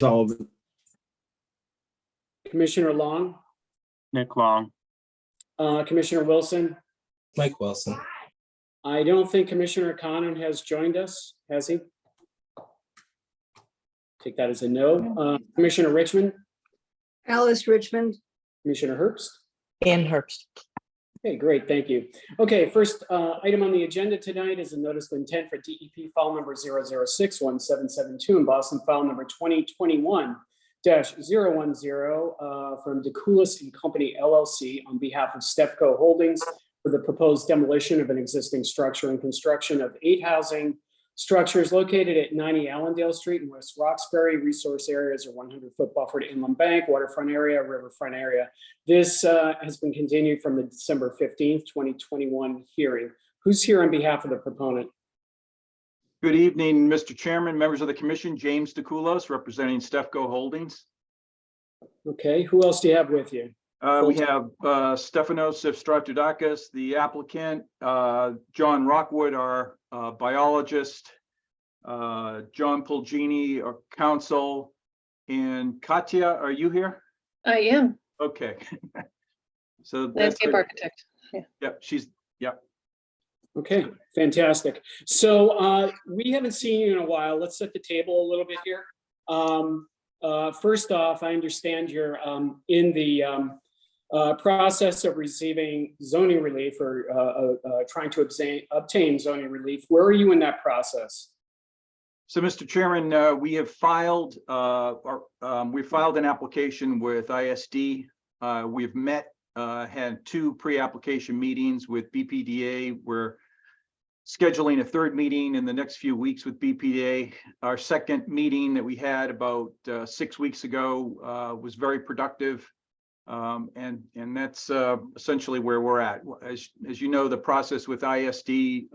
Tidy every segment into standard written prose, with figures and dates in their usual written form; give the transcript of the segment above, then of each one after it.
Sullivan. Commissioner Long, Nick Long. Commissioner Wilson. Mike Wilson. I don't think Commissioner Conan has joined us, has he? Take that as a no. Commissioner Richmond, Alice Richmond. Commissioner Herbst. Ann Herbst. Okay, great, thank you. Okay, first item on the agenda tonight is a notice of intent for DEP file number 0061772 and Boston file number 2021-010 from DeCoulis and Company LLC on behalf of Stefco Holdings for the proposed demolition of an existing structure and construction of 8 housing structures located at 90 Allendale Street in West Roxbury. Resource areas are 100-foot buffered inland bank, waterfront area, riverfront area. This has been continued from the December 15th, 2021 hearing. Who's here on behalf of the proponent? Good evening, Mr. Chairman, members of the commission. James DeCoulos, representing Stefco Holdings. Okay, who else do you have with you? We have Stefanos Stratudakis, the applicant, John Rockwood, our biologist, John Pulgini, our counsel, and Katya, are you here? I am. Okay. So that's Landscape good. architect. Yeah. Yep, yep. Okay, fantastic. So we haven't seen you in a while. Let's set the table a little bit here. First off, I understand you're in the process of receiving zoning relief or trying to obtain zoning relief. Where are you in that process? So, Mr. Chairman, we have filed an application with ISD. We've met, had 2 pre-application meetings with BPDA. We're scheduling a 3rd meeting in the next few weeks with BPDA. Our 2nd meeting that we had about 6 weeks ago was very productive. And that's essentially where we're at. As you know, the process with ISD,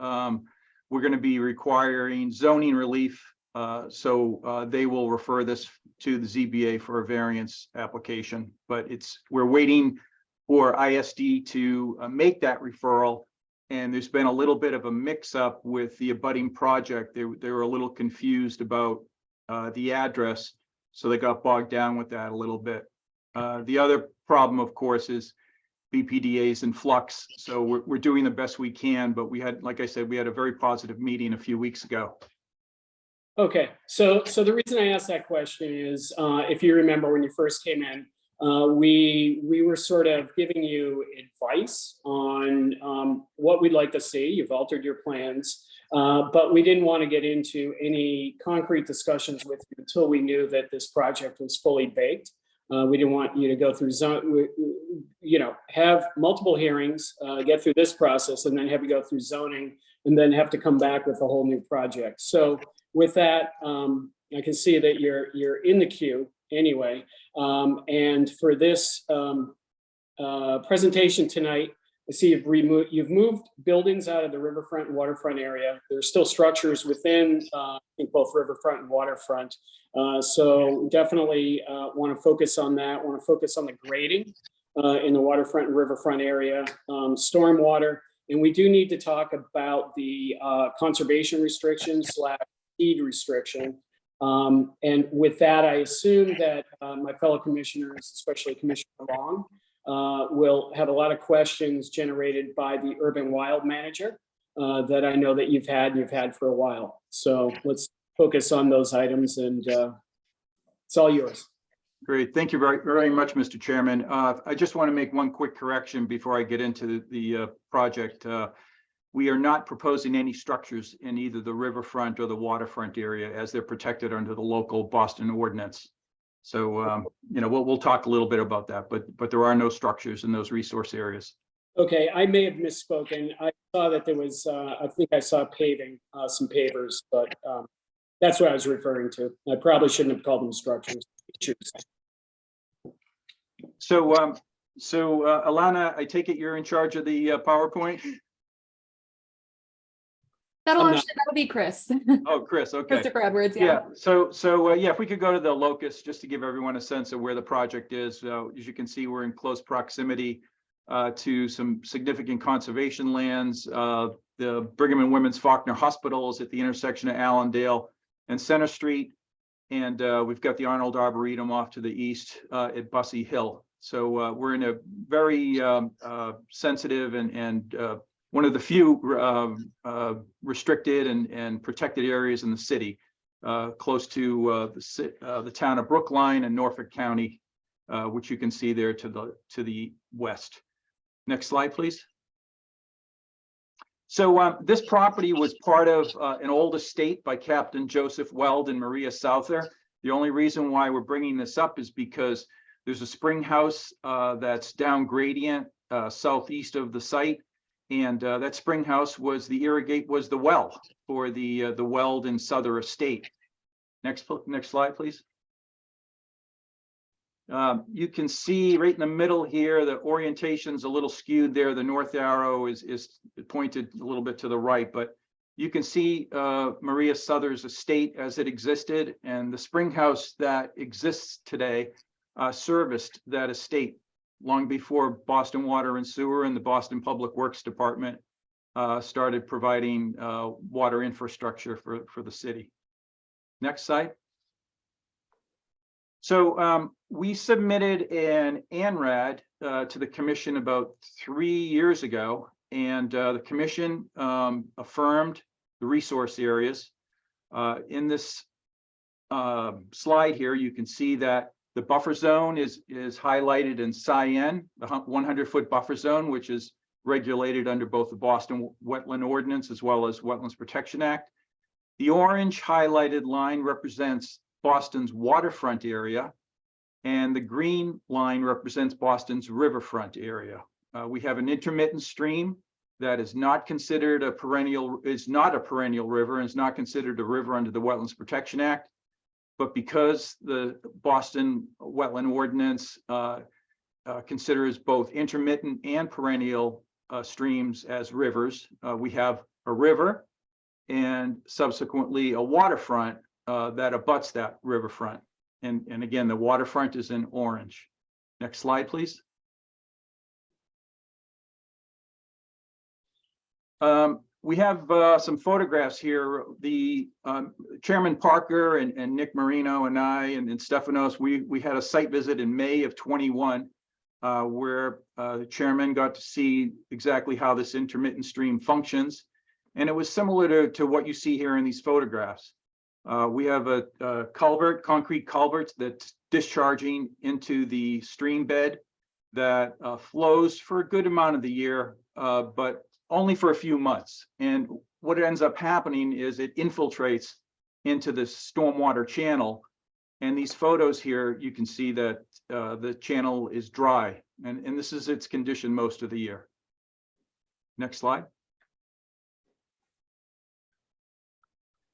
we're going to be requiring zoning relief. So they will refer this to the ZBA for a variance application, but we're waiting for ISD to make that referral. And there's been a little bit of a mix up with the abutting project. They were a little confused about the address. So they got bogged down with that a little bit. The other problem, of course, is BPDA is in flux. So we're doing the best we can, but we had, like I said, we had a very positive meeting a few weeks ago. Okay, so the reason I asked that question is, if you remember when you first came in, we were sort of giving you advice on what we'd like to see. You've altered your plans, but we didn't want to get into any concrete discussions with you until we knew that this project was fully baked. We didn't want you to go through have multiple hearings, get through this process, and then have you go through zoning, and then have to come back with a whole new project. So with that, I can see that you're in the queue anyway. And for this presentation tonight, I see you've moved buildings out of the riverfront and waterfront area. There's still structures within I think both riverfront and waterfront. So definitely want to focus on that. Want to focus on the grading in the waterfront and riverfront area, stormwater, and we do need to talk about the conservation restrictions / deed restriction. And with that, I assume that my fellow commissioners, especially Commissioner Long, will have a lot of questions generated by the urban wild manager that I know that you've had for a while. So let's focus on those items, and it's all yours. Great. Thank you very, very much, Mr. Chairman. I just want to make one quick correction before I get into the project. We are not proposing any structures in either the riverfront or the waterfront area, as they're protected under the local Boston ordinance. So, we'll talk a little bit about that, but there are no structures in those resource areas. Okay, I may have misspoken. I saw that there was, I think I saw paving, some pavers, but that's what I was referring to. I probably shouldn't have called them structures. So, Alana, I take it you're in charge of the PowerPoint? That'll be Chris. Oh, Chris, okay. Christopher Edwards, yeah. So if we could go to the locus, just to give everyone a sense of where the project is. As you can see, we're in close proximity to some significant conservation lands. The Brigham and Women's Faulkner Hospital is at the intersection of Allendale and Center Street. And we've got the Arnold Arboretum off to the east at Bussey Hill. So we're in a very sensitive and one of the few restricted and protected areas in the city, close to the town of Brookline and Norfolk County, which you can see there to the west. Next slide, please. So this property was part of an old estate by Captain Joseph Weld and Maria Souther. The only reason why we're bringing this up is because there's a spring house that's down gradient southeast of the site, and that spring house was the well for the Weld and Souther estate. Next slide, please. You can see right in the middle here, the orientation's a little skewed there. The north arrow is pointed a little bit to the right, but you can see Maria Souther's estate as it existed, and the spring house that exists today serviced that estate long before Boston Water and Sewer and the Boston Public Works Department started providing water infrastructure for the city. Next slide. So we submitted an ANRAD to the commission about 3 years ago, and the commission affirmed the resource areas. In this slide here, you can see that the buffer zone is highlighted in cyan, the 100-foot buffer zone, which is regulated under both the Boston Wetland Ordinance as well as Wetlands Protection Act. The orange highlighted line represents Boston's waterfront area, and the green line represents Boston's riverfront area. We have an intermittent stream that is not considered a perennial, is not a perennial river, and is not considered a river under the Wetlands Protection Act. But because the Boston Wetland Ordinance considers both intermittent and perennial streams as rivers, we have a river and subsequently a waterfront that abuts that riverfront. And again, the waterfront is in orange. Next slide, please. We have some photographs here. The Chairman Parker and Nick Marino and I and Stefanos, we had a site visit in May of 21 where the chairman got to see exactly how this intermittent stream functions. And it was similar to what you see here in these photographs. We have a culvert, concrete culvert that's discharging into the stream bed that flows for a good amount of the year, but only for a few months. And what ends up happening is it infiltrates into the stormwater channel. And these photos here, you can see that the channel is dry, and this is its condition most of the year. Next slide.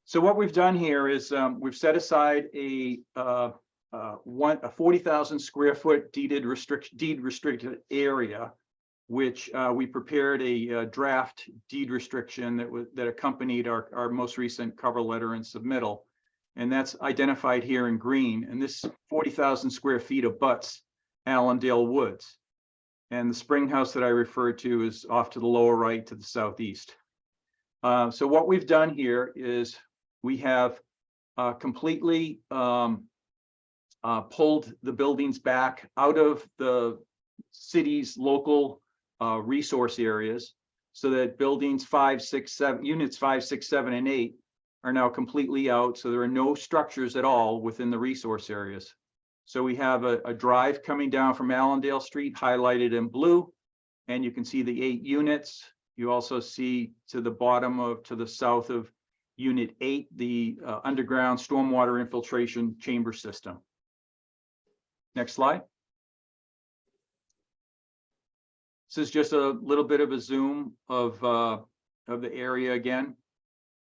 So what we've done here is we've set aside a 40,000 square foot deed restricted area, which we prepared a draft deed restriction that accompanied our most recent cover letter and submittal, and that's identified here in green. And this 40,000 square feet abuts Allendale Woods, and the spring house that I referred to is off to the lower right to the southeast. So what we've done here is we have completely pulled the buildings back out of the city's local resource areas, so that buildings 5, 6, 7, units 5, 6, 7, and 8 are now completely out. So there are no structures at all within the resource areas. So we have a drive coming down from Allendale Street highlighted in blue, and you can see the 8 units. You also see to the bottom to the south of Unit 8, the underground stormwater infiltration chamber system. Next slide. This is just a little bit of a zoom of the area again.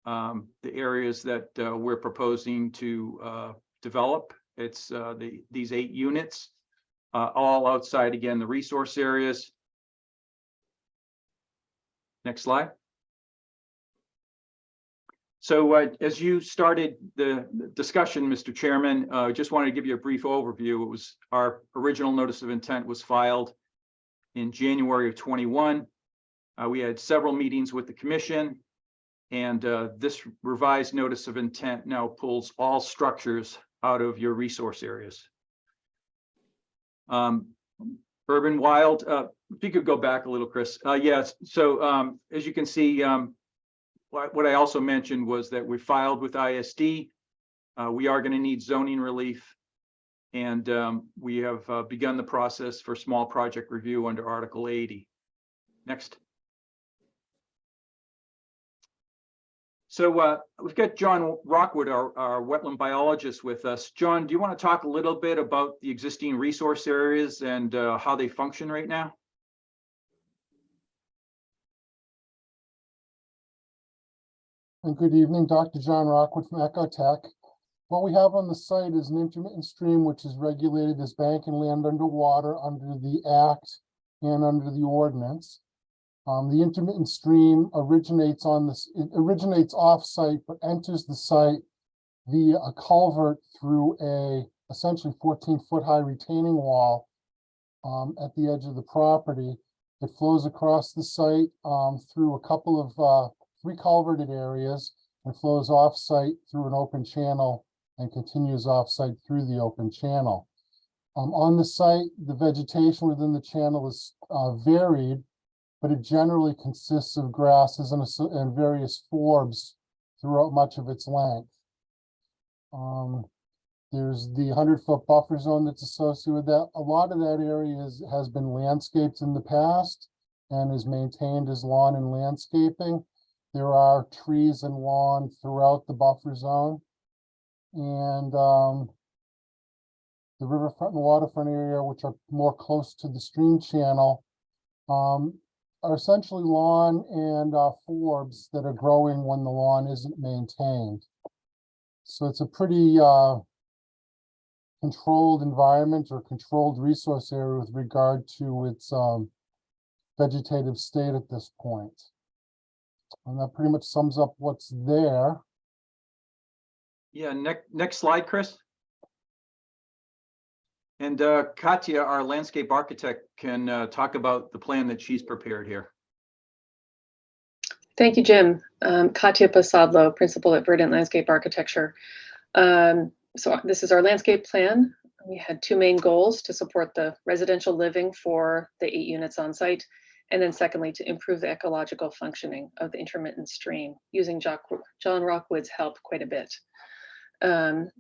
The areas that we're proposing to develop. It's these 8 units, all outside again the resource areas. Next slide. So as you started the discussion, Mr. Chairman, I just wanted to give you a brief overview. It was our original notice of intent was filed in January of 21. We had several meetings with the commission, and this revised notice of intent now pulls all structures out of your resource areas. Urban wild, if you could go back a little, Chris. Yes, so as you can see, what I also mentioned was that we filed with ISD. We are going to need zoning relief, and we have begun the process for small project review under Article 80. Next. So we've got John Rockwood, our wetland biologist, with us. John, do you want to talk a little bit about the existing resource areas and how they function right now? And good evening, Dr. John Rockwood from Ecotech. What we have on the site is an intermittent stream which is regulated as bank and land underwater under the Act and under the ordinance. The intermittent stream originates off-site but enters the site via a culvert through a essentially 14-foot high retaining wall at the edge of the property. It flows across the site through a couple of 3 culverted areas and flows off-site through an open channel and continues off-site through the open channel. On the site, the vegetation within the channel is varied, but it generally consists of grasses and various forbs throughout much of its length. There's the 100-foot buffer zone that's associated with that. A lot of that area has been landscaped in the past and is maintained as lawn and landscaping. There are trees and lawn throughout the buffer zone. And the riverfront and waterfront area, which are more close to the stream channel, are essentially lawn and forbs that are growing when the lawn isn't maintained. So it's a pretty controlled environment or controlled resource area with regard to its vegetative state at this point. And that pretty much sums up what's there. Yeah, next slide, Chris. And Katya, our landscape architect, can talk about the plan that she's prepared here. Thank you, Jim. Katya Posadlo, principal at Verdant Landscape Architecture. So this is our landscape plan. We had 2 main goals: to support the residential living for the 8 units on site, and then secondly, to improve the ecological functioning of the intermittent stream, using John Rockwood's help quite a bit.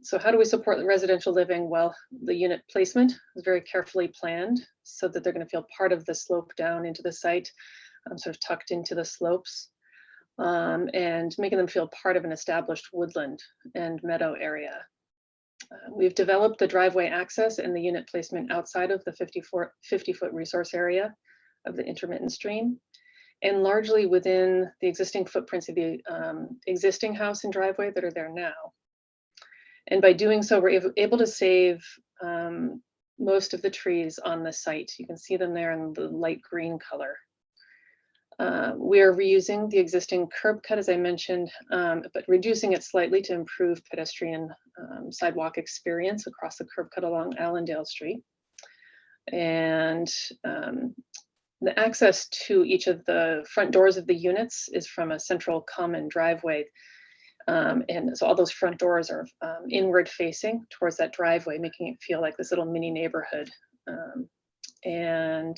So how do we support the residential living? Well, the unit placement is very carefully planned so that they're going to feel part of the slope down into the site, sort of tucked into the slopes, and making them feel part of an established woodland and meadow area. We've developed the driveway access and the unit placement outside of the 50-foot resource area of the intermittent stream, and largely within the existing footprints of the existing house and driveway that are there now. And by doing so, we're able to save most of the trees on the site. You can see them there in the light green color. We are reusing the existing curb cut, as I mentioned, but reducing it slightly to improve pedestrian sidewalk experience across the curb cut along Allendale Street. And the access to each of the front doors of the units is from a central common driveway. And so all those front doors are inward facing towards that driveway, making it feel like this little mini neighborhood. And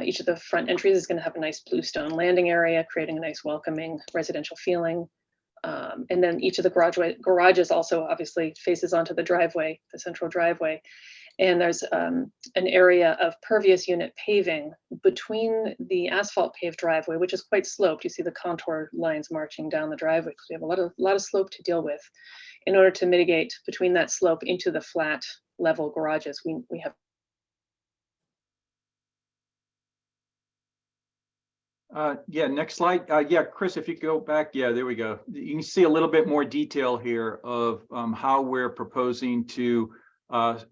each of the front entries is going to have a nice bluestone landing area, creating a nice welcoming residential feeling. And then each of the garages also obviously faces onto the driveway, the central driveway. And there's an area of pervious unit paving between the asphalt paved driveway, which is quite sloped. You see the contour lines marching down the driveway because we have a lot of slope to deal with. In order to mitigate between that slope into the flat level garages, we have. Yeah, next slide. Yeah, Chris, if you go back, yeah, there we go. You can see a little bit more detail here of how we're proposing to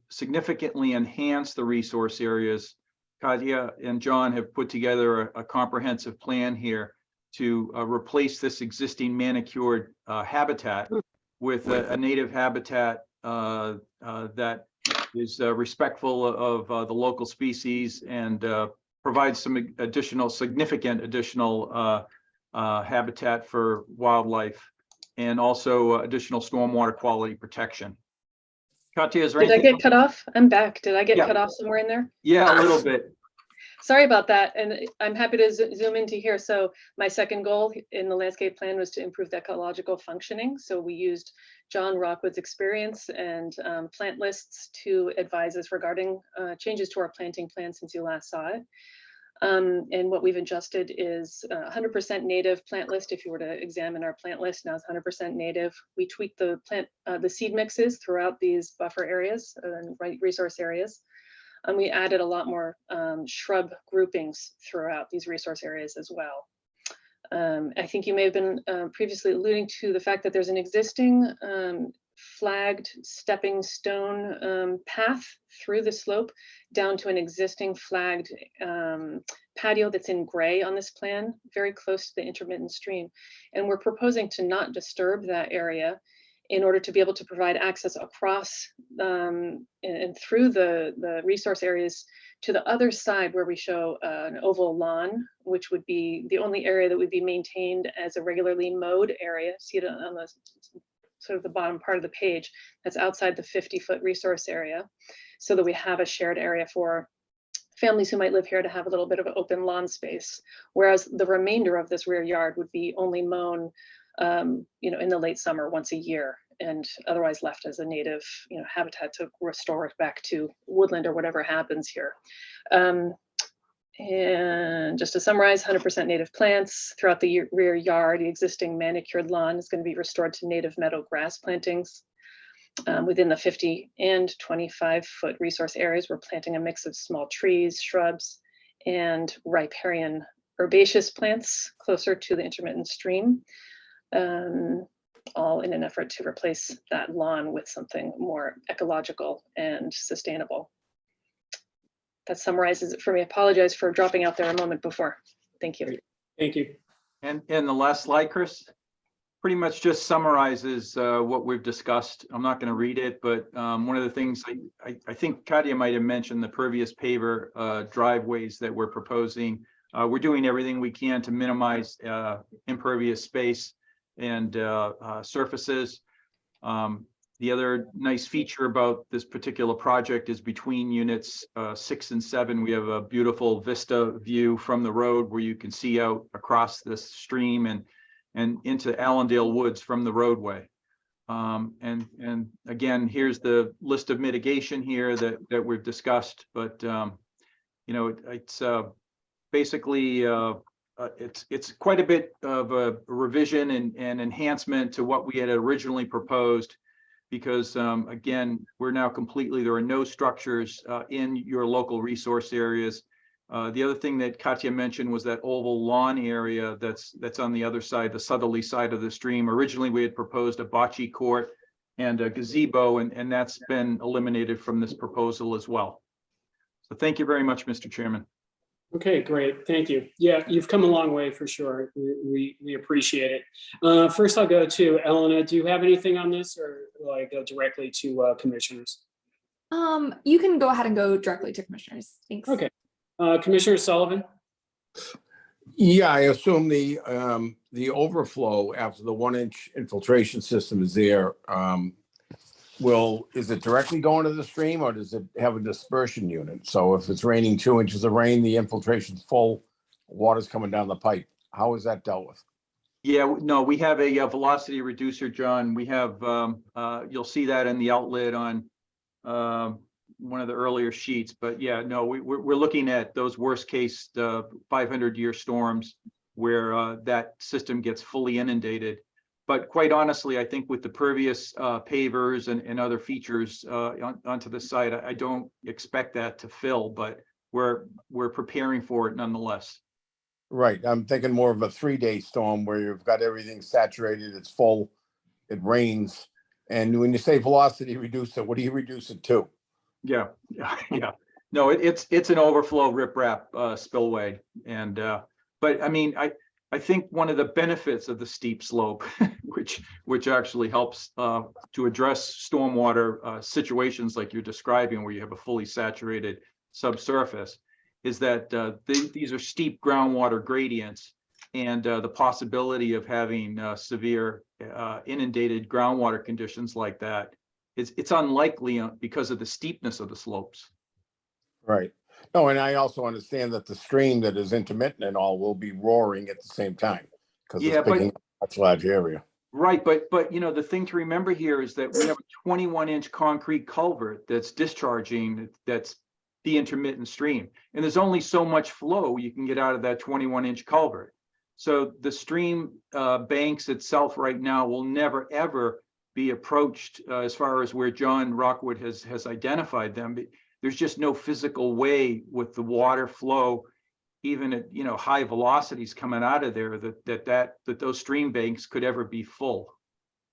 significantly enhance the resource areas. Katya and John have put together a comprehensive plan here to replace this existing manicured habitat with a native habitat that is respectful of the local species and provides some significant additional habitat for wildlife and also additional stormwater quality protection. Katya, is there Did I anything? get cut off? I'm back. Did I get Yeah. cut off somewhere in there? Yeah, a little bit. Sorry about that. And I'm happy to zoom into here. So my second goal in the landscape plan was to improve the ecological functioning. So we used John Rockwood's experience and plant lists to advise us regarding changes to our planting plan since you last saw it. And what we've adjusted is 100% native plant list. If you were to examine our plant list, now it's 100% native. We tweaked the seed mixes throughout these buffer areas and resource areas. And we added a lot more shrub groupings throughout these resource areas as well. I think you may have been previously alluding to the fact that there's an existing flagged stepping stone path through the slope down to an existing flagged patio that's in gray on this plan, very close to the intermittent stream. And we're proposing to not disturb that area in order to be able to provide access across and through the resource areas to the other side where we show an oval lawn, which would be the only area that would be maintained as a regularly mowed area. See it on the sort of the bottom part of the page, that's outside the 50-foot resource area, so that we have a shared area for families who might live here to have a little bit of an open lawn space. Whereas the remainder of this rear yard would be only mown you know, in the late summer once a year, and otherwise left as a native, you know, habitat to restore it back to woodland or whatever happens here. And just to summarize, 100% native plants throughout the rear yard. The existing manicured lawn is going to be restored to native meadow grass plantings. Within the 50 and 25-foot resource areas, we're planting a mix of small trees, shrubs, and riparian herbaceous plants closer to the intermittent stream, all in an effort to replace that lawn with something more ecological and sustainable. That summarizes it for me. I apologize for dropping out there a moment before. Thank you. Thank you. And the last slide, Chris, pretty much just summarizes what we've discussed. I'm not going to read it, but one of the things I think Katya might have mentioned, the pervious paver driveways that we're proposing. We're doing everything we can to minimize impervious space and surfaces. The other nice feature about this particular project is between units 6 and 7, we have a beautiful vista view from the road where you can see out across this stream and into Allendale Woods from the roadway. And again, here's the list of mitigation here that we've discussed, but you know, it's basically it's quite a bit of a revision and enhancement to what we had originally proposed, because again, we're now there are no structures in your local resource areas. The other thing that Katya mentioned was that oval lawn area that's on the other side, the southerly side of the stream. Originally, we had proposed a bocce court and a gazebo, and that's been eliminated from this proposal as well. So thank you very much, Mr. Chairman. Okay, great. Thank you. Yeah, you've come a long way for sure. We appreciate it. First, I'll go to Elena. Do you have anything on this, or will I go directly to commissioners? You can go ahead and go directly to commissioners. Thanks. Okay. Commissioner Sullivan? Yeah, I assume the overflow after the 1-inch infiltration system is there. Is it directly going to the stream, or does it have a dispersion unit? So if it's raining 2 inches of rain, the infiltration's full, water's coming down the pipe. How is that dealt with? Yeah, no, we have a velocity reducer, John. We have, you'll see that in the outlet on one of the earlier sheets, but yeah, no, we're looking at those worst case 500-year storms where that system gets fully inundated. But quite honestly, I think with the pervious pavers and other features onto the site, I don't expect that to fill, but we're preparing for it nonetheless. Right. I'm thinking more of a 3-day storm where you've got everything saturated, it's full, it rains. And when you say velocity reducer, what do you reduce it to? Yeah. No, it's an overflow riprap spillway. And but I mean, I think one of the benefits of the steep slope, which actually helps to address stormwater situations like you're describing, where you have a fully saturated subsurface, is that these are steep groundwater gradients, and the possibility of having severe inundated groundwater conditions like that it's unlikely because of the steepness of the slopes. Right. No, and I also understand that the stream that is intermittent and all will be roaring at the same time because Yeah, it's but picking up a much large area. right, but you know, the thing to remember here is that we have a 21-inch concrete culvert that's discharging, that's the intermittent stream. And there's only so much flow you can get out of that 21-inch culvert. So the stream banks itself right now will never, ever be approached as far as where John Rockwood has identified them. There's just no physical way with the water flow, even at, you know, high velocities coming out of there, that those stream banks could ever be full.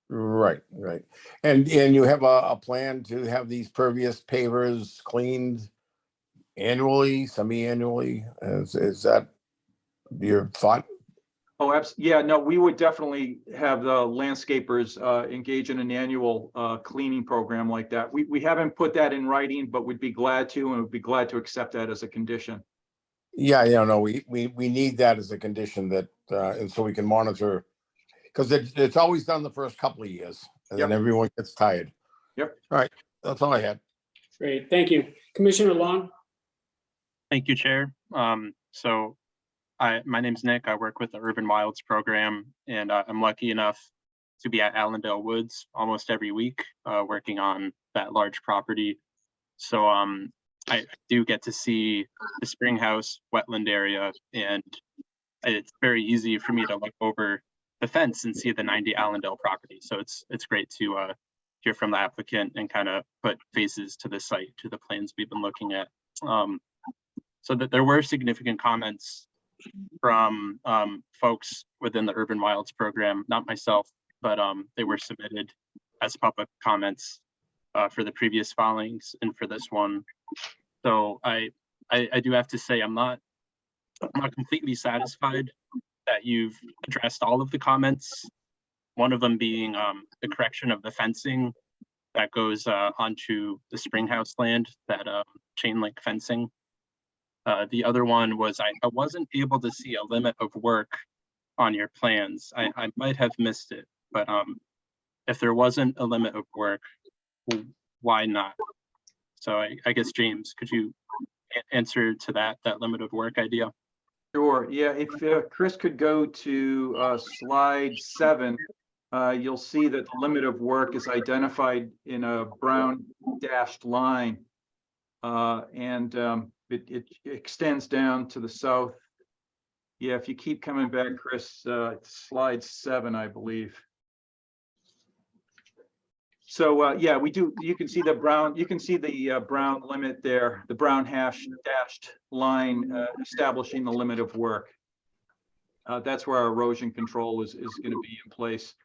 Right, right. And you have a plan to have these pervious pavers cleaned annually, semi-annually? Is that your thought? Oh, absolutely. Yeah, no, we would definitely have the landscapers engage in an annual cleaning program like that. We haven't put that in writing, but we'd be glad to, and would be glad to accept that as a condition. Yeah, no, we need that as a condition that, and so we can monitor, because it's always done the first couple of years, and then Yep. everyone gets tired. Yep. All right, that's all I had. Great, thank you. Commissioner Long? Thank you, Chair. My name's Nick. I work with the Urban Wilds program, and I'm lucky enough to be at Allendale Woods almost every week, working on that large property. So I do get to see the Springhouse wetland area, and it's very easy for me to look over the fence and see the 90 Allendale property. So it's great to hear from the applicant and kind of put faces to the site, to the plans we've been looking at. So that there were significant comments from folks within the Urban Wilds program, not myself, but they were submitted as public comments for the previous filings and for this one. So I do have to say I'm not completely satisfied that you've addressed all of the comments. One of them being the correction of the fencing that goes onto the Springhouse land, that chain link fencing. The other one was I wasn't able to see a limit of work on your plans. I might have missed it, but if there wasn't a limit of work, why not? So I guess, James, could you answer to that limit of work idea? Sure. Yeah, if Chris could go to slide 7, you'll see that the limit of work is identified in a brown dashed line. It extends down to the south. Yeah, if you keep coming back, Chris, slide 7, I believe. So yeah, we do. You can see the brown. You can see the brown limit there, the brown dashed line establishing the limit of work. That's where our erosion control is going to be in place.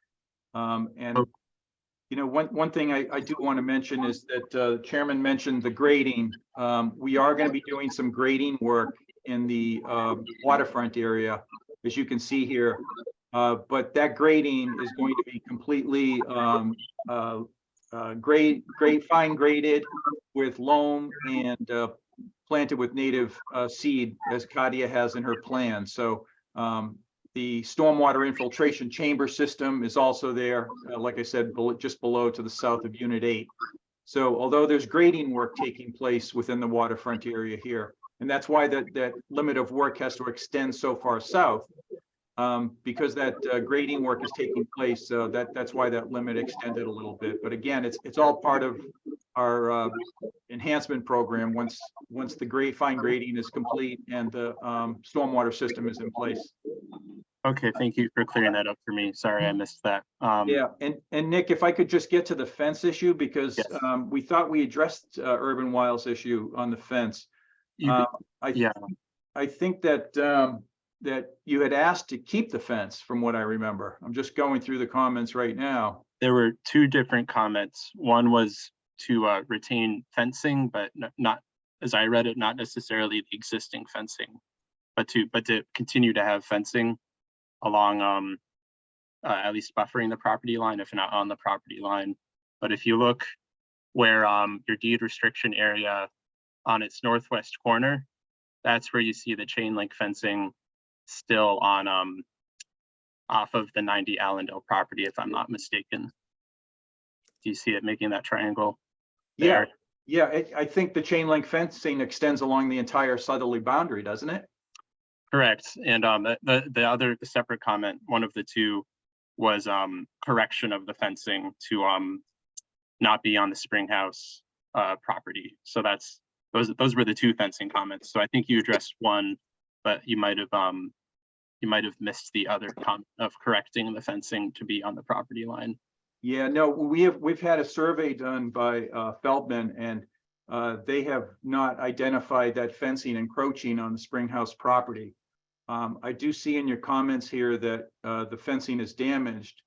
You know, one thing I do want to mention is that the chairman mentioned the grading. We are going to be doing some grading work in the waterfront area, as you can see here. But that grading is going to be completely fine graded with loam and planted with native seed, as Katia has in her plan. So the stormwater infiltration chamber system is also there, like I said, just below to the south of Unit 8. So although there's grading work taking place within the waterfront area here, and that's why that limit of work has to extend so far south, because that grading work is taking place. That's why that limit extended a little bit. But again, it's all part of our enhancement program once the fine grading is complete and the stormwater system is in place. Okay, thank you for clearing that up for me. Sorry, I missed that. Yeah, and Nick, if I could just get to the fence issue, because yes. We thought we addressed Urban Wilds issue on the fence. Yeah, I think that that you had asked to keep the fence, from what I remember. I'm just going through the comments right now. there were two different comments. One was to retain fencing, but not, as I read it, not necessarily the existing fencing, but to continue to have fencing along at least buffering the property line, if not on the property line. But if you look where your deed restriction area on its northwest corner, that's where you see the chain link fencing still on off of the 90 Allendale property, if I'm not mistaken. Do you see it making that triangle Yeah, there? yeah, I think the chain link fencing extends along the entire southerly boundary, doesn't it? Correct. And the separate comment, one of the two was correction of the fencing to not be on the Spring House property. So that's those were the two fencing comments. So I think you addressed one, but you might have missed the other comment of correcting the fencing to be on the property line. Yeah, no, we've had a survey done by Feldman, and they have not identified that fencing encroaching on the Spring House property. I do see in your comments here that the fencing is damaged,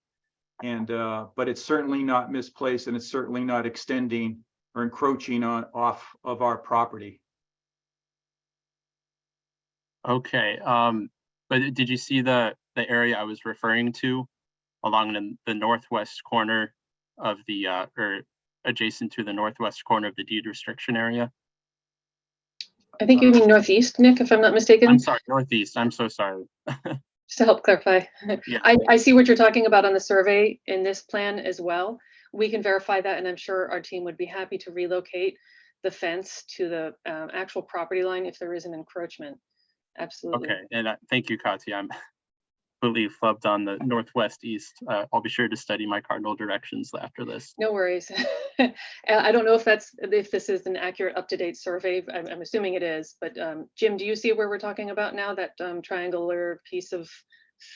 and but it's certainly not misplaced, and it's certainly not extending or encroaching off of our property. Okay. But did you see the area I was referring to along the northwest corner of the or adjacent to the northwest corner of the deed restriction area? I think you mean northeast, Nick, if I'm not mistaken. I'm sorry, northeast. I'm so sorry. Just to help clarify. Yeah. I see what you're talking about on the survey in this plan as well. We can verify that, and I'm sure our team would be happy to relocate the fence to the actual property line if there is an encroachment. Absolutely. Okay, and thank you, Katya. I'm completely flubbed on the northwest east. I'll be sure to study my cardinal directions after this. No worries. I don't know if this is an accurate, up-to-date survey. I'm assuming it is, but Jim, do you see where we're talking about now? That triangular piece of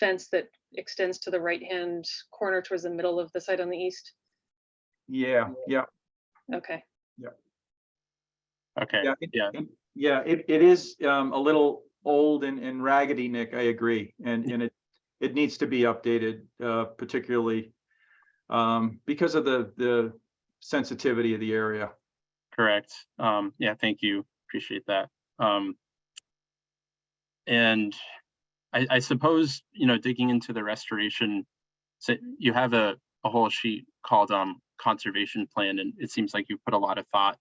fence that extends to the right-hand corner towards the middle of the site on the east? Yeah, yeah, Okay. Okay. yeah, Yeah. yeah. It is a little old and raggedy, Nick. I agree, and it needs to be updated, particularly because of the sensitivity of the area. Correct. Yeah, thank you. Appreciate that. And I suppose, digging into the restoration, so you have a whole sheet called conservation plan, and it seems like you put a lot of thought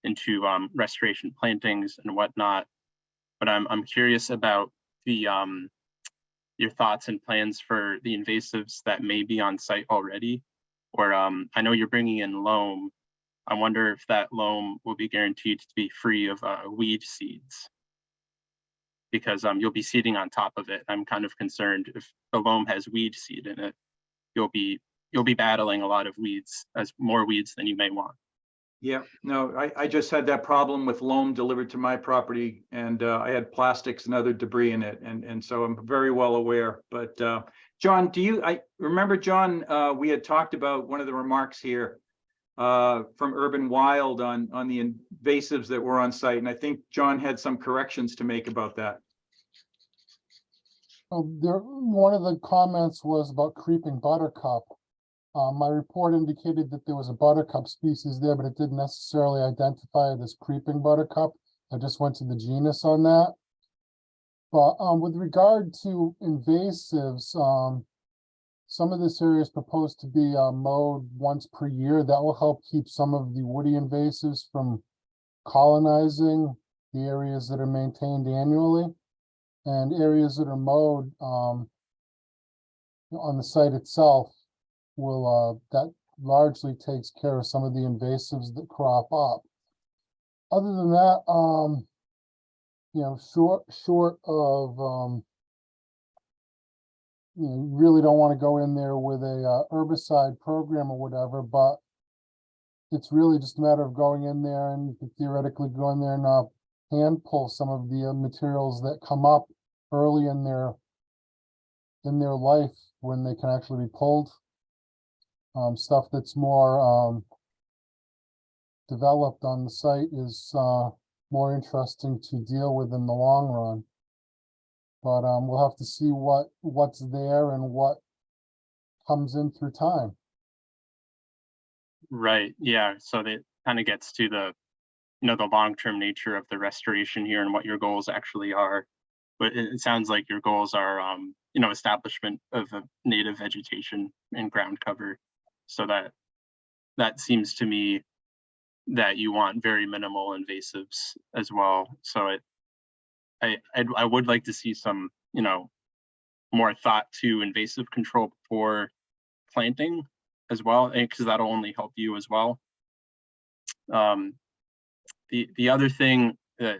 into restoration plantings and whatnot. But I'm curious about the your thoughts and plans for the invasives that may be on site already. Or I know you're bringing in loam. I wonder if that loam will be guaranteed to be free of weed seeds, because you'll be seeding on top of it. I'm kind of concerned if the loam has weed seed in it, you'll be battling a lot of weeds, as more weeds than you may want. Yeah, no, I just had that problem with loam delivered to my property, and I had plastics and other debris in it, and so I'm very well aware. But John, I remember, John, we had talked about one of the remarks here from Urban Wild on the invasives that were on site, and I think John had some corrections to make about that. One of the comments was about creeping buttercup. My report indicated that there was a buttercup species there, but it didn't necessarily identify it as creeping buttercup. I just went to the genus on that. But with regard to invasives, some of this area is proposed to be mowed once per year. That will help keep some of the woody invasives from colonizing the areas that are maintained annually. And areas that are mowed on the site itself will that largely takes care of some of the invasives that crop up. Other than that, short of you really don't want to go in there with a herbicide program or whatever, but it's really just a matter of going in there, and you could theoretically go in there and hand pull some of the materials that come up early in their life when they can actually be pulled. Stuff that's more developed on the site is more interesting to deal with in the long run. But we'll have to see what's there and what comes in through time. Right. Yeah. So that kind of gets to the long-term nature of the restoration here and what your goals actually are. But it sounds like your goals are establishment of a native vegetation and ground cover. So that seems to me that you want very minimal invasives as well. So I would like to see some more thought to invasive control before planting as well, and because that'll only help you as well. The other thing that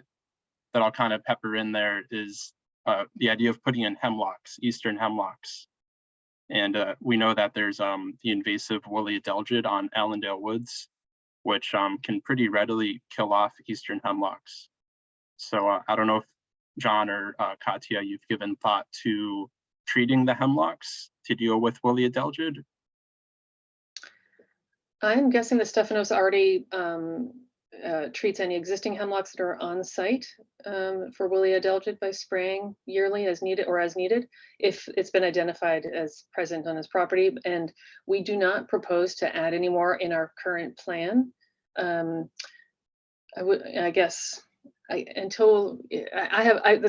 I'll kind of pepper in there is the idea of putting in hemlocks, eastern hemlocks. And we know that there's the invasive woolly adelgid on Allendale Woods, which can pretty readily kill off eastern hemlocks. So I don't know if John or Katya, you've given thought to treating the hemlocks to deal with woolly adelgid. I'm guessing that Stefanos already treats any existing hemlocks that are on site for woolly adelgid by spraying yearly as needed if it's been identified as present on his property. And we do not propose to add any more in our current plan. That's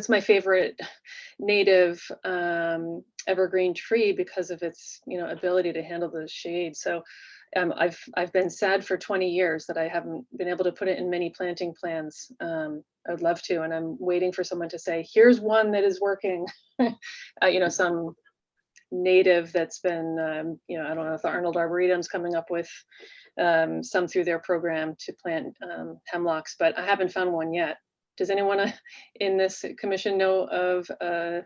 my favorite native evergreen tree because of its ability to handle the shade. So I've been sad for 20 years that I haven't been able to put it in many planting plans. I'd love to, and I'm waiting for someone to say, here's one that is working. Some native that's been, I don't know if the Arnold Arboretum's coming up with some through their program to plant hemlocks, but I haven't found one yet. Does anyone in this commission know of a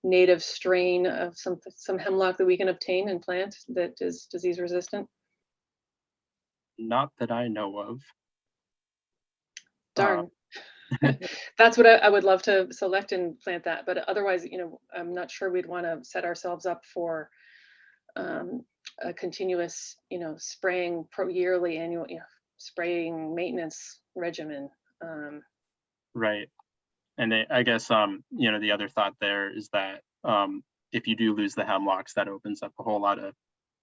native strain of some hemlock that we can obtain and plant that is disease resistant? Not that I know of. Darn. That's what I would love to select and plant that, but otherwise, I'm not sure we'd want to set ourselves up for a continuous, spraying yearly annual, spraying maintenance regimen. Right. And I guess, the other thought there is that if you do lose the hemlocks, that opens up a whole lot of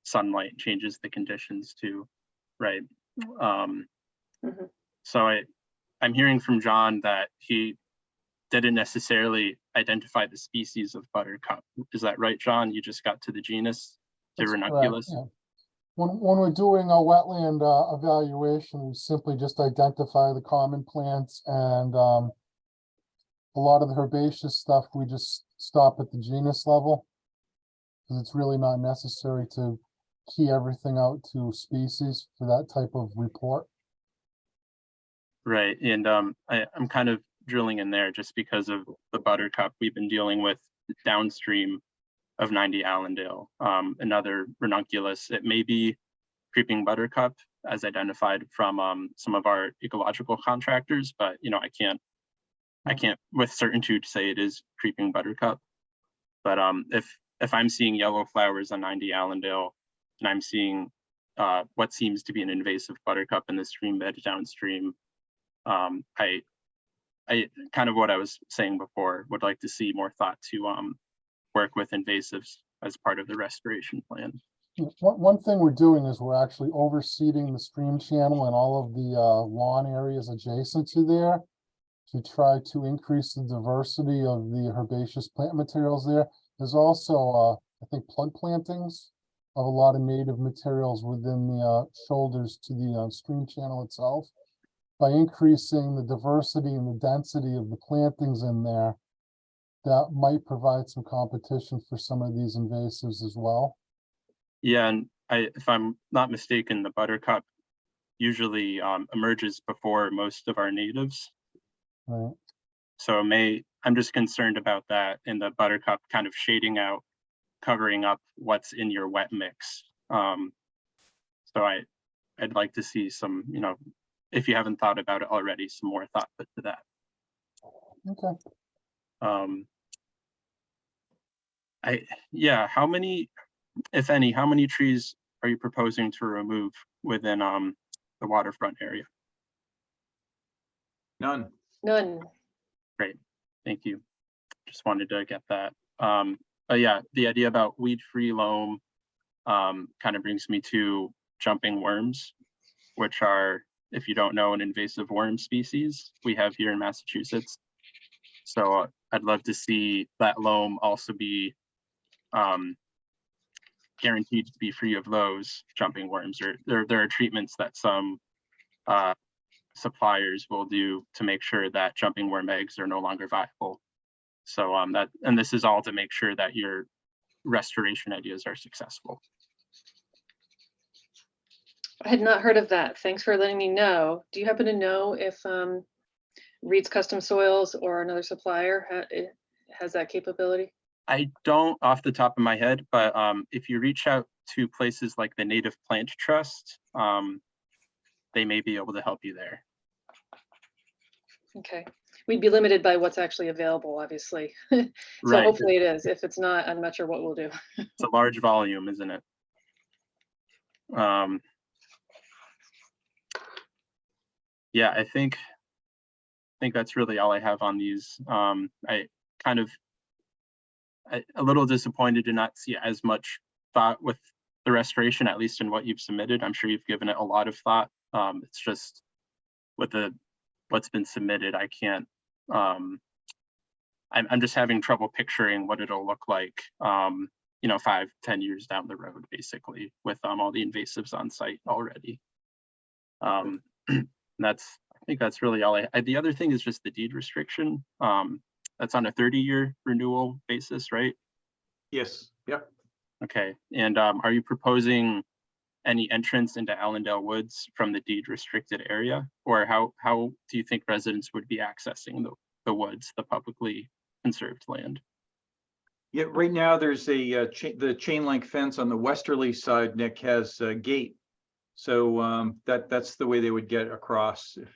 sunlight, changes the conditions too. Right. So I'm hearing from John that he didn't necessarily identify the species of buttercup. Is that right, John? You just got to the genus, to That's correct, ranunculus? yeah. When we're doing a wetland evaluation, we simply just identify the common plants, and a lot of the herbaceous stuff, we just stop at the genus level, because it's really not necessary to key everything out to species for that type of report. Right, and I'm kind of drilling in there just because of the buttercup we've been dealing with downstream of 90 Allendale. Another ranunculus, it may be creeping buttercup as identified from some of our ecological contractors, but I can't with certainty say it is creeping buttercup. But if I'm seeing yellow flowers on 90 Allendale, and I'm seeing what seems to be an invasive buttercup in the stream bed downstream, I kind of what I was saying before, would like to see more thought to work with invasives as part of the restoration plan. One thing we're doing is we're actually overseeding the stream channel and all of the lawn areas adjacent to there to try to increase the diversity of the herbaceous plant materials there. There's also, I think, plug plantings of a lot of native materials within the shoulders to the stream channel itself. By increasing the diversity and the density of the plantings in there, that might provide some competition for some of these invasives as well. Yeah, and if I'm not mistaken, the buttercup usually emerges before most of our natives. Right. So I'm just concerned about that, and the buttercup kind of shading out, covering up what's in your wet mix. So I'd like to see some, if you haven't thought about it already, some more thought put to that. Okay. How many, if any, how many trees are you proposing to remove within the waterfront area? None. None. Great, thank you. Just wanted to get that. But yeah, the idea about weed-free loam kind of brings me to jumping worms, which are, if you don't know, an invasive worm species we have here in Massachusetts. So I'd love to see that loam also be guaranteed to be free of those jumping worms, or there are treatments that some suppliers will do to make sure that jumping worm eggs are no longer viable. So and this is all to make sure that your restoration ideas are successful. I had not heard of that. Thanks for letting me know. Do you happen to know if Reed's Custom Soils or another supplier has that capability? I don't off the top of my head, but if you reach out to places like the Native Plant Trust, they may be able to help you there. Okay, we'd be limited by what's actually available, obviously. So Right. hopefully it is. If it's not, I'm not sure what we'll do. It's a large volume, isn't it? Yeah, I think that's really all I have on these. I kind of a little disappointed to not see as much thought with the restoration, at least in what you've submitted. I'm sure you've given it a lot of thought. It's just with what's been submitted, I can't. I'm just having trouble picturing what it'll look like, 5-10 years down the road, basically, with all the invasives on site already. I think that's really all the other thing is just the deed restriction. That's on a 30-year renewal basis, right? Yes, yep. Okay, and are you proposing any entrance into Allendale Woods from the deed restricted area? Or how do you think residents would be accessing the woods, the publicly conserved land? Yeah, right now there's the chain link fence on the westerly side, Nick, has a gate. So that's the way they would get across. If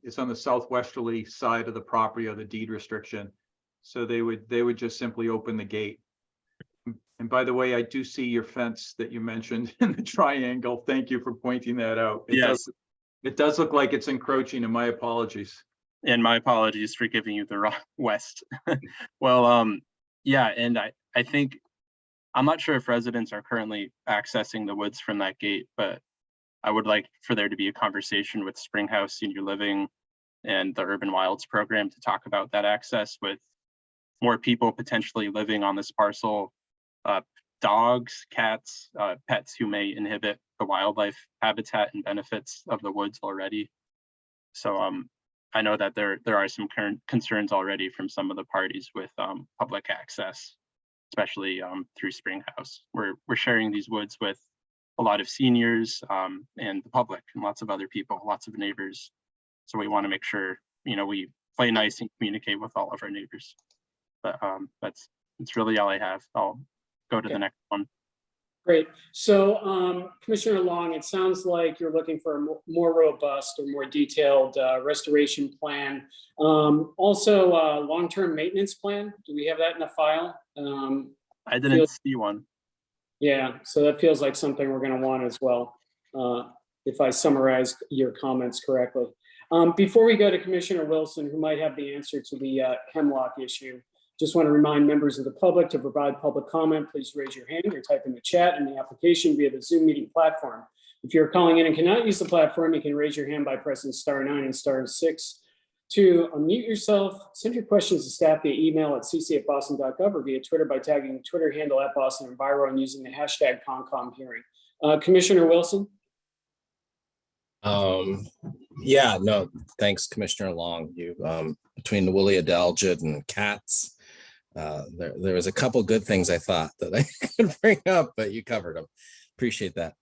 it's on the southwesterly side of the property of the deed restriction. So they would just simply open the gate. And by the way, I do see your fence that you mentioned in the triangle. Thank you for pointing that out. It does look like it's encroaching, and my apologies. And my apologies for giving you the wrong west. Well, yeah, and I think, I'm not sure if residents are currently accessing the woods from that gate, but I would like for there to be a conversation with Springhouse Senior Living and the Urban Wilds program to talk about that access with more people potentially living on this parcel, dogs, cats, pets who may inhibit the wildlife habitat and benefits of the woods already. So I know that there are some current concerns already from some of the parties with public access, especially through Springhouse. We're sharing these woods with a lot of seniors and the public and lots of other people, lots of neighbors. So we want to make sure, we play nice and communicate with all of our neighbors. But that's really all I have. I'll go to the next one. Great. So Commissioner Long, it sounds like you're looking for a more robust or more detailed restoration plan. Also, long-term maintenance plan. Do we have that in the file? I didn't see one. Yeah, so that feels like something we're going to want as well, if I summarized your comments correctly. Before we go to Commissioner Wilson, who might have the answer to the hemlock issue, just want to remind members of the public to provide public comment. Please raise your hand or type in the chat in the application via the Zoom meeting platform. If you're calling in and cannot use the platform, you can raise your hand by pressing *9 and *6 to unmute yourself. Send your questions to staff via email at cc@boston.gov or via Twitter by tagging the Twitter handle @BostonEnviro and using the hashtag #ConcomHearing. Commissioner Wilson? Yeah, no, thanks, Commissioner Long. You between the woolly adelgid and cats, there was a couple good things I thought that I could bring up, but you covered them. Appreciate that.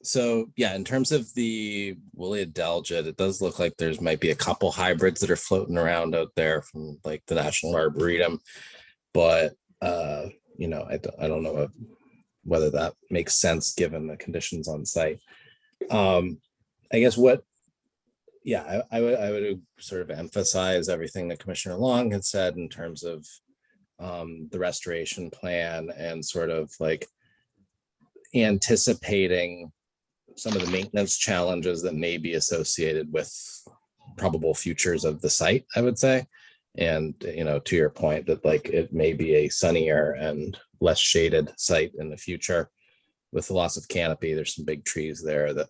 So yeah, in terms of the woolly adelgid, it does look like there's might be a couple hybrids that are floating around out there from like the National Arboretum, but I don't know whether that makes sense given the conditions on site. I guess I would sort of emphasize everything that Commissioner Long had said in terms of the restoration plan and sort of like anticipating some of the maintenance challenges that may be associated with probable futures of the site, I would say. And, to your point that like it may be a sunnier and less shaded site in the future with the loss of canopy. There's some big trees there that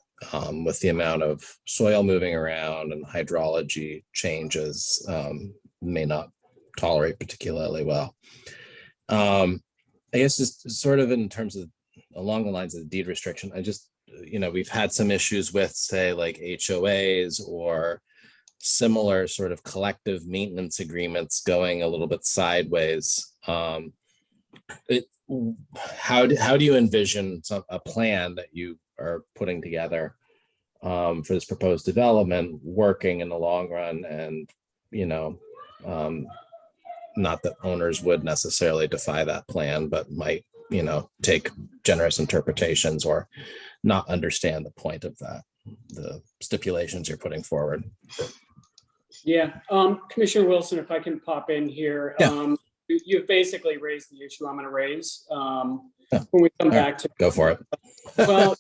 with the amount of soil moving around and hydrology changes may not tolerate particularly well. I guess just sort of in terms of along the lines of the deed restriction, we've had some issues with, say, like HOAs or similar sort of collective maintenance agreements going a little bit sideways. How do you envision a plan that you are putting together for this proposed development working in the long run, and not that owners would necessarily defy that plan, but might take generous interpretations or not understand the point of that, the stipulations you're putting forward. Yeah, Commissioner Wilson, if I can pop in here. Yeah. You've basically raised the issue I'm going to raise. Yeah. When we come All right, back to. go for it. Well,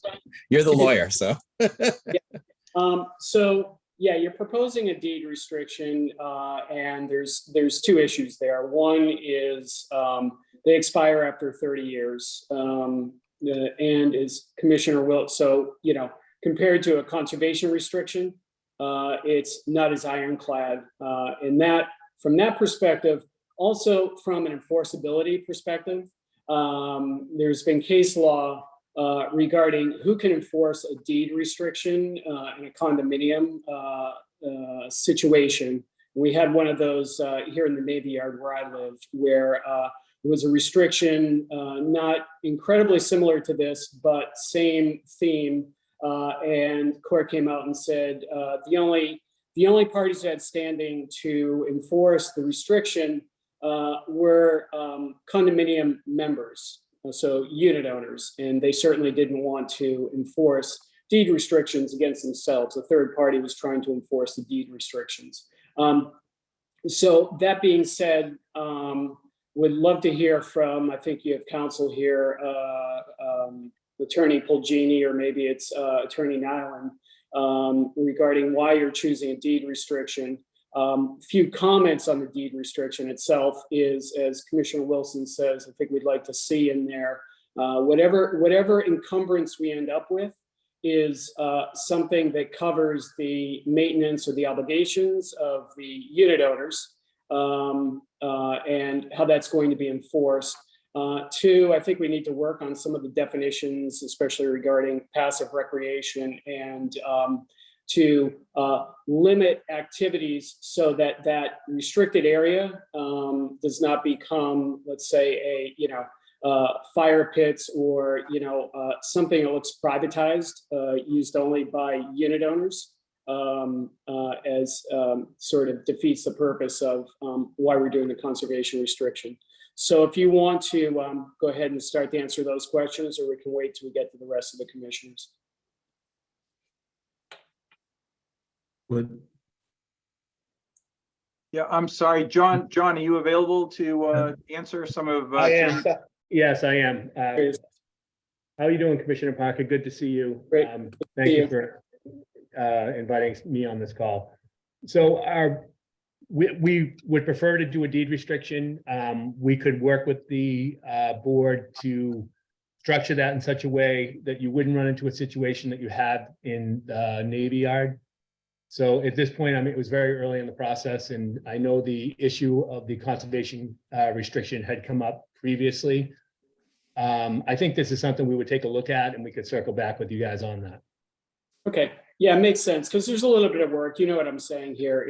You're the lawyer, so. So yeah, you're proposing a deed restriction, and there's two issues there. One is they expire after 30 years, and as Commissioner Wilt, so compared to a conservation restriction, it's not as ironclad. And that, from that perspective, also from an enforceability perspective, there's been case law regarding who can enforce a deed restriction in a condominium situation. We had one of those here in the Navy Yard where I lived, where it was a restriction not incredibly similar to this, but same theme. And court came out and said the only parties that had standing to enforce the restriction were condominium members, so unit owners, and they certainly didn't want to enforce deed restrictions against themselves. A third party was trying to enforce the deed restrictions. So that being said, would love to hear from, I think you have counsel here, Attorney Pulgini, or maybe it's Attorney Nyland, regarding why you're choosing a deed restriction. Few comments on the deed restriction itself is, as Commissioner Wilson says, I think we'd like to see in there, whatever encumbrance we end up with is something that covers the maintenance or the obligations of the unit owners, and how that's going to be enforced. Two, I think we need to work on some of the definitions, especially regarding passive recreation, and to limit activities so that that restricted area does not become, let's say, fire pits, or something that looks privatized, used only by unit owners, as sort of defeats the purpose of why we're doing the conservation restriction. So if you want to go ahead and start to answer those questions, or we can wait till we get to the rest of the commissioners. Yeah, I'm sorry, John, are you available to answer some of? I am. Yes, I am. How are you doing, Commissioner Parker? Good to see you. Great. Thank you for inviting me on this call. So we would prefer to do a deed restriction. We could work with the board to structure that in such a way that you wouldn't run into a situation that you had in the Navy Yard. So at this point, it was very early in the process, and I know the issue of the conservation restriction had come up previously. I think this is something we would take a look at, and we could circle back with you guys on that. Okay, yeah, it makes sense, because there's a little bit of work. You know what I'm saying here.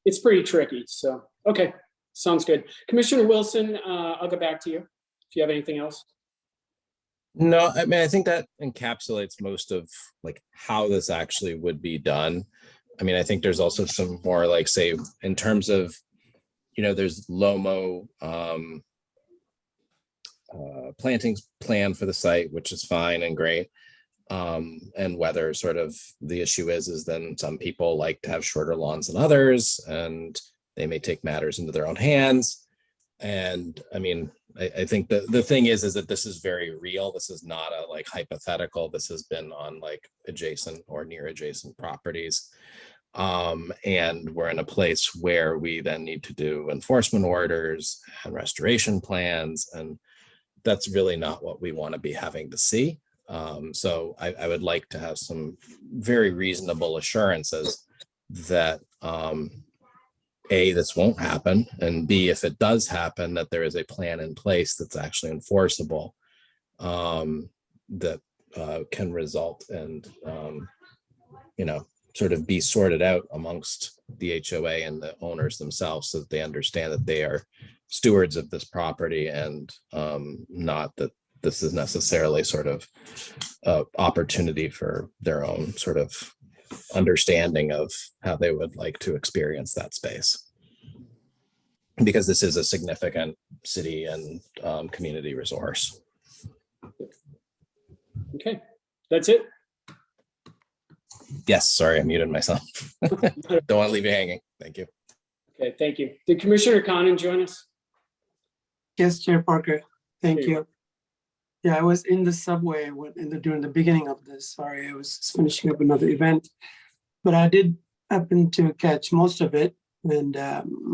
It's pretty tricky. So, okay, sounds good. Commissioner Wilson, I'll go back to you if you have anything else. No, I think that encapsulates most of how this actually would be done. I think there's also some more say in terms of, there's LOMO plantings plan for the site, which is fine and great. And whether sort of the issue is then some people like to have shorter lawns than others, and they may take matters into their own hands. And I think the thing is that this is very real. This is not a hypothetical. This has been on adjacent or near adjacent properties. And we're in a place where we then need to do enforcement orders and restoration plans. And that's really not what we want to be having to see. So I would like to have some very reasonable assurances that A, this won't happen, and B, if it does happen, that there is a plan in place that's actually enforceable, that can result and sort of be sorted out amongst the HOA and the owners themselves, so that they understand that they are stewards of this property, and not that this is necessarily sort of opportunity for their own sort of understanding of how they would like to experience that space. Because this is a significant city and community resource. Okay, that's it. Yes, sorry, I muted myself. Don't want to leave you hanging. Thank you. Okay, thank you. Did Commissioner Conan join us? Yes, Chair Parker, thank There you you. Yeah, I was in the subway during the beginning of this. Sorry, I was finishing up another event, but I did happen to catch most of it, and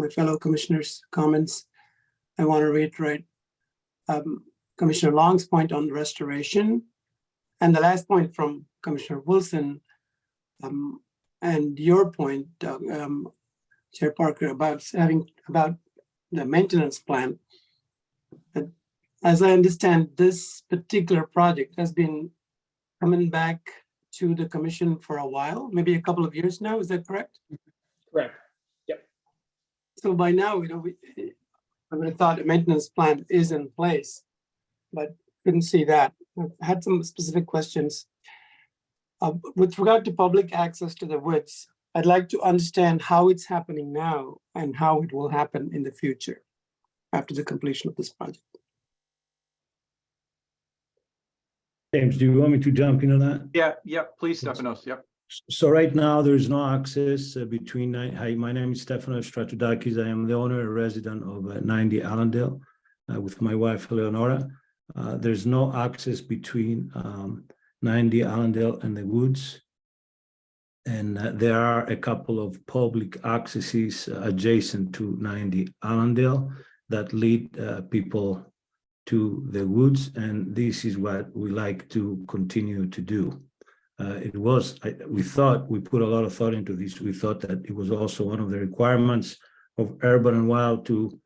my fellow commissioners' comments. I want to reiterate Commissioner Long's point on restoration, and the last point from Commissioner Wilson, and your point, Chair Parker, about the maintenance plan. As I understand, this particular project has been coming back to the commission for a while, maybe a couple of years now. Is that correct? Correct. Yep. So by now, I would have thought a maintenance plan is in place, but couldn't see that. I had some specific questions. With regard to public access to the woods, I'd like to understand how it's happening now and how it will happen in the future after the completion of this project. James, do you want me to jump in on that? Yeah, please, Stefanos, yep. So right now, there is no access between, hi, my name is Stefanos Stratodakis. I am the owner and resident of 90 Allendale with my wife, Eleonora. There's no access between 90 Allendale and the woods. And there are a couple of public accesses adjacent to 90 Allendale that lead people to the woods, and this is what we like to continue to do. We put a lot of thought into this. We thought that it was also one of the requirements of Urban and Wild to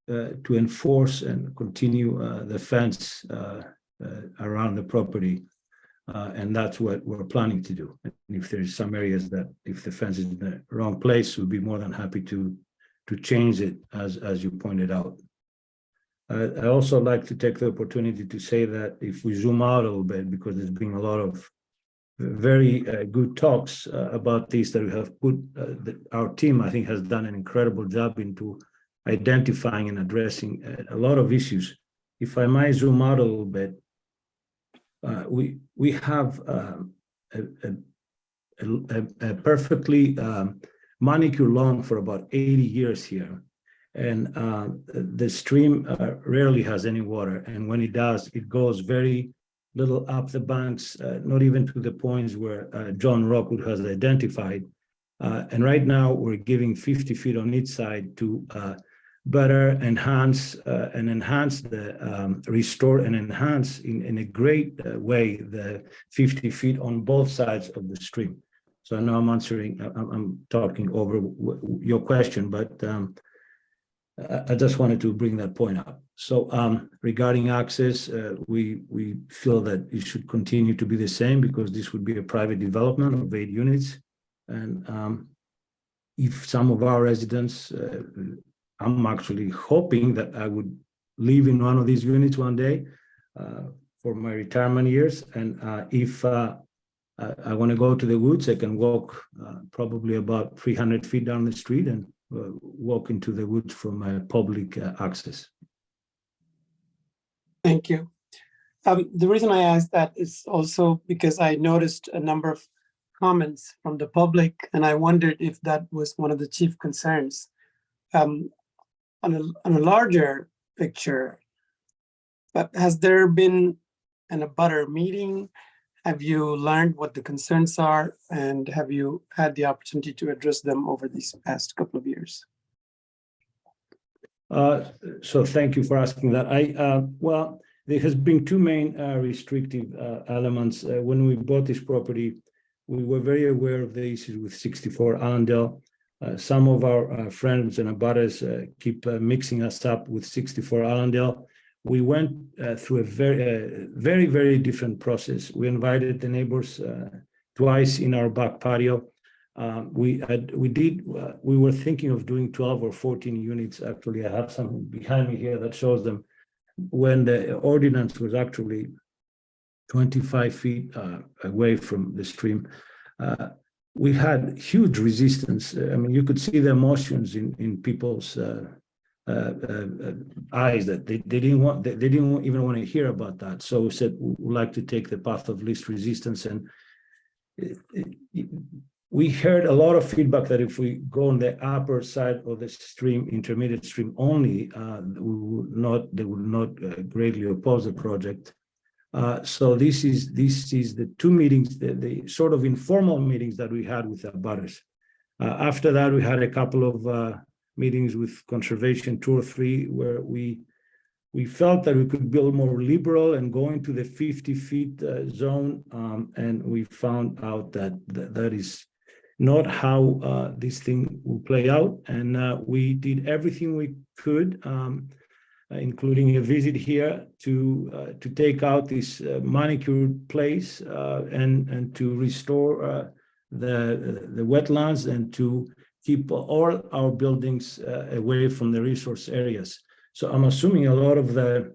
enforce and continue the fence around the property. And that's what we're planning to do. And if there's some areas that if the fence is in the wrong place, we'll be more than happy to change it as you pointed out. I also like to take the opportunity to say that if we zoom out a little bit, because there's been a lot of very good talks about this that we have put, our team, I think, has done an incredible job into identifying and addressing a lot of issues. If I might zoom out a little bit, we have a perfectly manicured lawn for about 80 years here. And the stream rarely has any water. And when it does, it goes very little up the banks, not even to the points where John Rockwood has identified. And right now we're giving 50 feet on each side to better enhance the restore and enhance in a great way the 50 feet on both sides of the stream. So I know I'm talking over your question, but I just wanted to bring that point up. So regarding access, we feel that it should continue to be the same because this would be a private development of 8 units. And if some of our residents, I'm actually hoping that I would live in one of these units one day for my retirement years. And if I want to go to the woods, I can walk probably about 300 feet down the street and walk into the woods from public access. Thank you. The reason I asked that is also because I noticed a number of comments from the public, and I wondered if that was one of the chief concerns. On a larger picture, but has there been an abutter meeting? Have you learned what the concerns are, and have you had the opportunity to address them over these past couple of years? So thank you for asking that. Well, there has been 2 main restrictive elements. When we bought this property, we were very aware of the issues with 64 Allendale. Some of our friends and abutters keep mixing us up with 64 Allendale. We went through a very different process. We invited the neighbors twice in our back patio. We were thinking of doing 12 or 14 units. Actually, I have some behind me here that shows them. when the ordinance was actually 25 feet away from the stream, we had huge resistance. I mean, you could see the emotions in people's eyes that they didn't even want to hear about that. So we said we'd like to take the path of least resistance, and we heard a lot of feedback that if we go on the upper side of the stream, intermediate stream only, they would not greatly oppose the project. So this is the two meetings, the sort of informal meetings that we had with the abutters. After that, we had a couple of meetings with conservation, 2 or 3, where we felt that we could be more liberal and go into the 50 feet zone, and we found out that that is not how this thing will play out. And we did everything we could, including a visit here to take out this manicured place and to restore the wetlands and to keep all our buildings away from the resource areas. So I'm assuming a lot of the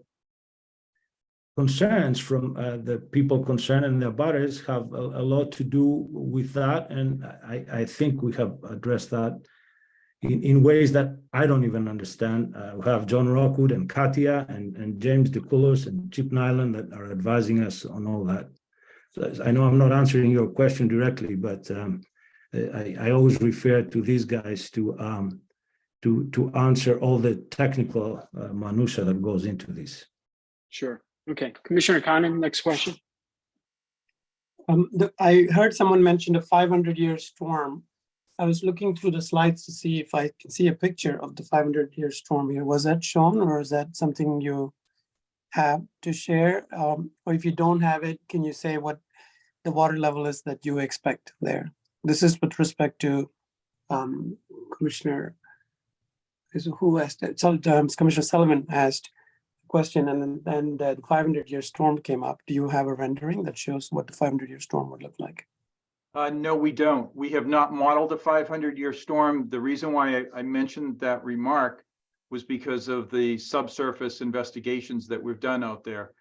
concerns from the people concerned and the abutters have a lot to do with that. And I think we have addressed that in ways that I don't even understand. We have John Rockwood and Katia and James DeCoulos and Chip Nyland that are advising us on all that. So I know I'm not answering your question directly, but I always refer to these guys to answer all the technical minutia that goes into this. Sure. Okay. Commissioner Conan, next question. I heard someone mention a 500-year storm. I was looking through the slides to see if I can see a picture of the 500-year storm here. Was that shown, or is that something you have to share? Or if you don't have it, can you say what the water level is that you expect there? This is with respect to Commissioner, who asked it? Commissioner Sullivan asked a question, and then the 500-year storm came up. Do you have a rendering that shows what the 500-year storm would look like? No, we don't. We have not modeled a 500-year storm. The reason why I mentioned that remark was because of the subsurface investigations that we've done out there.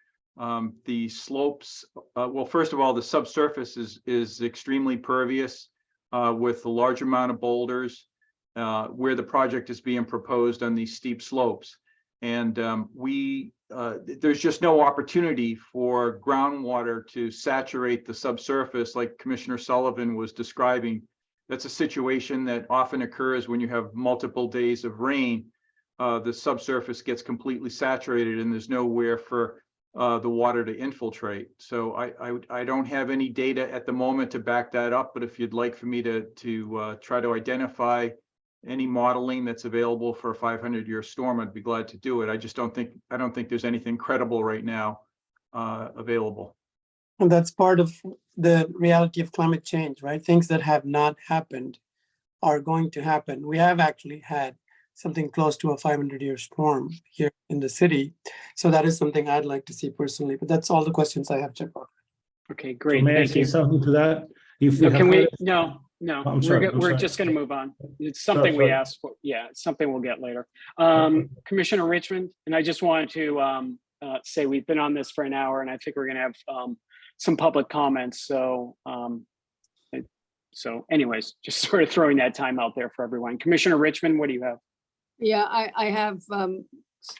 The slopes, well, first of all, the subsurface is extremely pervious with a large amount of boulders where the project is being proposed on these steep slopes. And there's just no opportunity for groundwater to saturate the subsurface like Commissioner Sullivan was describing. That's a situation that often occurs when you have multiple days of rain. The subsurface gets completely saturated and there's nowhere for the water to infiltrate. So I don't have any data at the moment to back that up, but if you'd like for me to try to identify any modeling that's available for a 500-year storm, I'd be glad to do it. I don't think there's anything credible right now available. And that's part of the reality of climate change, right? Things that have not happened are going to happen. We have actually had something close to a 500-year storm here in the city. So that is something I'd like to see personally, but that's all the questions I have, Chair Parker. Okay, great. So may I Thank say you. something to that? If No, have can we? had- No, I'm sorry, I'm we're sorry. just going to move on. It's something we sorry. asked for. Yeah, it's something we'll get later. Okay. Commissioner Richmond, and I just wanted to say we've been on this for an hour, and I think we're going to have some public comments. So, anyways, just sort of throwing that time out there for everyone. Commissioner Richmond, what do you have? Yeah, I have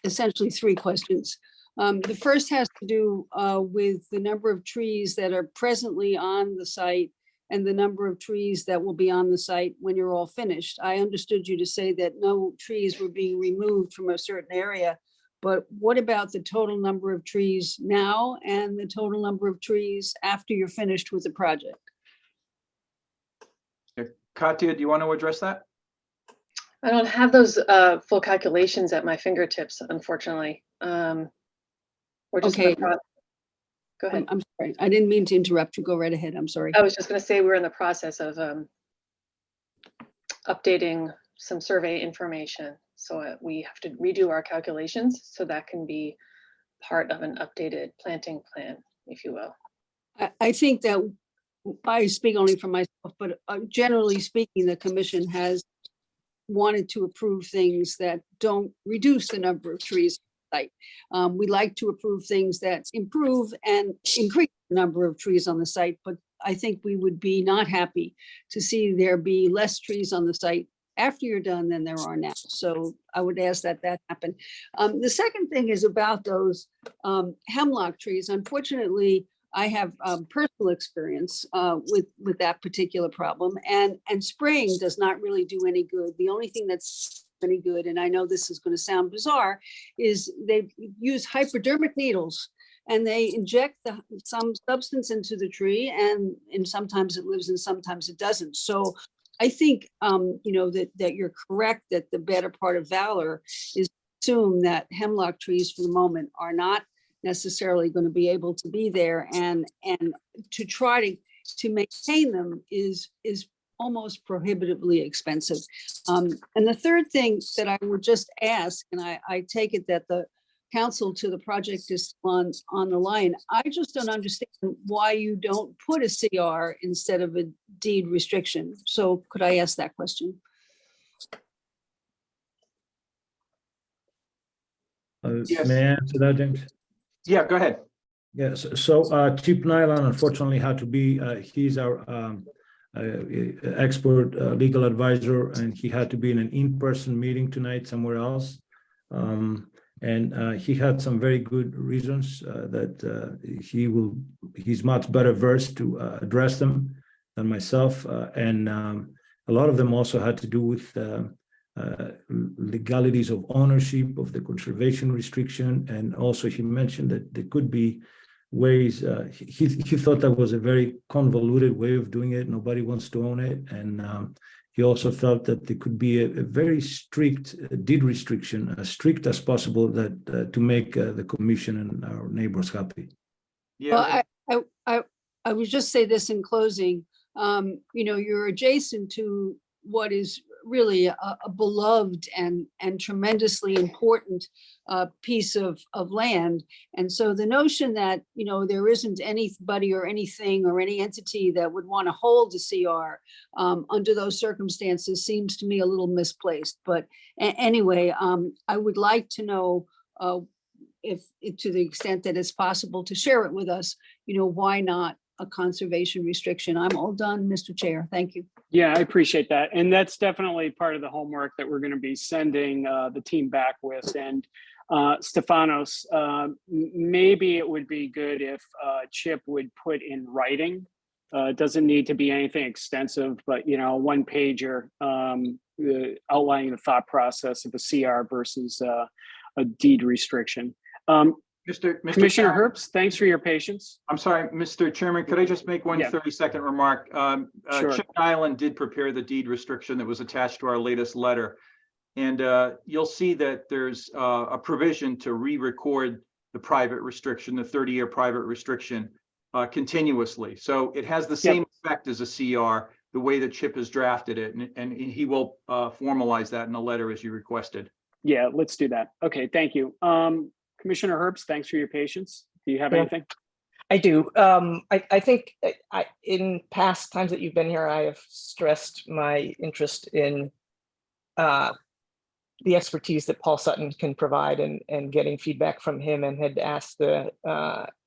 essentially 3 questions. The first has to do with the number of trees that are presently on the site and the number of trees that will be on the site when you're all finished. I understood you to say that no trees were being removed from a certain area, but what about the total number of trees now and the total number of trees after you're finished with the project? Katia, do you want to address that? I don't have those full calculations at my fingertips, unfortunately. We're just in the Okay. Go ahead. I'm sorry. I didn't mean to interrupt you. Go right ahead. I'm sorry. I was just going to say we're in the process of updating some survey information. So we have to redo our calculations so that can be part of an updated planting plan, if you will. I think that I speak only for myself, but generally speaking, the commission has wanted to approve things that don't reduce the number of trees site. We like to approve things that improve and increase the number of trees on the site, but I think we would be not happy to see there be less trees on the site after you're done than there are now. So I would ask that that happen. The second thing is about those hemlock trees. Unfortunately, I have personal experience with that particular problem, and spraying does not really do any good. The only thing that's any good, and I know this is going to sound bizarre, is they use hypodermic needles and they inject some substance into the tree, and sometimes it lives and sometimes it doesn't. So I think that you're correct, that the better part of valor is to assume that hemlock trees for the moment are not necessarily going to be able to be there, and to try to maintain them is almost prohibitively expensive. And the third thing that I would just ask, and I take it that the counsel to the project is on the line. I just don't understand why you don't put a CR instead of a deed restriction. So could I ask that question? Yes. May I answer that, James? Yeah, go ahead. Yes, so Chip Nyland unfortunately had to be, he's our expert legal advisor, and he had to be in an in-person meeting tonight somewhere else. And he had some very good reasons that he's much better versed to address them than myself. And a lot of them also had to do with legalities of ownership of the conservation restriction. And also he mentioned that there could be ways, he thought that was a very convoluted way of doing it. Nobody wants to own it. And he also felt that there could be a very strict deed restriction, as strict as possible, that to make the commission and our neighbors happy. Yeah. Well, I would just say this in closing. You're adjacent to what is really a beloved and tremendously important piece of land. And so the notion that, there isn't anybody or anything or any entity that would want to hold a CR under those circumstances seems to me a little misplaced. But anyway, I would like to know if to the extent that it's possible to share it with us, why not a conservation restriction? I'm all done, Mr. Chair. Thank you. Yeah, I appreciate that. And that's definitely part of the homework that we're going to be sending the team back with. And Stefanos, maybe it would be good if Chip would put in writing. It doesn't need to be anything extensive, but, one pager outlining the thought process of a CR versus a deed restriction. Mr. Commissioner Chairman, Herbst, thanks for your patience. I'm sorry, Mr. Chairman, could I just make one Yeah. 30-second remark? Sure. Chip Nyland did prepare the deed restriction that was attached to our latest letter. And you'll see that there's a provision to re-record the private restriction, the 30-year private restriction continuously. So it has the same effect as a CR, the way that Chip has drafted it. And he will formalize that in a letter as you requested. Yeah, let's do that. Okay, thank you. Commissioner Herbst, thanks for your patience. Do you have anything? I do. I think in past times that you've been here, I have stressed my interest in the expertise that Paul Sutton can provide and getting feedback from him, and had asked the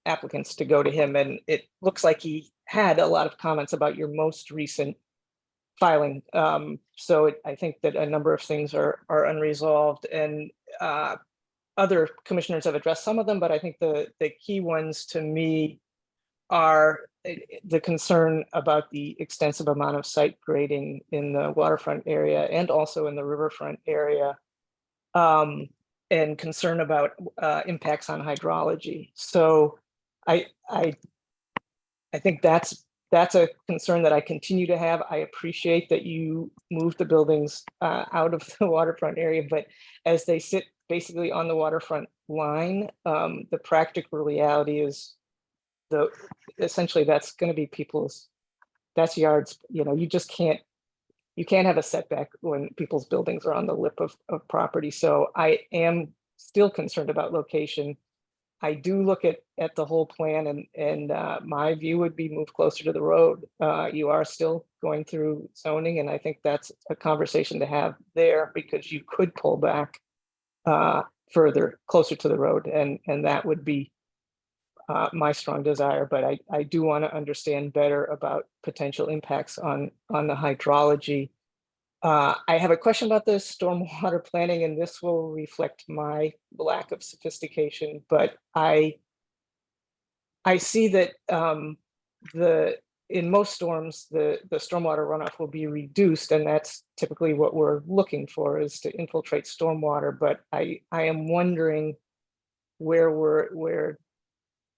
applicants to go to him. And it looks like he had a lot of comments about your most recent filing. So I think that a number of things are unresolved, and other commissioners have addressed some of them, but I think the key ones to me are the concern about the extensive amount of site grading in the waterfront area and also in the riverfront area, and concern about impacts on hydrology. So I think that's a concern that I continue to have. I appreciate that you moved the buildings out of the waterfront area, but as they sit basically on the waterfront line, the practical reality is essentially that's going to be that's yards. You just can't have a setback when people's buildings are on the lip of property. So I am still concerned about location. I do look at the whole plan, and my view would be move closer to the road. You are still going through zoning, and I think that's a conversation to have there, because you could pull back further, closer to the road, and that would be my strong desire, but I do want to understand better about potential impacts on the hydrology. I have a question about the stormwater planning, and this will reflect my lack of sophistication, but I see that in most storms, the stormwater runoff will be reduced, and that's typically what we're looking for, is to infiltrate stormwater. But I am wondering where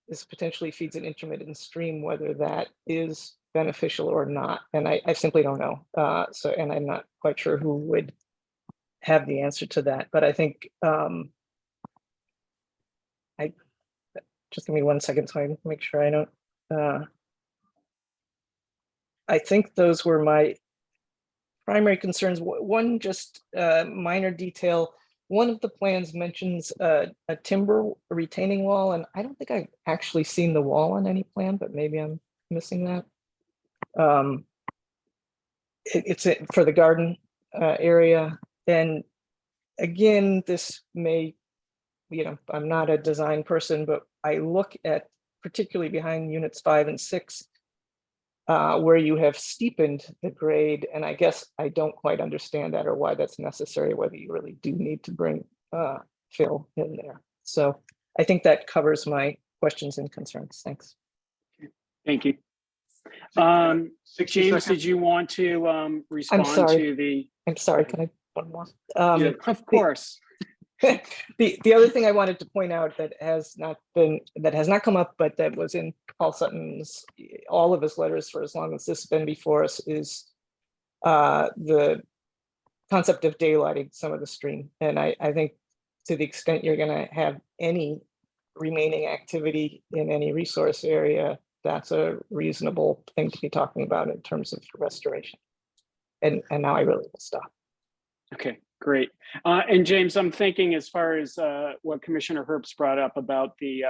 this potentially feeds an intermittent stream, whether that is beneficial or not. And I simply don't know. And I'm not quite sure who would have the answer to that. But I think just give me 1 second so I can make sure I don't. I think those were my primary concerns. One just minor detail. One of the plans mentions a timber retaining wall, and I don't think I've actually seen the wall on any plan, but maybe I'm missing that. It's for the garden area. And again, this may, I'm not a design person, but I look at, particularly behind units 5 and 6, where you have steepened the grade, and I guess I don't quite understand that, or why that's necessary, whether you really do need to bring fill in there. So I think that covers my questions and concerns. Thanks. Thank you. 60 James, seconds. did you want to respond sorry. to the? I'm sorry, can I one more? Yeah, of course. The other thing I wanted to point out that has not come up, but that was in Paul Sutton's, all of his letters for as long as this has been before us, is the concept of daylighting some of the stream. And I think to the extent you're going to have any remaining activity in any resource area, that's a reasonable thing to be talking about in terms of restoration. And now I really will stop. Okay, great. And James, I'm thinking as far as what Commissioner Herbst brought up about the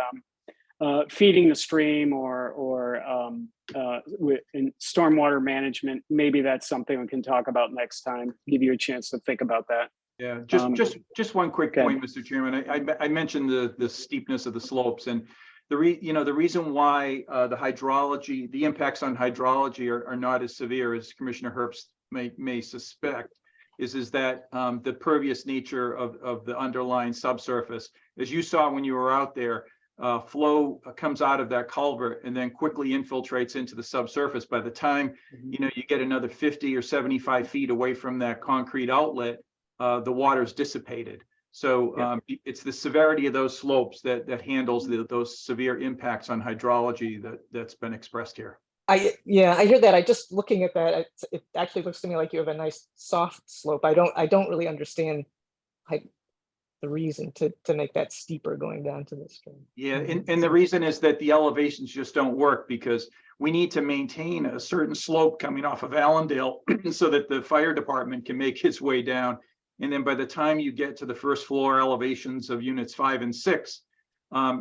feeding the stream or in stormwater management, maybe that's something we can talk about next time. Give you a chance to think about that. Yeah, just one quick point, Mr. Chairman. I mentioned the steepness of the slopes, and the reason why the hydrology, the impacts on hydrology are not as severe as Commissioner Herbst may suspect is that the pervious nature of the underlying subsurface, as you saw when you were out there, flow comes out of that culvert and then quickly infiltrates into the subsurface. By the time you get another 50 or 75 feet away from that concrete outlet, the water's dissipated. So it's the severity of those slopes that handles those severe impacts on hydrology that's been expressed here. I hear that. I just looking at that, it actually looks to me like you have a nice soft slope. I don't really understand the reason to make that steeper going down to the stream. Yeah, and the reason is that the elevations just don't work, because we need to maintain a certain slope coming off of Allendale so that the fire department can make its way down. And then by the time you get to the first floor elevations of units 5 and 6,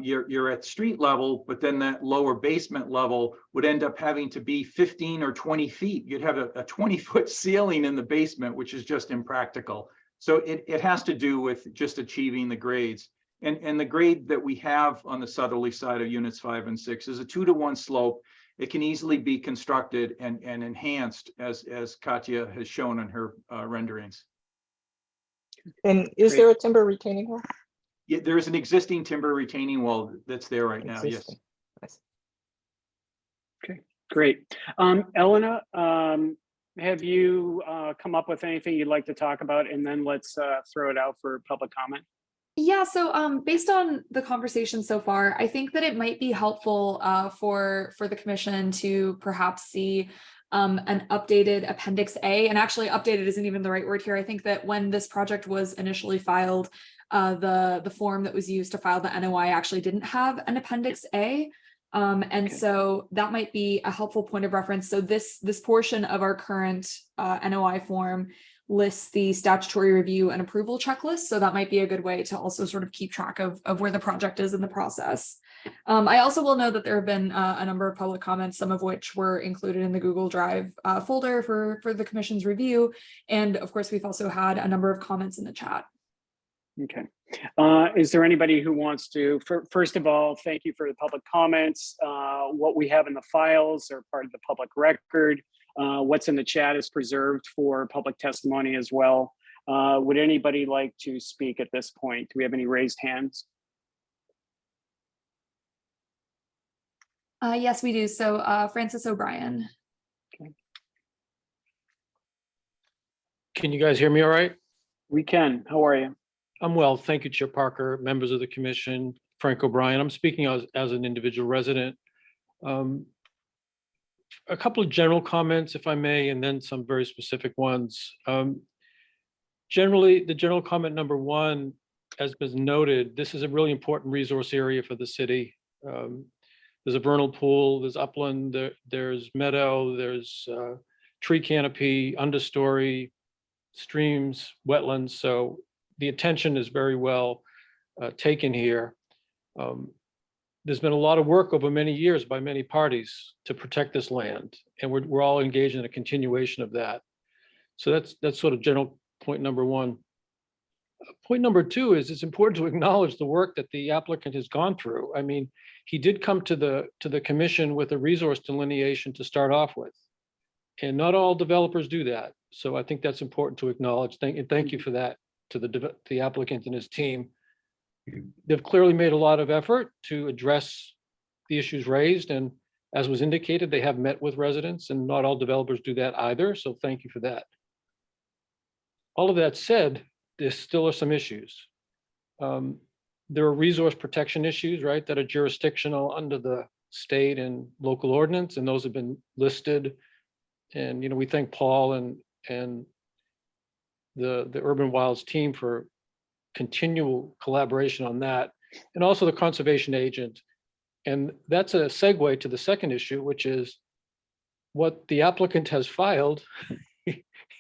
you're at street level, but then that lower basement level would end up having to be 15 or 20 feet. You'd have a 20-foot ceiling in the basement, which is just impractical. So it has to do with just achieving the grades. And the grade that we have on the southerly side of units 5 and 6 is a 2-to-1 slope. It can easily be constructed and enhanced, as Katya has shown in her renderings. And is there a timber retaining wall? Yeah, there is an existing timber retaining wall that's there right now. Yes. Nice. Okay, great. Elena, have you come up with anything you'd like to talk about? And then let's throw it out for public comment. Yeah, so based on the conversation so far, I think that it might be helpful for the commission to perhaps see an updated Appendix A. And actually, updated isn't even the right word here. I think that when this project was initially filed, the form that was used to file the NOI actually didn't have an Appendix A. So that might be a helpful point of reference. So this portion of our current NOI form lists the statutory review and approval checklist. So that might be a good way to also sort of keep track of where the project is in the process. I also will know that there have been a number of public comments, some of which were included in the Google Drive folder for the commission's review. And of course, we've also had a number of comments in the chat. Okay. Is there anybody who wants to, first of all, thank you for the public comments. What we have in the files are part of the public record. What's in the chat is preserved for public testimony as well. Would anybody like to speak at this point? Do we have any raised hands? Yes, we do. So Francis O'Brien. Can you guys hear me all right? We can. How are you? I'm well. Thank you, Chair Parker, members of the commission, Frank O'Brien. I'm speaking as an individual resident. A couple of general comments, if I may, and then some very specific ones. Generally, the general comment number one, as was noted, this is a really important resource area for the city. There's a vernal pool, there's upland, there's meadow, there's tree canopy, understory, streams, wetlands. So the attention is very well taken here. There's been a lot of work over many years by many parties to protect this land, and we're all engaged in a continuation of that. So that's sort of general point number one. Point number two is it's important to acknowledge the work that the applicant has gone through. I mean, he did come to the commission with a resource delineation to start off with, and not all developers do that. So I think that's important to acknowledge. Thank you for that to the applicant and his team. They've clearly made a lot of effort to address the issues raised, and as was indicated, they have met with residents, and not all developers do that either. So thank you for that. All of that said, there still are some issues. There are resource protection issues, right, that are jurisdictional under the state and local ordinance, and those have been listed. And we thank Paul and the Urban Wilds team for continual collaboration on that, and also the conservation agent. And that's a segue to the second issue, which is what the applicant has filed.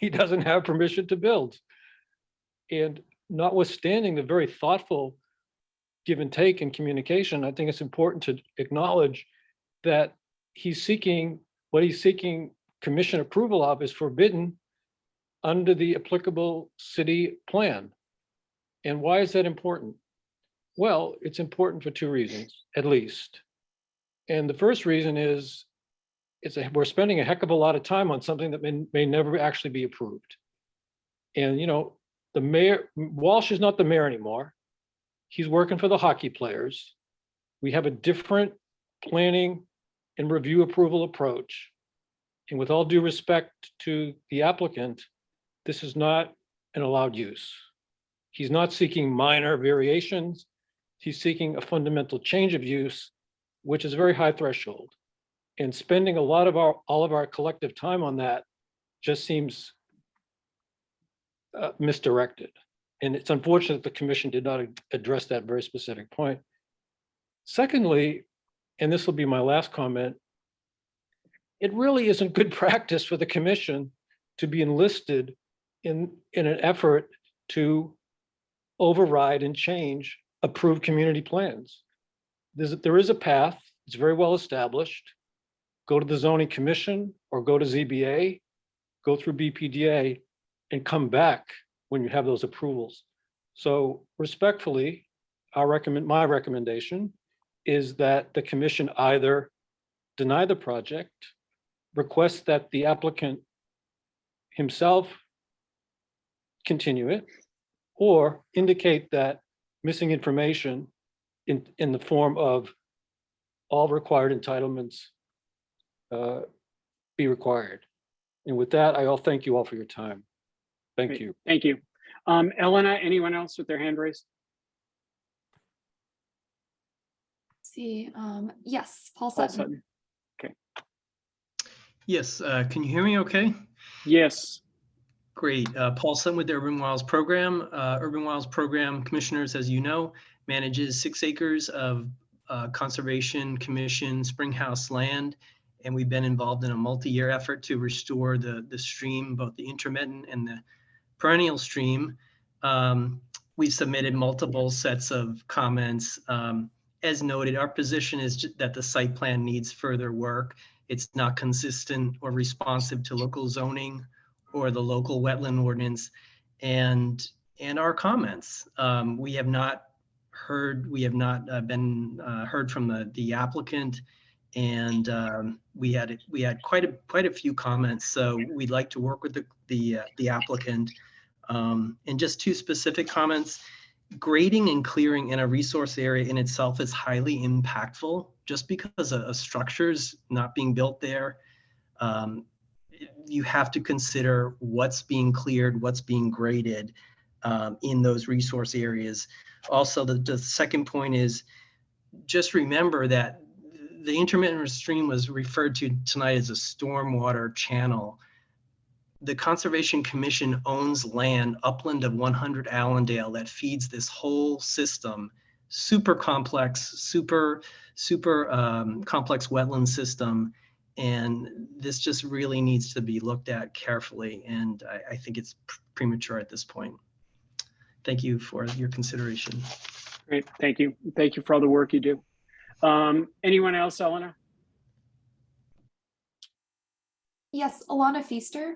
He doesn't have permission to build. And notwithstanding the very thoughtful give and take in communication, I think it's important to acknowledge that what he's seeking commission approval of is forbidden under the applicable city plan. And why is that important? Well, it's important for two reasons, at least. And the first reason is we're spending a heck of a lot of time on something that may never actually be approved. And the mayor, Walsh is not the mayor anymore. He's working for the hockey players. We have a different planning and review approval approach. And with all due respect to the applicant, this is not an allowed use. He's not seeking minor variations. He's seeking a fundamental change of use, which is a very high threshold. And spending all of our collective time on that just seems misdirected. And it's unfortunate the commission did not address that very specific point. Secondly, and this will be my last comment, it really isn't good practice for the commission to be enlisted in an effort to override and change approved community plans. There is a path, it's very well established. Go to the zoning commission or go to ZBA, go through BPDA, and come back when you have those approvals. So respectfully, my recommendation is that the commission either deny the project, request that the applicant himself continue it, or indicate that missing information in the form of all required entitlements be required. And with that, I'll thank you all for your time. Thank Great. you. Thank you. Elena, anyone else with their hand raised? See, yes, Paul Paul Sutton. Sutton. Okay. Yes, can you hear me okay? Yes. Great. Paul Sutton with the Urban Wilds Program. Urban Wilds Program, commissioners, as you know, manages 6 acres of Conservation Commission Springhouse land. And we've been involved in a multi-year effort to restore the stream, both the intermittent and the perennial stream. We've submitted multiple sets of comments. As noted, our position is that the site plan needs further work. It's not consistent or responsive to local zoning or the local wetland ordinance. And our comments. We have not been heard from the applicant, and we had quite a few comments. So we'd like to work with the applicant. And just two specific comments. Grading and clearing in a resource area in itself is highly impactful. Just because a structure's not being built there, you have to consider what's being cleared, what's being graded in those resource areas. Also, the second point is just remember that the intermittent stream was referred to tonight as a stormwater channel. The Conservation Commission owns land upland of 100 Allendale that feeds this whole system, super complex wetland system. And this just really needs to be looked at carefully. And I think it's premature at this point. Thank you for your consideration. Great, thank you. Thank you for all the work you do. Anyone else, Eleanor? Yes, Alana Feaster.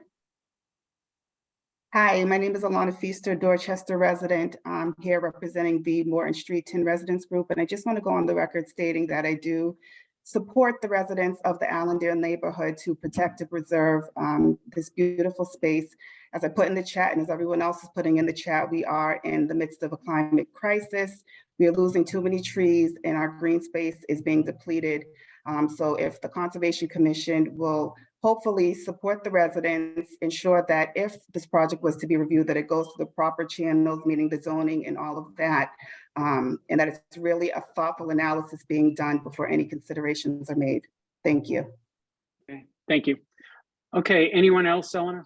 Hi, my name is Alana Feaster, Dorchester resident. I'm here representing the Morton Street 10 Residents Group, and I just want to go on the record stating that I do support the residents of the Allendale neighborhood to protect and preserve this beautiful space. As I put in the chat, and as everyone else is putting in the chat, we are in the midst of a climate crisis. We are losing too many trees, and our green space is being depleted. So if the Conservation Commission will hopefully support the residents, ensure that if this project was to be reviewed, that it goes through the proper channels, meaning the zoning and all of that, and that it's really a thoughtful analysis being done before any considerations are made. Thank you. Okay, thank you. Okay, anyone else, Eleanor?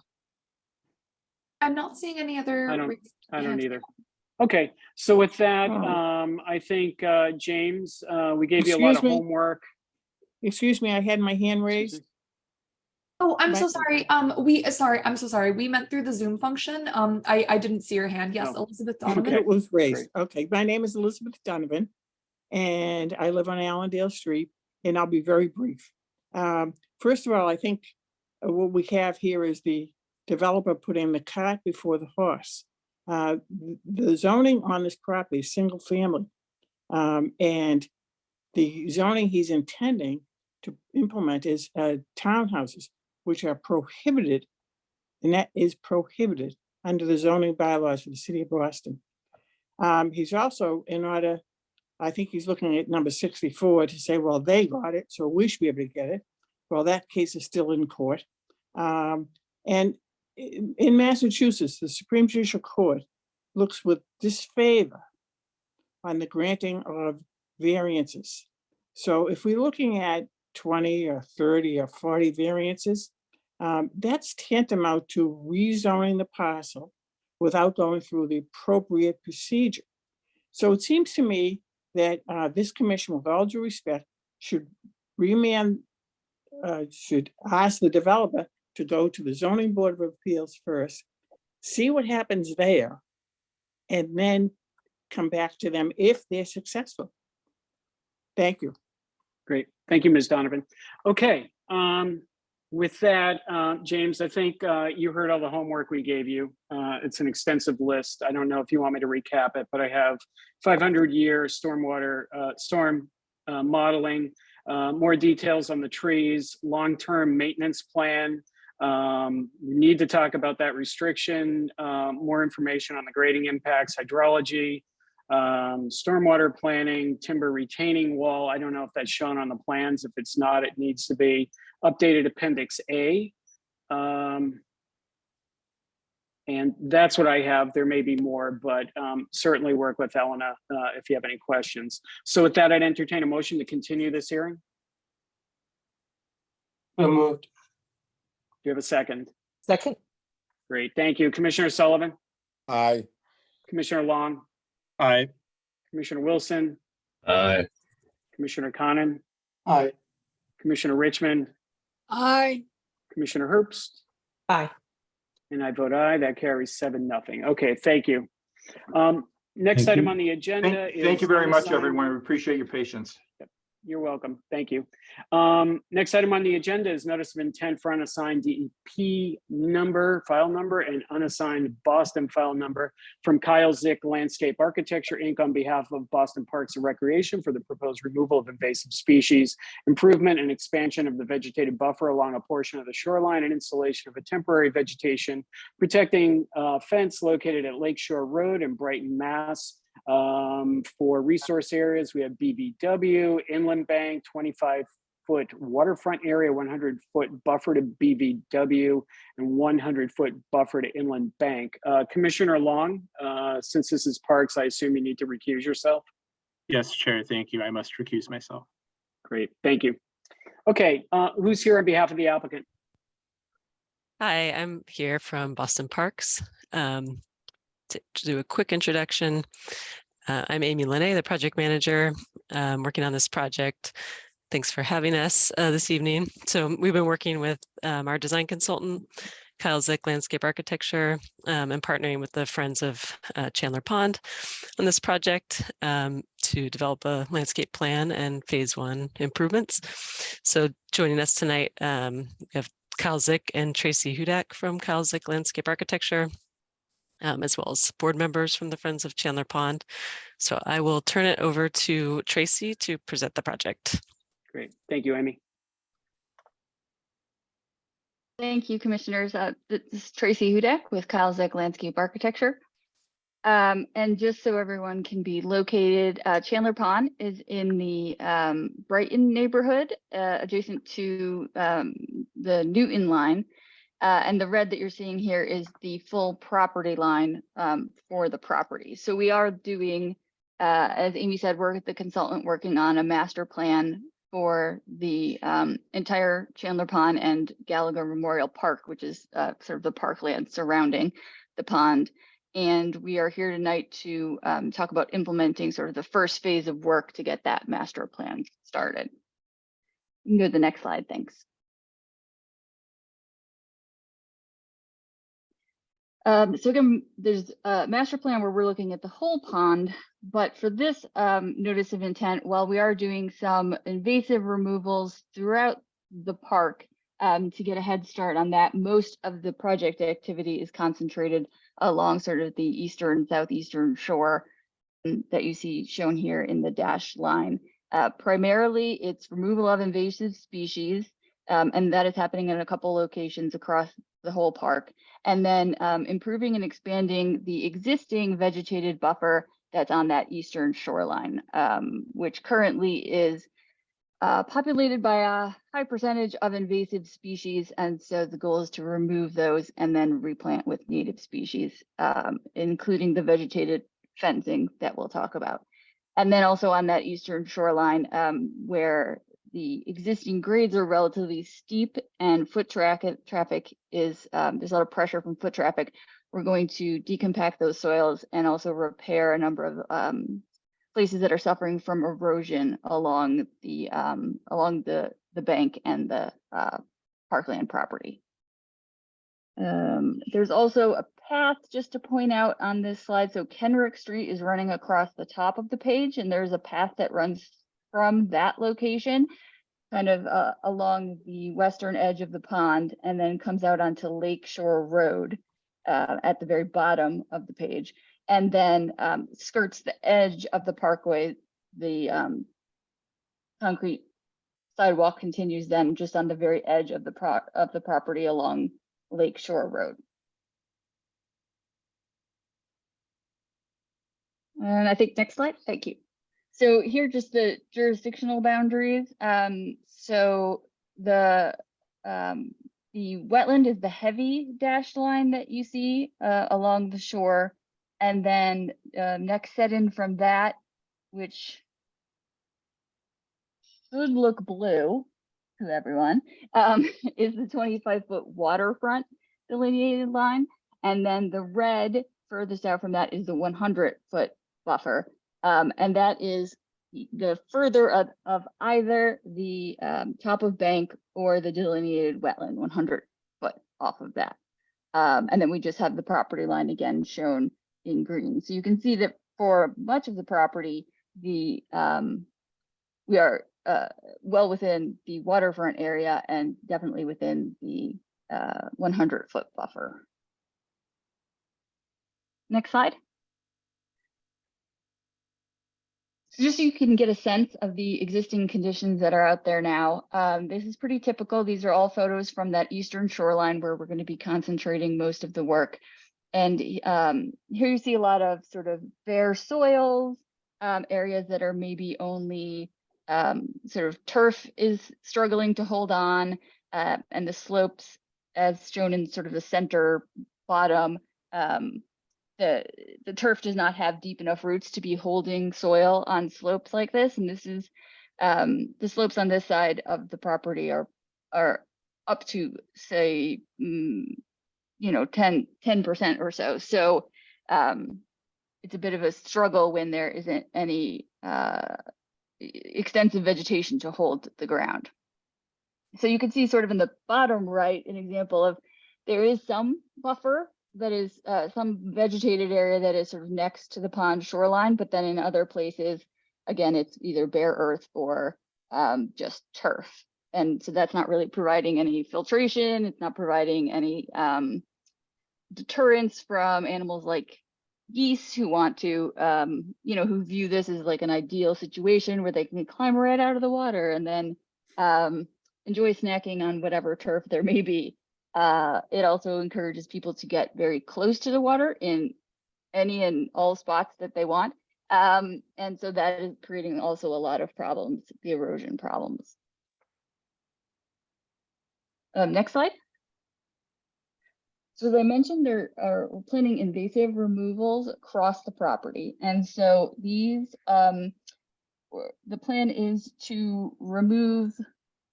I'm not seeing any other. I don't either. Okay, so with that, I think, James, we gave you a lot of homework. Excuse me, I had my hand raised. Oh, I'm so sorry. I'm so sorry. We meant through the Zoom function. I didn't see your hand. Yes, Elizabeth Donovan. It was raised. Okay, my name is Elizabeth Donovan, and I live on Allendale Street, and I'll be very brief. First of all, I think what we have here is the developer putting the cart before the horse. The zoning on this property is single family, and the zoning he's intending to implement is townhouses, which are prohibited, and that is prohibited under the zoning bylaws for the city of Boston. He's also, I think he's looking at number 64 to say, well, they got it, so we should be able to get it. Well, that case is still in court. And in Massachusetts, the Supreme Judicial Court looks with disfavor on the granting of variances. So if we're looking at 20 or 30 or 40 variances, that's tantamount to rezoning the parcel without going through the appropriate procedure. So it seems to me that this commission, with all due respect, should should ask the developer to go to the Zoning Board of Appeals first, see what happens there, and then come back to them if they're successful. Thank you. Great. Thank you, Ms. Donovan. Okay. With that, James, I think you heard all the homework we gave you. It's an extensive list. I don't know if you want me to recap it, but I have 500-year stormwater storm modeling, more details on the trees, long-term maintenance plan. We need to talk about that restriction, more information on the grading impacts, hydrology, stormwater planning, timber retaining wall. I don't know if that's shown on the plans. If it's not, it needs to be updated Appendix A. And that's what I have. There may be more, but certainly work with Elena if you have any questions. So with that, I'd entertain a motion to continue this hearing. So moved. Do you have a second? Second. Great, thank you. Commissioner Sullivan? Aye. Commissioner Long? Aye. Commissioner Wilson? Aye. Commissioner Conan? Aye. Commissioner Richmond? Aye. Commissioner Herbst? Aye. And I vote aye. That carries 7-0. Okay, thank you. Next Thank item you. on the agenda is. Thank you very much, unassigned- everyone. We appreciate your patience. You're welcome. Thank you. Next item on the agenda is notice of intent for unassigned DEP number, file number, and unassigned Boston file number from Kyle Zick Landscape Architecture, Inc. on behalf of Boston Parks and Recreation for the proposed removal of invasive species, improvement and expansion of the vegetated buffer along a portion of the shoreline, and installation of a temporary vegetation protecting fence located at Lakeshore Road in Brighton, Mass. For resource areas, we have BVW, Inland Bank, 25-foot waterfront area, 100-foot buffer to BVW, and 100-foot buffer to Inland Bank. Commissioner Long, since this is parks, I assume you need to recuse yourself? Yes, Chair, thank you. I must recuse myself. Great, thank you. Okay, who's here on behalf of the applicant? Hi, I'm here from Boston Parks. To do a quick introduction, I'm Amy Linne, the project manager working on this project. Thanks for having us this evening. So we've been working with our design consultant, Kyle Zick Landscape Architecture, and partnering with the Friends of Chandler Pond on this project to develop a landscape plan and phase 1 improvements. So joining us tonight, we have Kyle Zick and Tracy Hudak from Kyle Zick Landscape Architecture, as well as board members from the Friends of Chandler Pond. So I will turn it over to Tracy to present the project. Great, thank you, Amy. Thank you, commissioners. This is Tracy Hudak with Kyle Zick Landscape Architecture. And just so everyone can be located, Chandler Pond is in the Brighton neighborhood, adjacent to the Newton line. And the red that you're seeing here is the full property line for the property. So we are doing, as Amy said, we're the consultant working on a master plan for the entire Chandler Pond and Gallagher Memorial Park, which is sort of the parkland surrounding the pond. And we are here tonight to talk about implementing sort of the first phase of work to get that master plan started. You can go to the next slide, thanks. So again, there's a master plan where we're looking at the whole pond, but for this notice of intent, while we are doing some invasive removals throughout the park to get a head start on that, most of the project activity is concentrated along sort of the eastern, southeastern shore that you see shown here in the dashed line. Primarily, it's removal of invasive species, and that is happening in a couple locations across the whole park. And then improving and expanding the existing vegetated buffer that's on that eastern shoreline, which currently is populated by a high percentage of invasive species. And so the goal is to remove those and then replant with native species, including the vegetated fencing that we'll talk about. And then also on that eastern shoreline where the existing grades are relatively steep and foot traffic is, there's a lot of pressure from foot traffic. We're going to decompact those soils and also repair a number of places that are suffering from erosion along the bank and the parkland property. There's also a path just to point out on this slide. So Kenrick Street is running across the top of the page, and there's a path that runs from that location kind of along the western edge of the pond and then comes out onto Lakeshore Road at the very bottom of the page, and then skirts the edge of the parkway. The concrete sidewalk continues then just on the very edge of the property along Lakeshore Road. And I think next slide, thank you. So here, just the jurisdictional boundaries. So the wetland is the heavy dashed line that you see along the shore. And then next set in from that, which should look blue to everyone, is the 25-foot waterfront delineated line. And then the red furthest out from that is the 100-foot buffer. And that is the further of either the top of bank or the delineated wetland, 100 foot off of that. And then we just have the property line again shown in green. So you can see that for much of the property, we are well within the waterfront area and definitely within the 100-foot buffer. Next slide. So just so you can get a sense of the existing conditions that are out there now, this is pretty typical. These are all photos from that eastern shoreline where we're going to be concentrating most of the work. And here you see a lot of sort of bare soils, areas that are maybe only sort of turf is struggling to hold on, and the slopes, as shown in sort of the center bottom, the turf does not have deep enough roots to be holding soil on slopes like this. And this is the slopes on this side of the property are up to, say, 10% or so. So it's a bit of a struggle when there isn't any extensive vegetation to hold the ground. So you can see sort of in the bottom right an example of there is some buffer that is some vegetated area that is sort of next to the pond shoreline, but then in other places, again, it's either bare earth or just turf. And so that's not really providing any filtration. It's not providing any deterrence from animals like geese who want to, who view this as like an ideal situation where they can climb right out of the water and then enjoy snacking on whatever turf there may be. It also encourages people to get very close to the water in any and all spots that they want. And so that is creating also a lot of problems, the erosion problems. Next slide. So as I mentioned, we're planning invasive removals across the property. And so these, the plan is to remove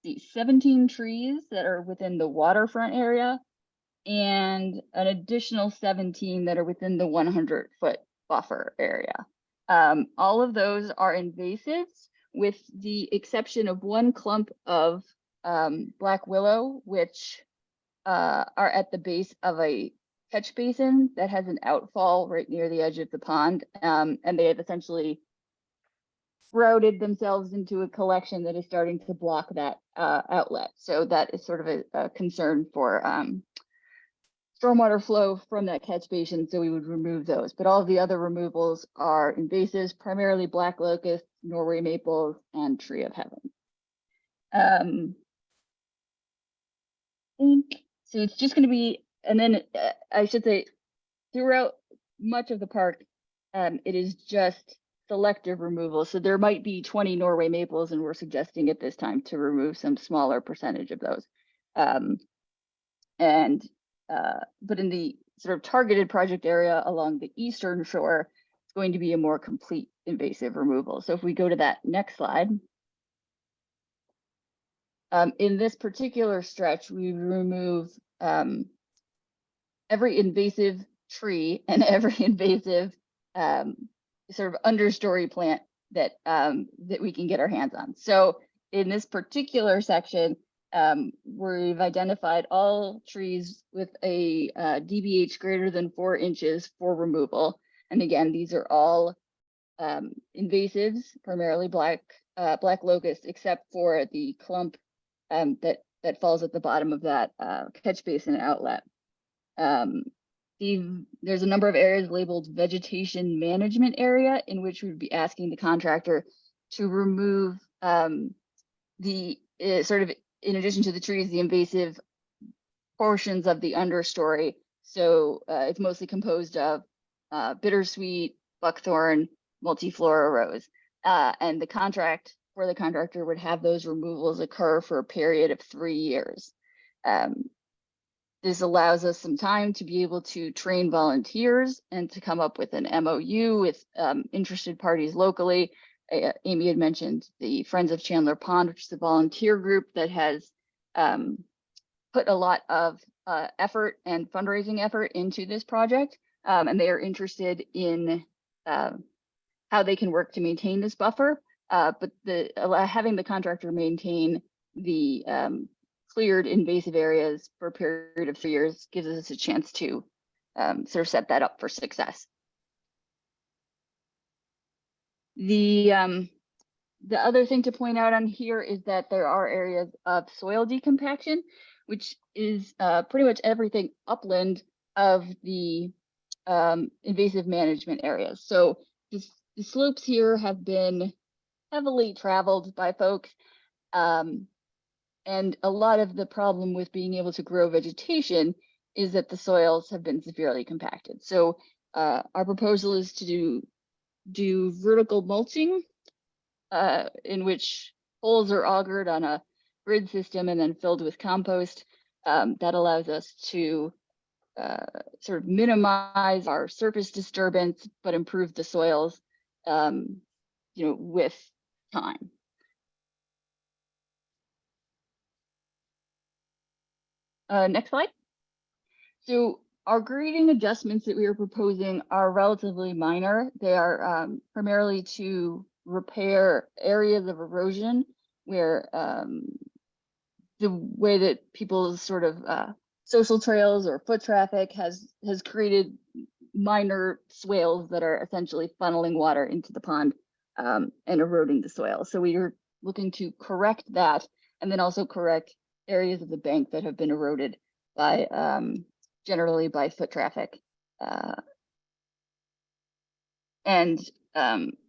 the 17 trees that are within the waterfront area and an additional 17 that are within the 100-foot buffer area. All of those are invasives with the exception of one clump of black willow, which are at the base of a catch basin that has an outfall right near the edge of the pond. And they have essentially sprouted themselves into a collection that is starting to block that outlet. So that is sort of a concern for stormwater flow from that catch basin. So we would remove those, but all of the other removals are invasives, primarily black locust, Norway maples, and tree of heaven. So it's just going to be, and then I should say, throughout much of the park, it is just selective removal. So there might be 20 Norway maples, and we're suggesting at this time to remove some smaller percentage of those. But in the sort of targeted project area along the eastern shore, it's going to be a more complete invasive removal. So if we go to that next slide. In this particular stretch, we remove every invasive tree and every invasive sort of understory plant that that we can get our hands on. So in this particular section, we've identified all trees with a DBH greater than 4 inches for removal. And again, these are all invasives, primarily black locust, except for the clump that falls at the bottom of that catch basin outlet. There's a number of areas labeled vegetation management area in which we would be asking the contractor to remove the sort of, in addition to the trees, the invasive portions of the understory. So it's mostly composed of bittersweet, buckthorn, multiflora rose, and the contractor would have those removals occur for a period of 3 years. This allows us some time to be able to train volunteers and to come up with an MOU with interested parties locally. Amy had mentioned the Friends of Chandler Pond, which is a volunteer group that has put a lot of effort and fundraising effort into this project. And they are interested in how they can work to maintain this buffer. But having the contractor maintain the cleared invasive areas for a period of 3 years gives us a chance to sort of set that up for success. The The other thing to point out on here is that there are areas of soil decompaction, which is pretty much everything upland of the invasive management areas. So the slopes here have been heavily traveled by folks. And a lot of the problem with being able to grow vegetation is that the soils have been severely compacted. So our proposal is to do vertical mulching, in which holes are augured on a grid system and then filled with compost. That allows us to sort of minimize our surface disturbance, but improve the soils, with time. Next slide. So our grading adjustments that we are proposing are relatively minor. They are primarily to repair areas of erosion where the way that people's sort of social trails or foot traffic has created minor swales that are essentially funneling water into the pond and eroding the soil. So we are looking to correct that, and then also correct areas of the bank that have been eroded by generally by foot traffic. And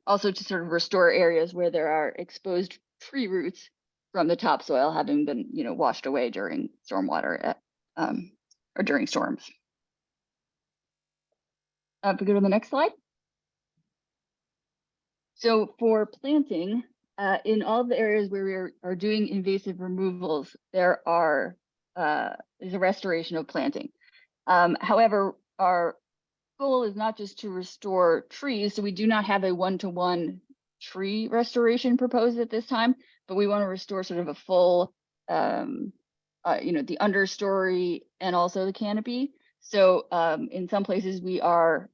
also to sort of restore areas where there are exposed tree roots from the topsoil having been, washed away during stormwater or during storms. If we go to the next slide. So for planting, in all the areas where we are doing invasive removals, there is a restoration of planting. However, our goal is not just to restore trees, so we do not have a one-to-one tree restoration proposed at this time, but we want to restore sort of a full, the understory and also the canopy. So in some places we are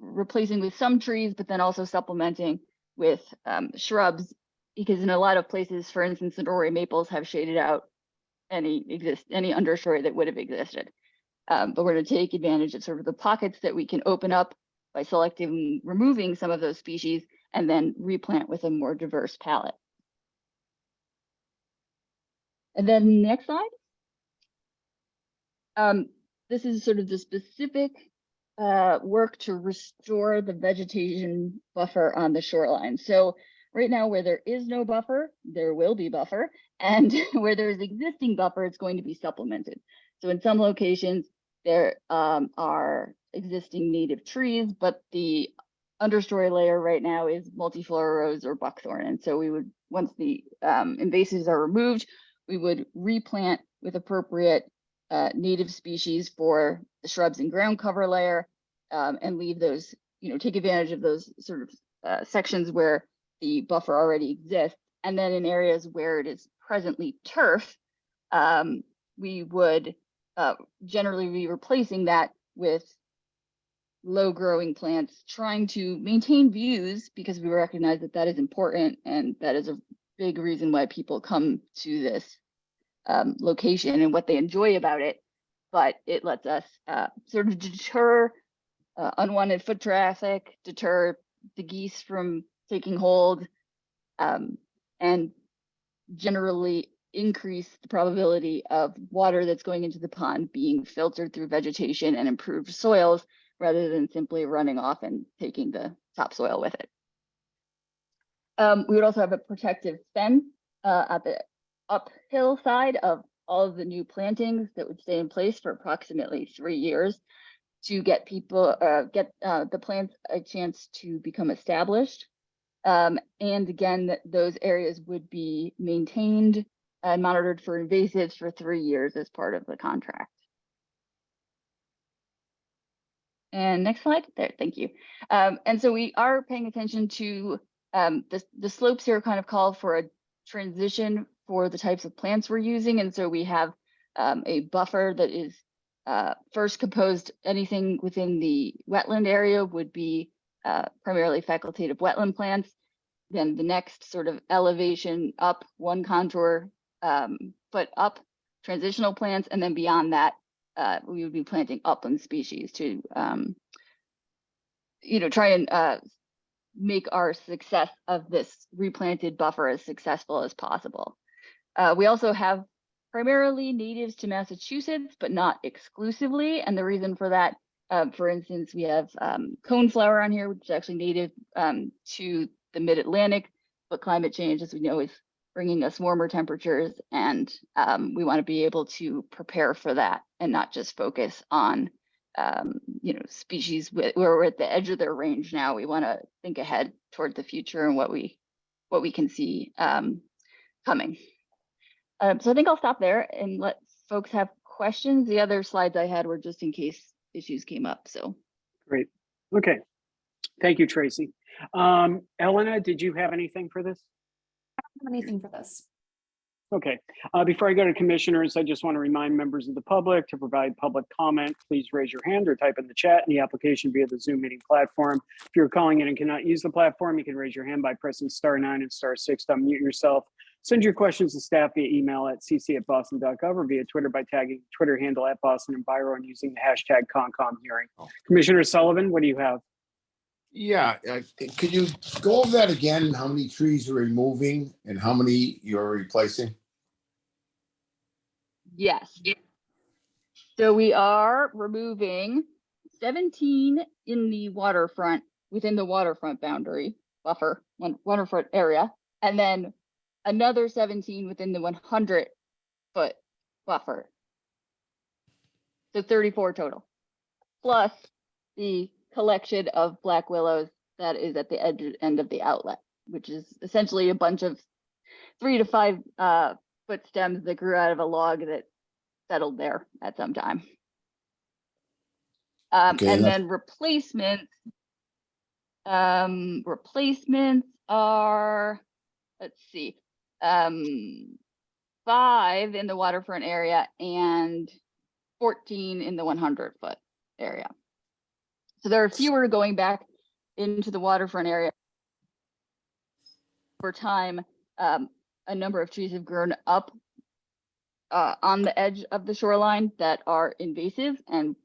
replacing with some trees, but then also supplementing with shrubs, because in a lot of places, for instance, the Norway maples have shaded out any understory that would have existed. But we're going to take advantage of sort of the pockets that we can open up by selectively removing some of those species and then replant with a more diverse palette. And then next slide. This is sort of the specific work to restore the vegetation buffer on the shoreline. So right now where there is no buffer, there will be buffer, and where there's existing buffer, it's going to be supplemented. So in some locations, there are existing native trees, but the understory layer right now is multiflora rose or buckthorn. And so we would, once the invasives are removed, we would replant with appropriate native species for the shrubs and ground cover layer, and leave those, take advantage of those sort of sections where the buffer already exists. And then in areas where it is presently turf, we would generally be replacing that with low growing plants, trying to maintain views, because we recognize that that is important, and that is a big reason why people come to this location and what they enjoy about it. But it lets us sort of deter unwanted foot traffic, deter the geese from taking hold, and generally increase the probability of water that's going into the pond being filtered through vegetation and improved soils, rather than simply running off and taking the topsoil with it. We would also have a protective fence at the uphill side of all of the new plantings that would stay in place for approximately 3 years to get people, the plants a chance to become established. And again, those areas would be maintained and monitored for invasives for 3 years as part of the contract. And next slide. There, thank you. And so we are paying attention to the slopes here kind of call for a transition for the types of plants we're using. And so we have a buffer that is first composed. Anything within the wetland area would be primarily facultative wetland plants. Then the next sort of elevation up, 1 contour foot up, transitional plants, and then beyond that, we would be planting upland species to, try and make our success of this replanted buffer as successful as possible. We also have primarily natives to Massachusetts, but not exclusively. And the reason for that, for instance, we have coneflower on here, which is actually native to the mid-Atlantic, but climate change, as we know, is bringing us warmer temperatures, and we want to be able to prepare for that and not just focus on species where we're at the edge of their range now. We want to think ahead toward the future and what we can see coming. So I think I'll stop there and let folks have questions. The other slides I had were just in case issues came up. So Great. Okay. Thank you, Tracy. Elena, did you have anything for this? I don't have anything for this. Okay. Before I go to commissioners, I just want to remind members of the public to provide public comment. Please raise your hand or type in the chat in the application via the Zoom meeting platform. If you're calling in and cannot use the platform, you can raise your hand by pressing *9 and *6 to unmute yourself. Send your questions to staff via email at cc@boston.gov or via Twitter by tagging Twitter handle @BostonEnviro and using the hashtag #ConcomHearing. Commissioner Sullivan, what do you have? Yeah, could you go over that again? How many trees you're removing and how many you're replacing? yes. So we are removing 17 in the waterfront, within the waterfront boundary buffer, waterfront area, and then another 17 within the 100-foot buffer. So 34 total, plus the collection of black willows that is at the end of the outlet, which is essentially a bunch of 3 to 5 foot stems that grew out of a log that settled there at some time. Okay, and then replacements are, let's see, 5 in the waterfront area and 14 in the 100-foot area. So there are fewer going back into the waterfront area. Over time, a number of trees have grown up on the edge of the shoreline that are invasive, and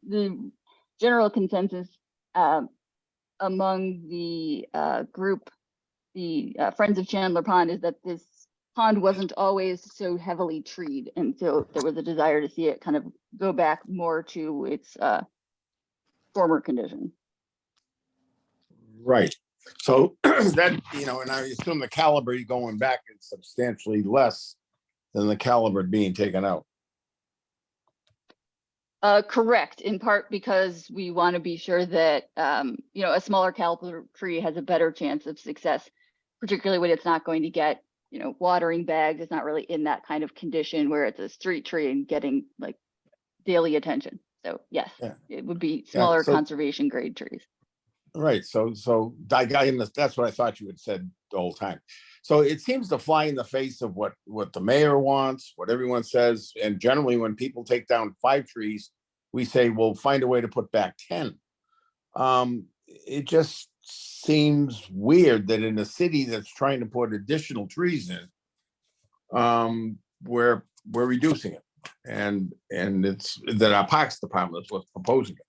the general consensus among the group, the Friends of Chandler Pond, is that this pond wasn't always so heavily treed, and so there was a desire to see it kind of go back more to its former condition. Right. So that, and I assume the caliber going back is substantially less than the caliber being taken out. Correct, in part because we want to be sure that a smaller caliber tree has a better chance of success, particularly when it's not going to get watering bags. It's not really in that kind of condition where it's a street tree and getting like daily attention. So yes, it would be smaller conservation grade trees. Right. So that's what I thought you had said the whole time. So it seems to fly in the face of what the mayor wants, what everyone says. And generally when people take down 5 trees, we say, well, find a way to put back 10. It just seems weird that in a city that's trying to put additional trees in, we're reducing it. And it's that our Parks Department is what's proposing it.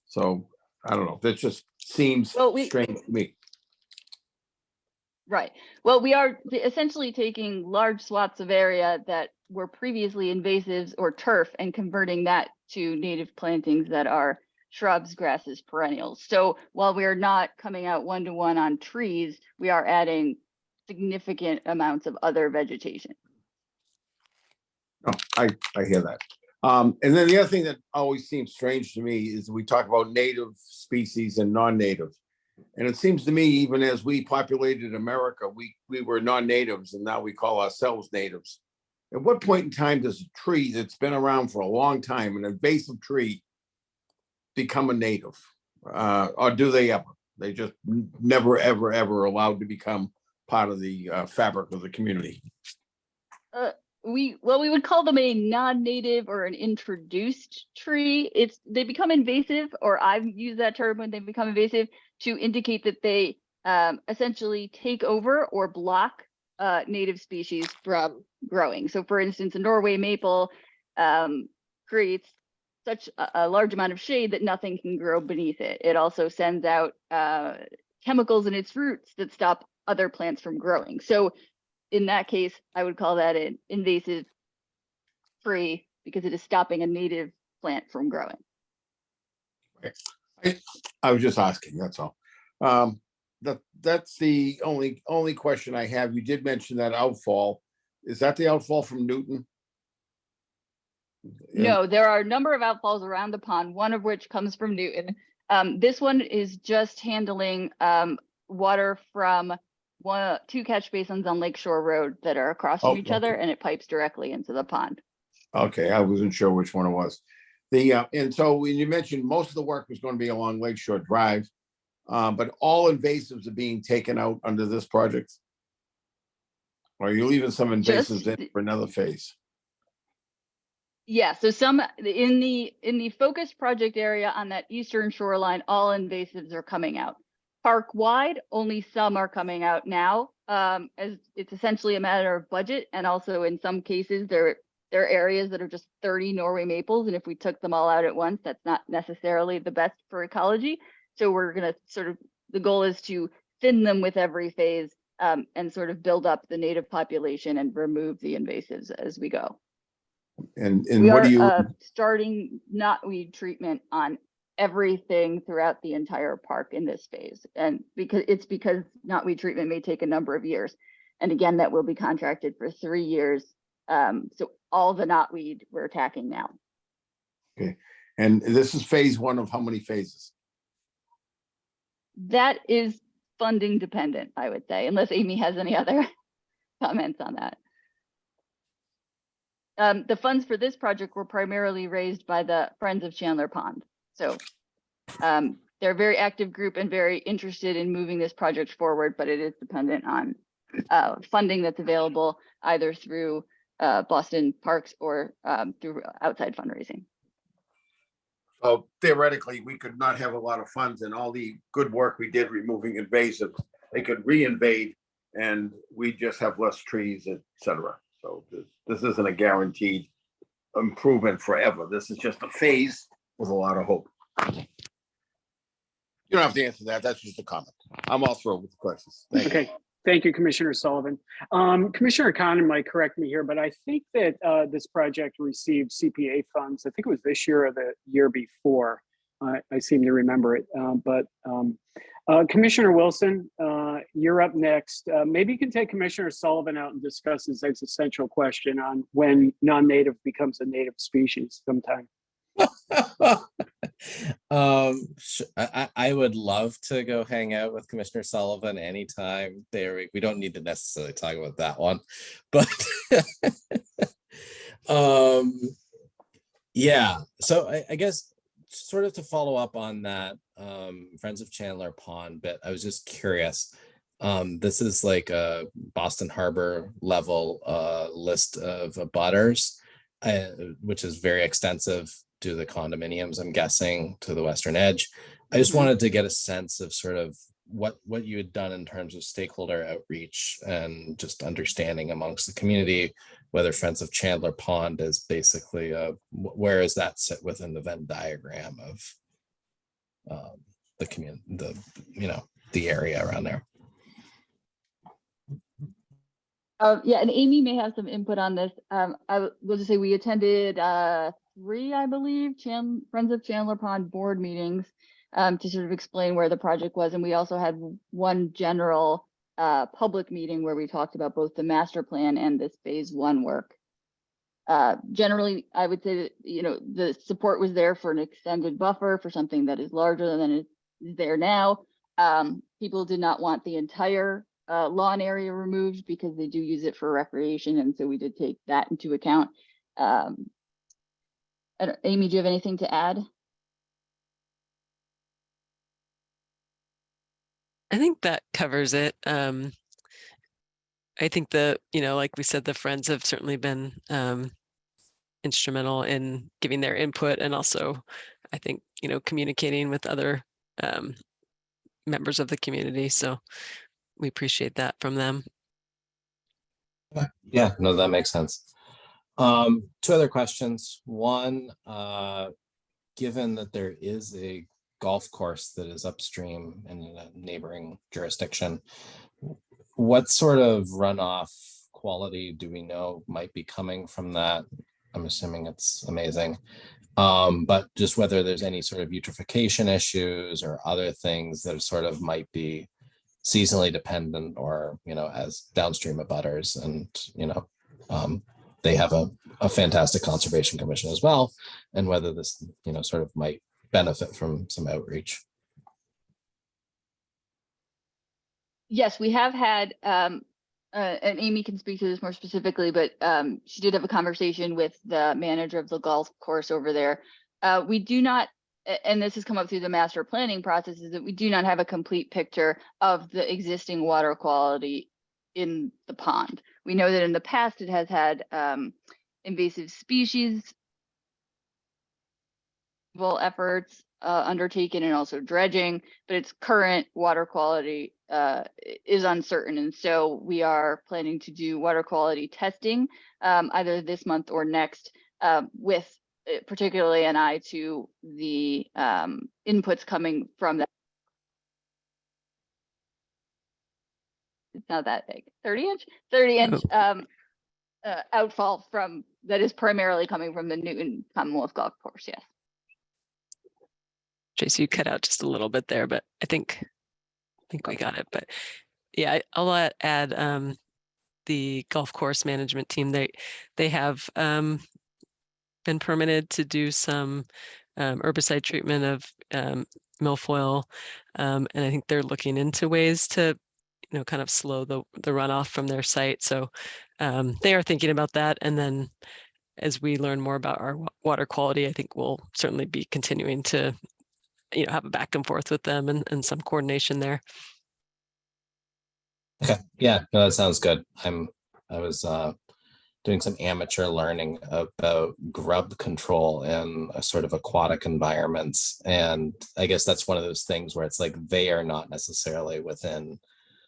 So I don't know. That just seems strange to me. Right. Well, we are essentially taking large swaths of area that were previously invasives or turf and converting that to native plantings that are shrubs, grasses, perennials. So while we are not coming out 1-to-1 on trees, we are adding significant amounts of other vegetation. Oh, I hear that. And then the other thing that always seems strange to me is we talk about native species and non-native. And it seems to me, even as we populated America, we were non-natives, and now we call ourselves natives. At what point in time does a tree that's been around for a long time, an invasive tree, become a native? Or do they ever? They just never, ever, ever allowed to become part of the fabric of the community. We would call them a non-native or an introduced tree. They become invasive, or I've used that term when they become invasive to indicate that they essentially take over or block native species from growing. So for instance, a Norway maple creates such a large amount of shade that nothing can grow beneath it. It also sends out chemicals in its roots that stop other plants from growing. So in that case, I would call that an invasive free because it is stopping a native plant from growing. I was just asking, that's all. That's the only question I have. You did mention that outfall. Is that the outfall from Newton? No, there are a number of outfalls around the pond, one of which comes from Newton. This one is just handling water from two catch basins on Lakeshore Road that are across from each other, and it pipes directly into the pond. Okay, I wasn't sure which one it was. And so when you mentioned most of the work was going to be along Lakeshore Drive, but all invasives are being taken out under this project? Or are you leaving some invasives in for another phase? Yeah, so some in the focus project area on that eastern shoreline, all invasives are coming out. Park wide, only some are coming out now, as it's essentially a matter of budget, and also in some cases there are areas that are just 30 Norway maples, and if we took them all out at once, that's not necessarily the best for ecology. So we're gonna the goal is to thin them with every phase, and sort of build up the native population and remove the invasives as we go. And we what are do you starting knotweed treatment on everything throughout the entire park in this phase, and because knotweed treatment may take a number of years, and again that will be contracted for 3 years. So all the knotweed we're attacking now. Okay, and this is phase one of how many phases? That is funding dependent, I would say, unless Amy has any other comments on that. The funds for this project were primarily raised by the Friends of Chandler Pond. So they're a very active group and very interested in moving this project forward, but it is dependent on funding that's available either through Boston Parks or through outside fundraising. So theoretically, we could not have a lot of funds, and all the good work we did removing invasives, they could re-invade and we just have less trees, etc. So this isn't a guaranteed improvement forever. This is just a phase with a lot of hope. You don't have to answer that. That's just a comment. I'm all through with the questions. Thank you. Okay. Thank you, Commissioner Sullivan. Commissioner Conan might correct me here, but I think that this project received CPA funds. I think it was this year or the year before. I seem to remember it. Commissioner Wilson, you're up next. Maybe you can take Commissioner Sullivan out and discuss his existential question on when non-native becomes a native species sometime. I would love to go hang out with Commissioner Sullivan anytime. We don't need to necessarily talk about that one, but yeah. So I guess sort of to follow up on that Friends of Chandler Pond bit, I was just curious. This is like a Boston Harbor level list of abutters, which is very extensive to the condominiums, I'm guessing, to the western edge. I just wanted to get a sense of sort of what you had done in terms of stakeholder outreach and just understanding amongst the community, whether Friends of Chandler Pond is basically where does that sit within the Venn diagram of the community, the area around there. Yeah, and Amy may have some input on this. I will just say we attended 3, I believe, Friends of Chandler Pond board meetings to sort of explain where the project was. And we also had one general public meeting where we talked about both the master plan and this phase 1 work. Generally, I would say that, the support was there for an extended buffer for something that is larger than it is there now. People did not want the entire lawn area removed because they do use it for recreation. And so we did take that into account. Amy, do you have anything to add? I think that covers it. I think like we said, the Friends have certainly been instrumental in giving their input, and also, I think, communicating with other members of the community. So we appreciate that from them. Yeah, no, that makes sense. 2 other questions. One, given that there is a golf course that is upstream and in a neighboring jurisdiction, what sort of runoff quality do we know might be coming from that? I'm assuming it's amazing. But just whether there's any sort of eutrophication issues or other things that sort of might be seasonally dependent, or, you know, as downstream abutters. And, you know, they have a fantastic conservation commission as well, and whether this, you know, sort of might benefit from some outreach. Yes, we have had, and Amy can speak to this more specifically, but she did have a conversation with the manager of the golf course over there. We do not, and this has come up through the master planning process, is that we do not have a complete picture of the existing water quality in the pond. We know that in the past it has had invasive species efforts undertaken, and also dredging, but its current water quality is uncertain. And so we are planning to do water quality testing either this month or next, with particularly an eye to the inputs coming from that. It's not that big, 30 inch outfall from that is primarily coming from the Newton Commonwealth Golf Course. Yes. Tracy, you cut out just a little bit there, but I think we got it. But yeah, I'll add the golf course management team. They have been permitted to do some herbicide treatment of milfoil, and I think they're looking into ways to, you know, kind of slow the runoff from their site. So they are thinking about that. And then as we learn more about our water quality, I think we'll certainly be continuing to, you know, have a back and forth with them and some coordination there. Okay, yeah, no, that sounds good. I was doing some amateur learning about grub control in a sort of aquatic environments, and I guess that's one of those things where it's like they are not necessarily within,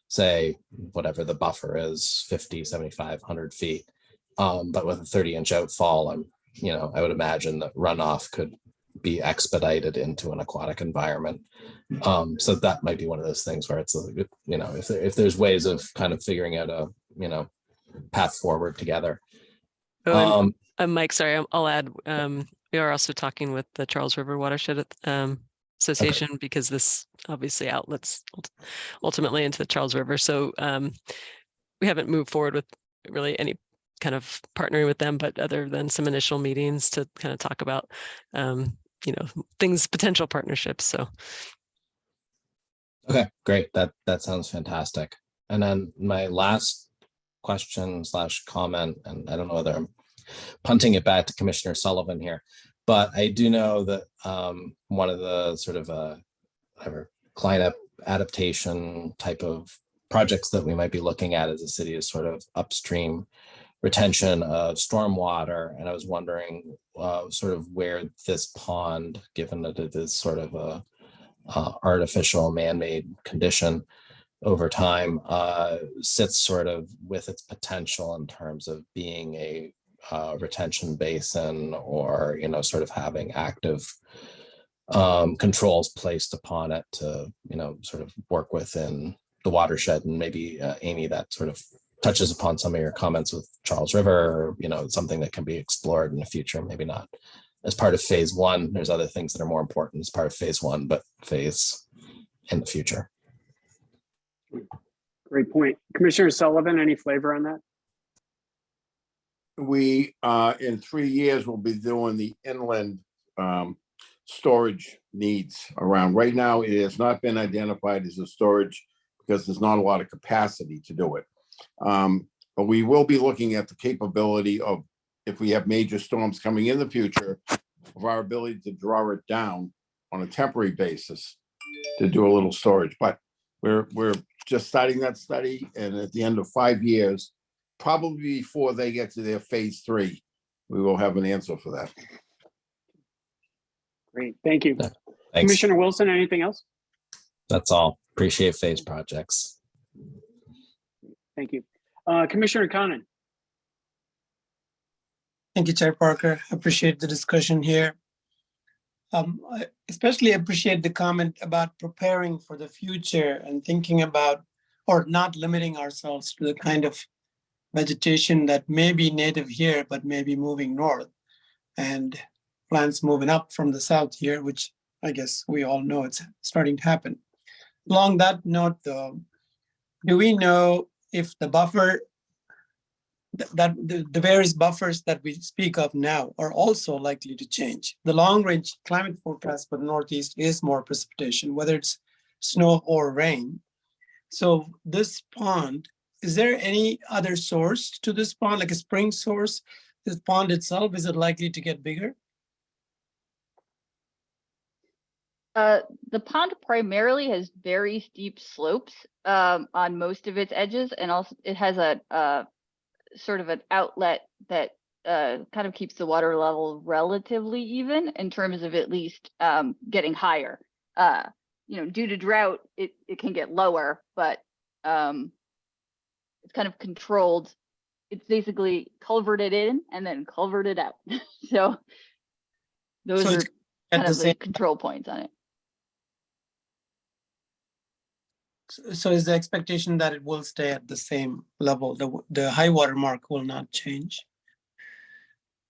say, whatever the buffer is, 50, 75, 100 feet. But with a 30-inch outfall, I would imagine that runoff could be expedited into an aquatic environment. So that might be one of those things where it's, you know, if there's ways of kind of figuring out a, you know, path forward together. Oh, and Mike, sorry, I'll add, we are also talking with the Charles River Watershed Association, okay, because this obviously outlets ultimately into the Charles River. So we haven't moved forward with really any kind of partnering with them, but other than some initial meetings to kind of talk about, you know, things, potential partnerships. So. Okay, great. That sounds fantastic. And then my last question / comment, and I don't know whether I'm punting it back to Commissioner Sullivan here, but I do know that one of the sort of whatever climate adaptation type of projects that we might be looking at as a city is sort of upstream retention of stormwater. And I was wondering sort of where this pond, given that it is sort of a artificial man-made condition over time, sits sort of with its potential in terms of being a retention basin, or, you know, sort of having active controls placed upon it to, you know, sort of work within the watershed. And maybe Amy, that sort of touches upon some of your comments with Charles River, or, you know, something that can be explored in the future, maybe not as part of phase one. There's other things that are more important as part of phase one, but phase in the future. Great point. Commissioner Sullivan, any flavor on that? We, in 3 years, will be doing the inland storage needs around. Right now, it has not been identified as a storage because there's not a lot of capacity to do it. But we will be looking at the capability of, if we have major storms coming in the future, of our ability to draw it down on a temporary basis to do a little storage. But we're just starting that study, and at the end of 5 years, probably before they get to their phase 3, we will have an answer for that. Great, thank you. Thanks. Commissioner Wilson, anything else? That's all. Appreciate phase projects. Thank you. Commissioner Conan. Thank you, Chair Parker. Appreciate the discussion here. I especially appreciate the comment about preparing for the future and thinking about, or not limiting ourselves to the kind of vegetation that may be native here, but may be moving north. And plants moving up from the south here, which I guess we all know it's starting to happen. Along that note, though, do we know if the buffer, the various buffers that we speak of now are also likely to change? The long-range climate forecast for the Northeast is more precipitation, whether it's snow or rain. So this pond, is there any other source to this pond, like a spring source? This pond itself, is it likely to get bigger? The pond primarily has very steep slopes on most of its edges, and also it has a sort of an outlet that kind of keeps the water level relatively even in terms of at least getting higher. Due to drought, it can get lower, but it's kind of controlled. It's basically culverted in and then culverted out. So those are kind of the control points on it. So is the expectation that it will stay at the same level? The high water mark will not change?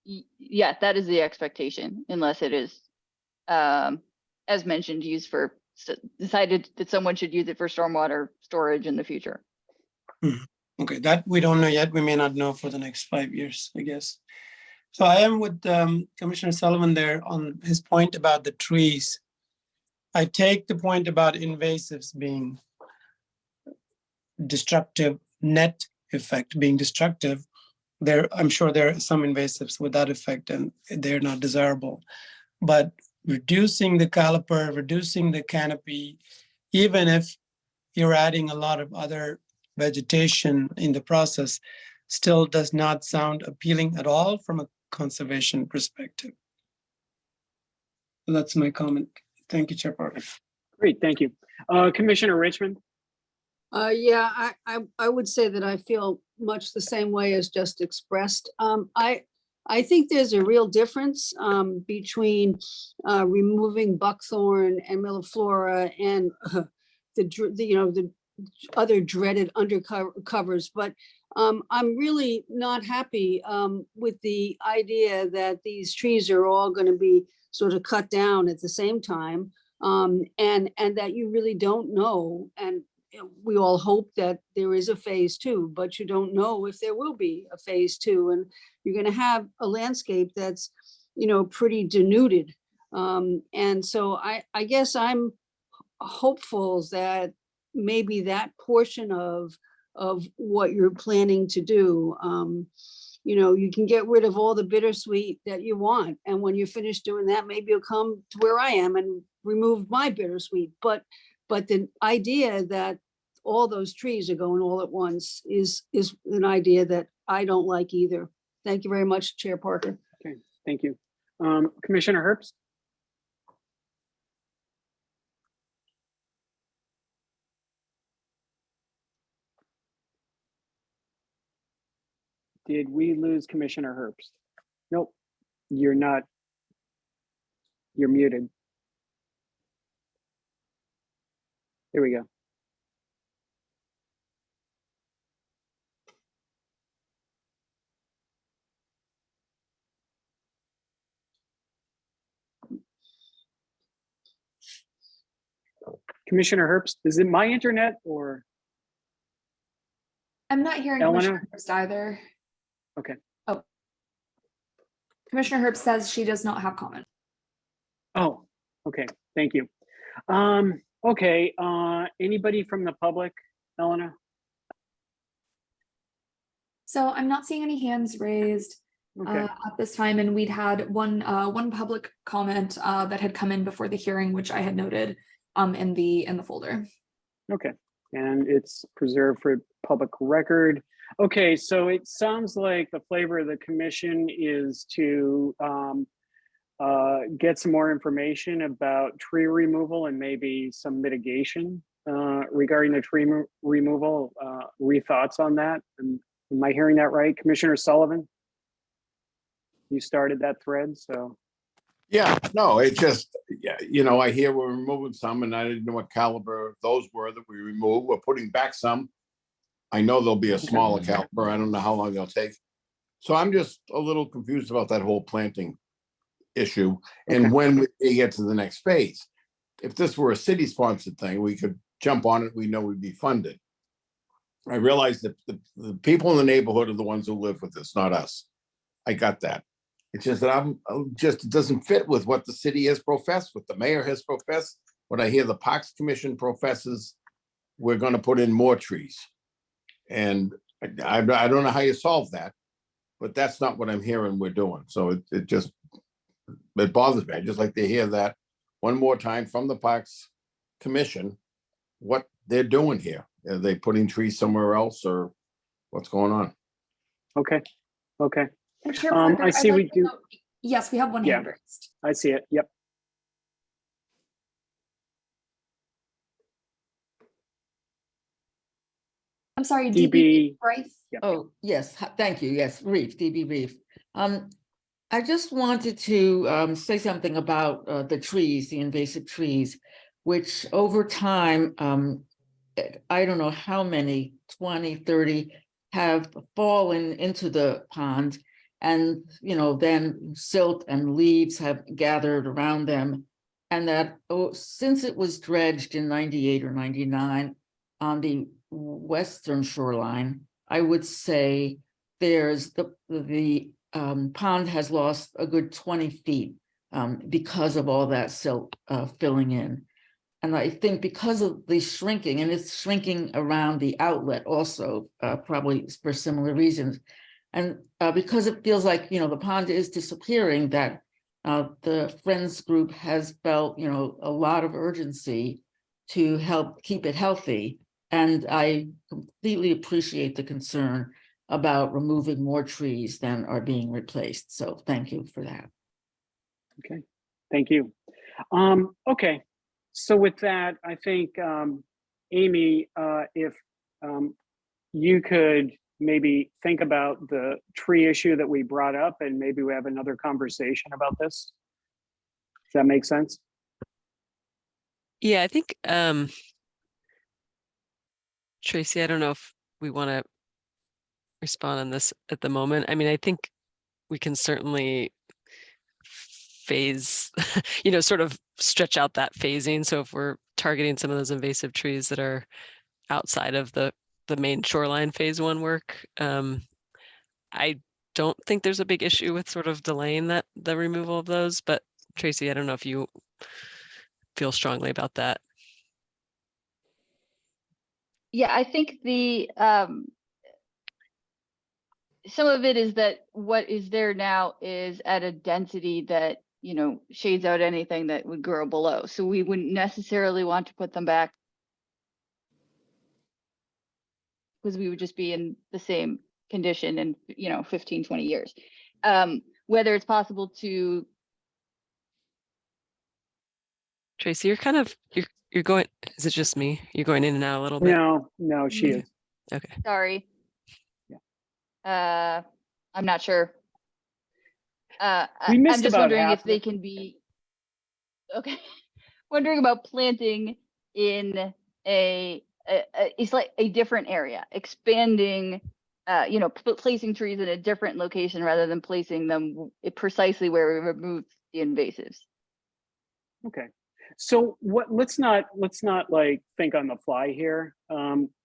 Yeah, that is the expectation, unless it is, as mentioned, used for, decided that someone should use it for stormwater storage in the future. Okay, that we don't know yet. We may not know for the next 5 years, I guess. So I am with Commissioner Sullivan there on his point about the trees. I take the point about invasives being destructive, net effect being destructive. I'm sure there are some invasives with that effect and they're not desirable. But reducing the caliper, reducing the canopy, even if you're adding a lot of other vegetation in the process, still does not sound appealing at all from a conservation perspective. So that's my comment. Thank you, Chair Parker. Great, thank you. Commissioner Richmond? Yeah, I would say that I feel much the same way as just expressed. I think there's a real difference between removing buckthorn and milliflora and the other dreaded undercovers, but I'm really not happy with the idea that these trees are all going to be sort of cut down at the same time, and that you really don't know. And we all hope that there is a phase 2, but you don't know if there will be a phase 2, and you're going to have a landscape that's, pretty denuded. And so I guess I'm hopeful that maybe that portion of what you're planning to do, you can get rid of all the bittersweet that you want. And when you're finished doing that, maybe you'll come to where I am and remove my bittersweet. But the idea that all those trees are going all at once is an idea that I don't like either. Thank you very much, Chair Parker. Okay, thank you. Commissioner Herbst? Did we lose Commissioner Herbst? Nope, you're not. You're muted. Here we go. Commissioner Herbst, is it my internet or? I'm not hearing Eleanor? Commissioner Herbst either. Okay. Oh. Commissioner Herbst says she does not have comment. Oh, okay, thank you. Okay, anybody from the public, Eleanor? So I'm not seeing any hands raised at this time, and we'd had one public comment that had come in before the hearing, which I had noted in the folder. Okay, and it's preserved for public record. Okay, so it sounds like the flavor of the commission is to get some more information about tree removal and maybe some mitigation regarding the tree removal. Thoughts on that? Am I hearing that right? Commissioner Sullivan? You started that thread, so. Yeah, no, it just, yeah, you know, I hear we're removing some and I didn't know what caliber those were that we removed. We're putting back some. I know there'll be a smaller caliber. I don't know how long they'll take. So I'm just a little confused about that whole planting issue and when we get to the next phase. If this were a city sponsored thing, we could jump on it. We know we'd be funded. I realize that the people in the neighborhood are the ones who live with this, not us. I got that. It's just that I'm just, it doesn't fit with what the city has professed, what the mayor has professed, what I hear the Parks Commission professes. We're gonna put in more trees. And I don't know how you solve that, but that's not what I'm hearing we're doing. So it just, it bothers me. I just like to hear that one more time from the Parks Commission, what they're doing here. Are they putting trees somewhere else or what's going on? Okay, okay. Chair Parker, I see I'd we like to do. note- Yes, we have one Yeah. hand raised. I see it. Yep. I'm sorry, DB. Bryce? Oh, yes, thank you. Yes, Reef, DB Reef. I just wanted to say something about the trees, the invasive trees, which over time, I don't know how many, 20, 30, have fallen into the pond. And, you know, then silt and leaves have gathered around them. And that since it was dredged in 98 or 99 on the western shoreline, I would say there's the pond has lost a good 20 feet because of all that silt filling in. And I think because of the shrinking, and it's shrinking around the outlet also, probably for similar reasons. And because it feels like, you know, the pond is disappearing, that the Friends group has felt, you know, a lot of urgency to help keep it healthy. And I completely appreciate the concern about removing more trees than are being replaced. So thank you for that. Okay, thank you. Okay, so with that, I think, Amy, if you could maybe think about the tree issue that we brought up and maybe we have another conversation about this. Does that make sense? Yeah, I think, Tracy, I don't know if we want to respond on this at the moment. I mean, I think we can certainly phase, you know, sort of stretch out that phasing. So if we're targeting some of those invasive trees that are outside of the main shoreline phase 1 work, I don't think there's a big issue with sort of delaying the removal of those. But Tracy, I don't know if you feel strongly about that. Yeah, I think the some of it is that what is there now is at a density that, you know, shades out anything that would grow below. So we wouldn't necessarily want to put them back because we would just be in the same condition in, you know, 15, 20 years. Whether it's possible to. Tracy, you're kind of, you're going, is it just me? You're going in and out a little bit? No, she is. Okay. Sorry. I'm not sure. We missed I'm just about wondering half if of they it. can be, okay. Wondering about planting in it's like a different area, expanding, you know, placing trees in a different location rather than placing them precisely where we removed the invasives. Okay. So let's not like think on the fly here.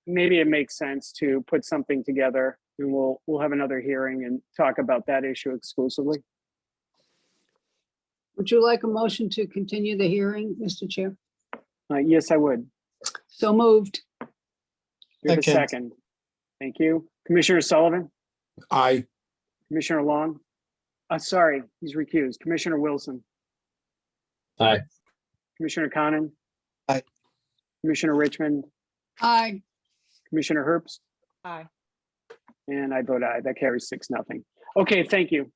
Maybe it makes sense to put something together and we'll have another hearing and talk about that issue exclusively. Would you like a motion to continue the hearing, Mr. Chair? Yes, I would. So moved. We have a second. Thank you. Commissioner Sullivan? Aye. Commissioner Long? Sorry, he's recused. Commissioner Wilson? Aye. Commissioner Conan? Aye. Commissioner Richmond? Aye. Commissioner Herbst? Aye. And I vote aye. That carries 6-0. Okay, thank you.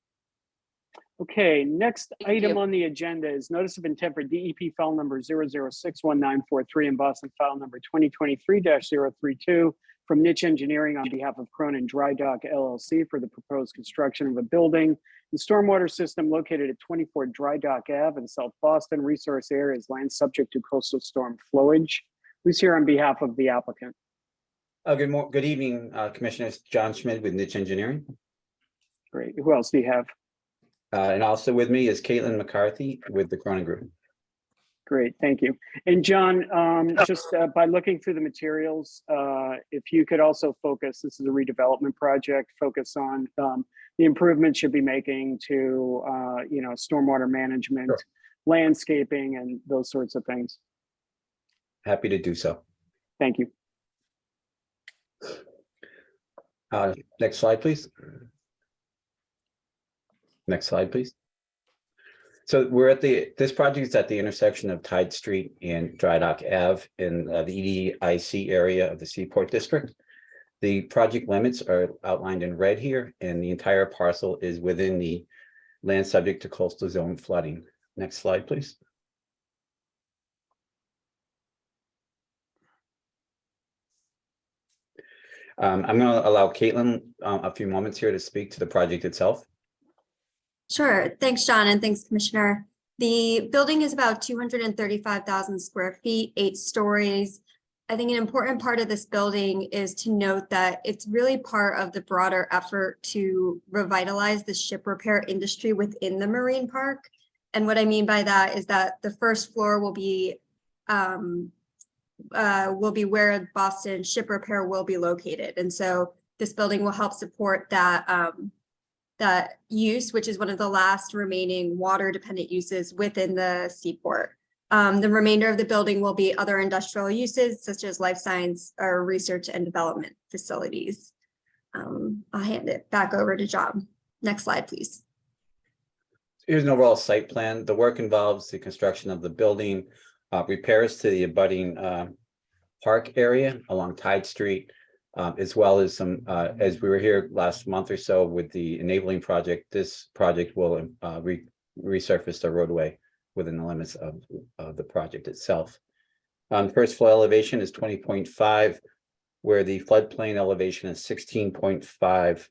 Okay, next item on the agenda is notice of intent for DEP file number 0061943 in Boston file number 2023-032 from Niche Engineering on behalf of Cronin Dry Dock LLC for the proposed construction of a building and stormwater system located at 24 Dry Dock Ave in South Boston. Resource area is land subject to coastal storm flowage. Who's here on behalf of the applicant? Good evening, Commissioners. John Schmidt with Niche Engineering. Great. Who else do you have? And also with me is Caitlin McCarthy with the Cronin Group. Great, thank you. And John, just by looking through the materials, if you could also focus, this is a redevelopment project, focus on the improvements you'll be making to, stormwater management, Sure. landscaping, and those sorts of things. Happy to do so. Thank you. Next slide, please. Next slide, please. So we're at this project is at the intersection of Tide Street and Dry Dock Ave in the EDIC area of the Seaport District. The project limits are outlined in red here, and the entire parcel is within the land subject to coastal zone flooding. Next slide, please. I'm going to allow Caitlin a few moments here to speak to the project itself. Sure. Thanks, John, and thanks, Commissioner. The building is about 235,000 square feet, 8 stories. I think an important part of this building is to note that it's really part of the broader effort to revitalize the ship repair industry within the marine park. And what I mean by that is that the first floor will be where Boston Ship Repair will be located. And so this building will help support that that use, which is one of the last remaining water dependent uses within the seaport. The remainder of the building will be other industrial uses such as life science or research and development facilities. I'll hand it back over to John. Next slide, please. Here's an overall site plan. The work involves the construction of the building, repairs to the abutting park area along Tide Street, as well as some, as we were here last month or so with the enabling project, this project will resurface the roadway within the limits of the project itself. First floor elevation is 20.5, where the floodplain elevation is 16.5.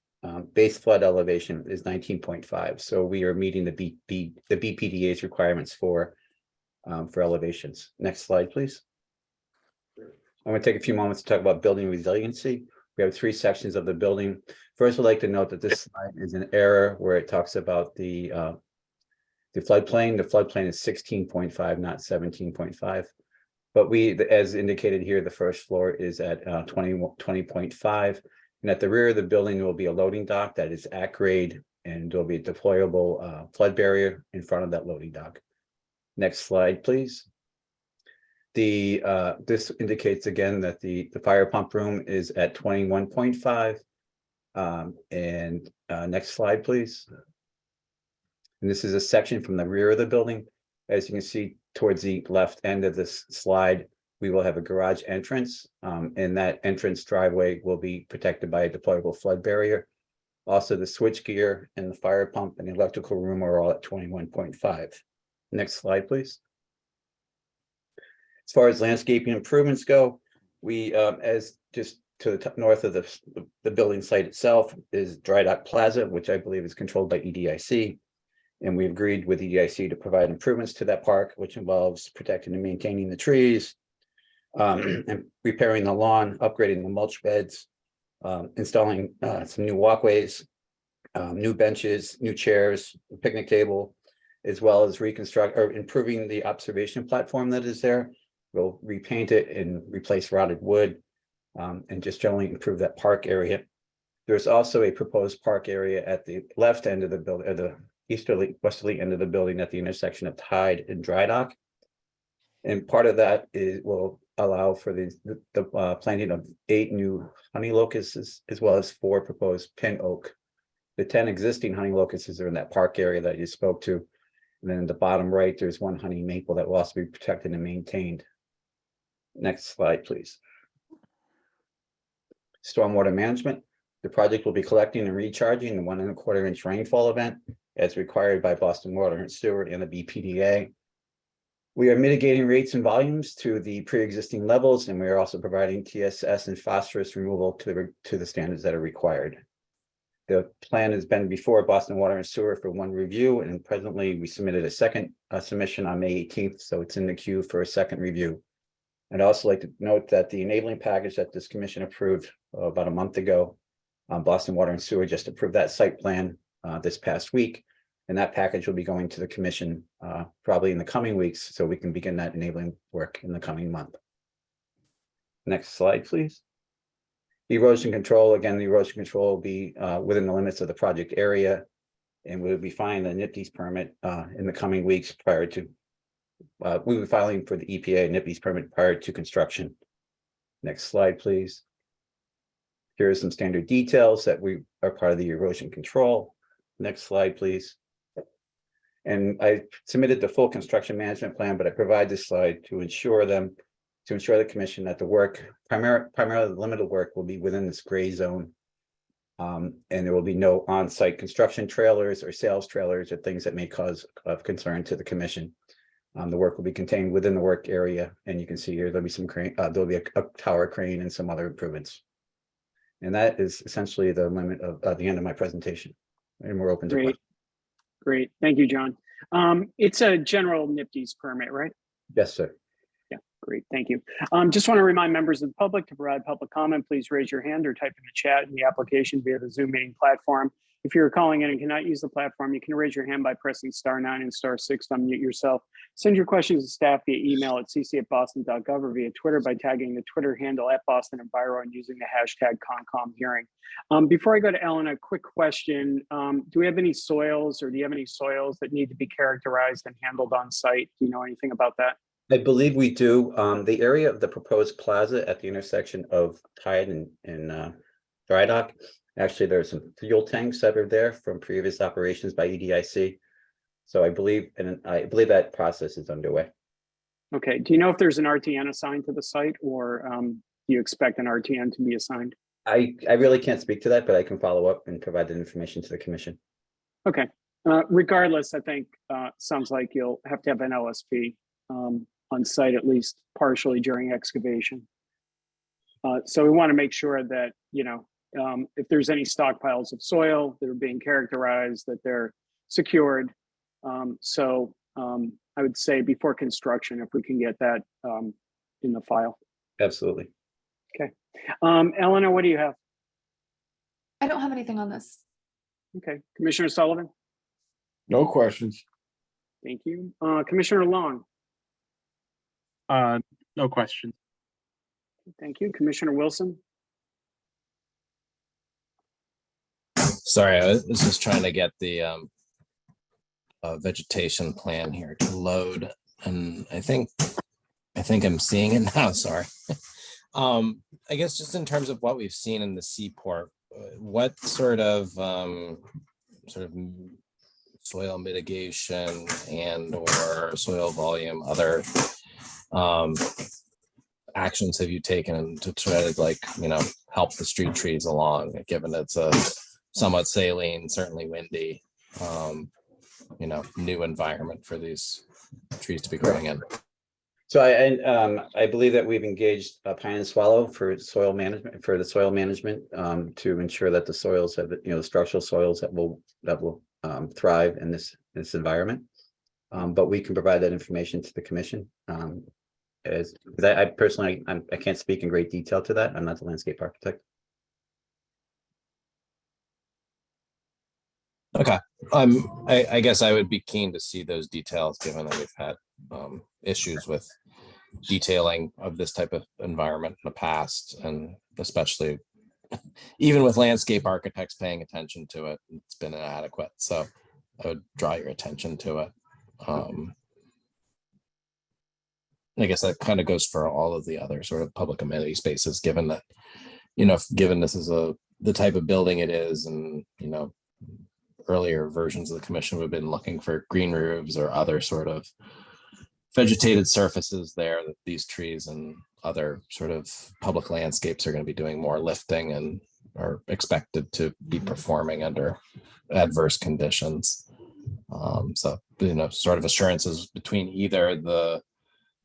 Base flood elevation is 19.5. So we are meeting the BPDA's requirements for elevations. Next slide, please. I'm going to take a few moments to talk about building resiliency. We have 3 sections of the building. First, I'd like to note that this slide is an error where it talks about the floodplain. The floodplain is 16.5, not 17.5. But as indicated here, the first floor is at 20.5. And at the rear of the building, there will be a loading dock that is at grade, and there'll be a deployable flood barrier in front of that loading dock. Next slide, please. This indicates again that the fire pump room is at 21.5. Next slide, please. And this is a section from the rear of the building. As you can see towards the left end of this slide, we will have a garage entrance, and that entrance driveway will be protected by a deployable flood barrier. Also, the switch gear and the fire pump and the electrical room are all at 21.5. Next slide, please. As far as landscaping improvements go, we, as just to the north of the building site itself is Dry Dock Plaza, which I believe is controlled by EDIC. And we agreed with EDIC to provide improvements to that park, which involves protecting and maintaining the trees, and repairing the lawn, upgrading the mulch beds, installing some new walkways, new benches, new chairs, picnic table, as well as improving the observation platform that is there. We'll repaint it and replace rotted wood, and just generally improve that park area. There's also a proposed park area at the left end of the building, or the westerly end of the building at the intersection of Tide and Dry Dock. And part of that will allow for the planting of 8 new honey locusts, as well as 4 proposed pin oak. The 10 existing honey locusts are in that park area that you spoke to. And then in the bottom right, there's 1 honey maple that will also be protected and maintained. Next slide, please. Stormwater management. The project will be collecting and recharging the 1 1/4-inch rainfall event as required by Boston Water and Sewer and the BPDA. We are mitigating rates and volumes to the pre-existing levels, and we are also providing TSS and phosphorus removal to the standards that are required. The plan has been before Boston Water and Sewer for one review, and presently we submitted a second submission on May 18th, so it's in the queue for a second review. I'd also like to note that the enabling package that this commission approved about a month ago, Boston Water and Sewer just approved that site plan this past week. And that package will be going to the commission probably in the coming weeks, so we can begin that enabling work in the coming month. Next slide, please. Erosion control, again, the erosion control will be within the limits of the project area. And we'll be filing the NIPD's permit in the coming weeks prior to, we'll be filing for the EPA NIPD's permit prior to construction. Next slide, please. Here are some standard details that we are part of the erosion control. Next slide, please. And I submitted the full construction management plan, but I provide this slide to ensure the commission that the work, primarily the limited work, will be within this gray zone. And there will be no on-site construction trailers or sales trailers or things that may cause of concern to the commission. The work will be contained within the work area, and you can see here there'll be some crane, there'll be a tower crane and some other improvements. And that is essentially the limit of the end of my presentation. And we're open to questions. Great. Thank you, John. It's a general NIPD's permit, right? Yes, sir. Yeah, great. Thank you. Just want to remind members of the public to provide public comment. Please raise your hand or type in the chat in the application via the Zoom meeting platform. If you're calling in and cannot use the platform, you can raise your hand by pressing *9 and *6 to unmute yourself. Send your questions to staff via email at cc@boston.gov or via Twitter by tagging the Twitter handle @BostonEnviro and using the hashtag #ConcomHearing. Before I go to Ellen, a quick question. Do we have any soils, or do you have any soils that need to be characterized and handled on site? Do you know anything about that? I believe we do. The area of the proposed plaza at the intersection of Tide and Dry Dock, actually, there's some fuel tanks that are there from previous operations by EDIC. So I believe that process is underway. Okay. Do you know if there's an RTN assigned to the site, or do you expect an RTN to be assigned? I really can't speak to that, but I can follow up and provide that information to the commission. Okay. Regardless, I think sounds like you'll have to have an LSP on site, at least partially, during excavation. So we want to make sure that, if there's any stockpiles of soil that are being characterized, that they're secured. I would say before construction, if we can get that in the file. Absolutely. Okay. Eleanor, what do you have? I don't have anything on this. Okay. Commissioner Sullivan? No questions. Thank you. Commissioner Long? No questions. Thank you. Commissioner Wilson? Sorry, I was just trying to get the vegetation plan here to load, and I think I'm seeing it now. Sorry. I guess just in terms of what we've seen in the Seaport, what sort of soil mitigation and or soil volume, other actions have you taken to try to help the street trees along, given it's a somewhat saline, certainly windy, new environment for these trees to be growing in? So I believe that we've engaged Pine and Swallow for soil management, to ensure that the soils have, the structural soils that will thrive in this environment. But we can provide that information to the commission. As I personally, I can't speak in great detail to that. I'm not the landscape architect. Okay. I guess I would be keen to see those details, given that we've had issues with detailing of this type of environment in the past, and especially even with landscape architects paying attention to it, it's been inadequate. So I would draw your attention to it. I guess that kind of goes for all of the other sort of public amenity spaces, given that, given this is the type of building it is, and, earlier versions of the commission have been looking for green roofs or other sort of vegetated surfaces there, that these trees and other sort of public landscapes are going to be doing more lifting and are expected to be performing under adverse conditions. So, sort of assurances between either the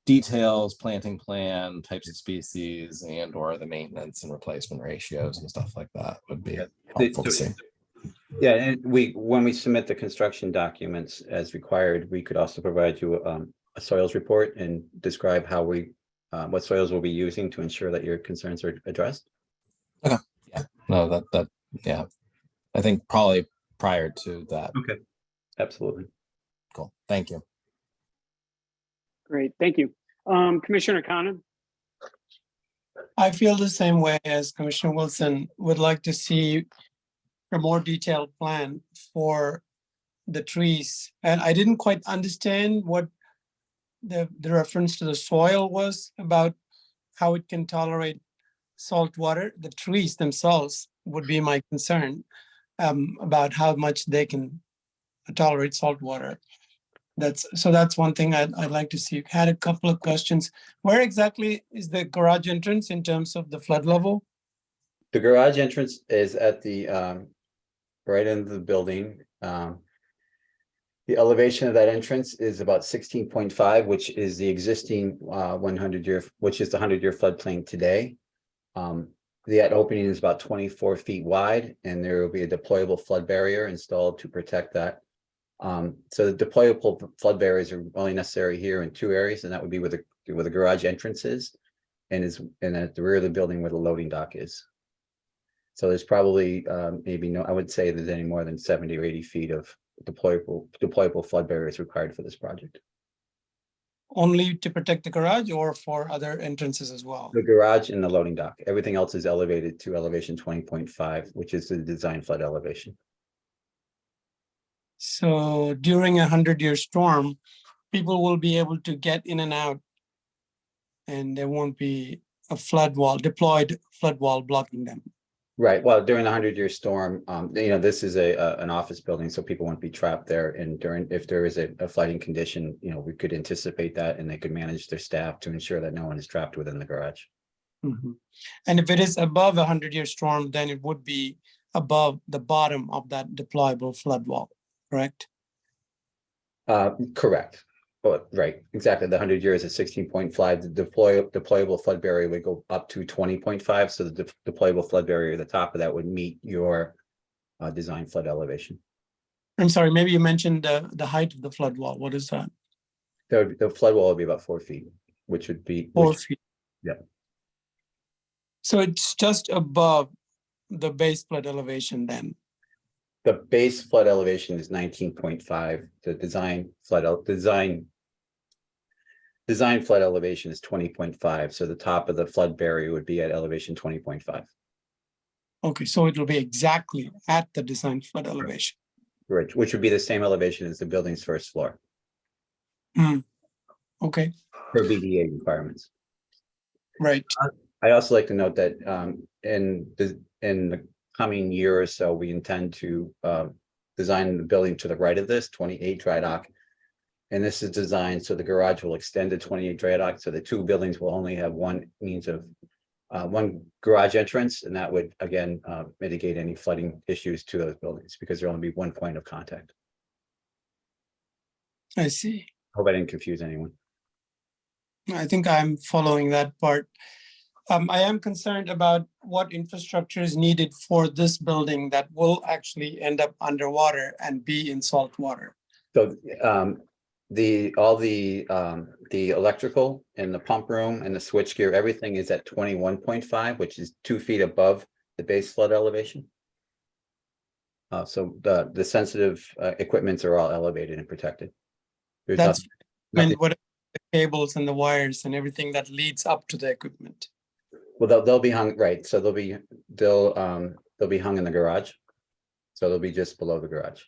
details, planting plan, types of species, and or the maintenance and replacement ratios and stuff like that would be helpful to see. Yeah, and when we submit the construction documents as required, we could also provide you a soils report and describe how what soils we'll be using to ensure that your concerns are addressed. Okay. Yeah. No, yeah. I think probably prior to that. Okay. Absolutely. Cool. Thank you. Great, thank you. Commissioner Conan? I feel the same way as Commissioner Wilson. Would like to see a more detailed plan for the trees. And I didn't quite understand what the reference to the soil was about, how it can tolerate salt water. The trees themselves would be my concern about how much they can tolerate salt water. That's one thing I'd like to see. Had a couple of questions. Where exactly is the garage entrance in terms of the flood level? The garage entrance is at the right end of the building. The elevation of that entrance is about 16.5, which is the existing 100-year, which is the 100-year floodplain today. That opening is about 24 feet wide, and there will be a deployable flood barrier installed to protect that. So the deployable flood barriers are only necessary here in two areas, and that would be where the garage entrance is, and at the rear of the building where the loading dock is. So there's probably I would say there's any more than 70 or 80 feet of deployable flood barriers required for this project. Only to protect the garage or for other entrances as well? The garage and the loading dock. Everything else is elevated to elevation 20.5, which is the design flood elevation. So during a 100-year storm, people will be able to get in and out, and there won't be a deployed flood wall blocking them. Right. Well, during the 100-year storm, this is an office building, so people won't be trapped there. And if there is a flooding condition, we could anticipate that, and they could manage their staff to ensure that no one is trapped within the garage. Mm-hmm. And if it is above a 100-year storm, then it would be above the bottom of that deployable flood wall, correct? Correct. But right, exactly. The 100 years is 16.5. The deployable flood barrier would go up to 20.5. So the deployable flood barrier, the top of that would meet your design flood elevation. I'm sorry, maybe you mentioned the height of the flood wall. What is that? The flood wall would be about 4 feet, which would be 4 feet. Yeah. So it's just above the base flood elevation then? The base flood elevation is 19.5. The design flood elevation is 20.5. So the top of the flood barrier would be at elevation 20.5. Okay, so it will be exactly at the design flood elevation. Right, which would be the same elevation as the building's first floor. Okay. For BDA requirements. Right. I also like to note that in the coming year or so, we intend to design the building to the right of this 28 dry dock. And this is designed so the garage will extend to 28 dry dock. So the two buildings will only have one means of one garage entrance. And that would, again, mitigate any flooding issues to those buildings because there'll only be one point of contact. I see. Hope I didn't confuse anyone. I think I'm following that part. I am concerned about what infrastructure is needed for this building that will actually end up underwater and be in salt water. So all the electrical and the pump room and the switch gear, everything is at 21.5, which is 2 feet above the base flood elevation. So the sensitive equipments are all elevated and protected. That's what the cables and the wires and everything that leads up to the equipment. Well, they'll be hung, right, so they'll be hung in the garage. So they'll be just below the garage.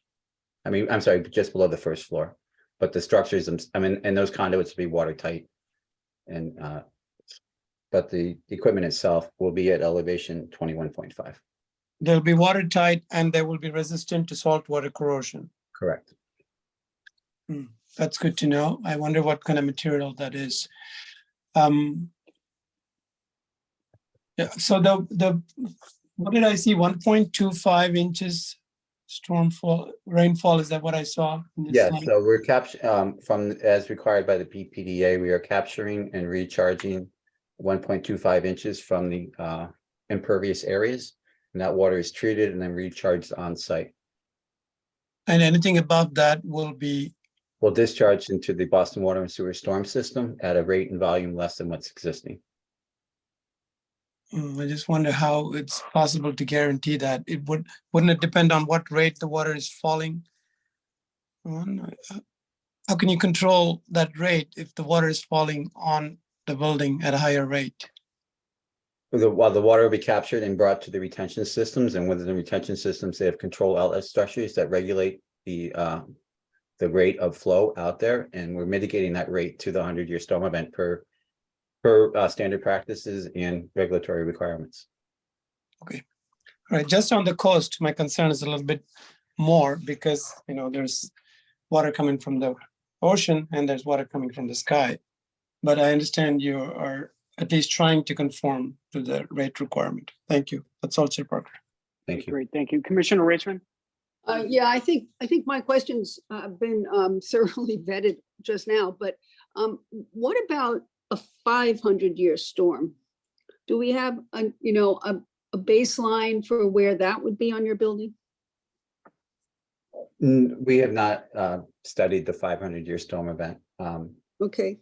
I'm sorry, just below the first floor. But the structures, and those conduits will be watertight. And but the equipment itself will be at elevation 21.5. They'll be watertight and they will be resistant to saltwater corrosion. Correct. That's good to know. I wonder what kind of material that is. Yeah, so what did I see? 1.25 inches rainfall? Is that what I saw? in this Yes, slide? so we're capturing, from, as required by the BPDA, we are capturing and recharging 1.25 inches from the impervious areas. And that water is treated and then recharged on site. And anything above that will be, Will discharge into the Boston Water and Sewer Storm System at a rate and volume less than what's existing. I just wonder how it's possible to guarantee that. Wouldn't it depend on what rate the water is falling? How can you control that rate if the water is falling on the building at a higher rate? While the water will be captured and brought to the retention systems, and within the retention systems, they have control outlet structures that regulate the rate of flow out there, and we're mitigating that rate to the 100-year storm event per standard practices and regulatory requirements. Okay. All right. Just on the coast, my concern is a little bit more because, there's water coming from the ocean and there's water coming from the sky. But I understand you are at least trying to conform to the rate requirement. Thank you. That's all, Chair Parker. Thank you. Great, thank you. Commissioner Richmond? Yeah, I think my questions have been thoroughly vetted just now, but what about a 500-year storm? Do we have a baseline for where that would be on your building? We have not studied the 500-year storm event. Okay.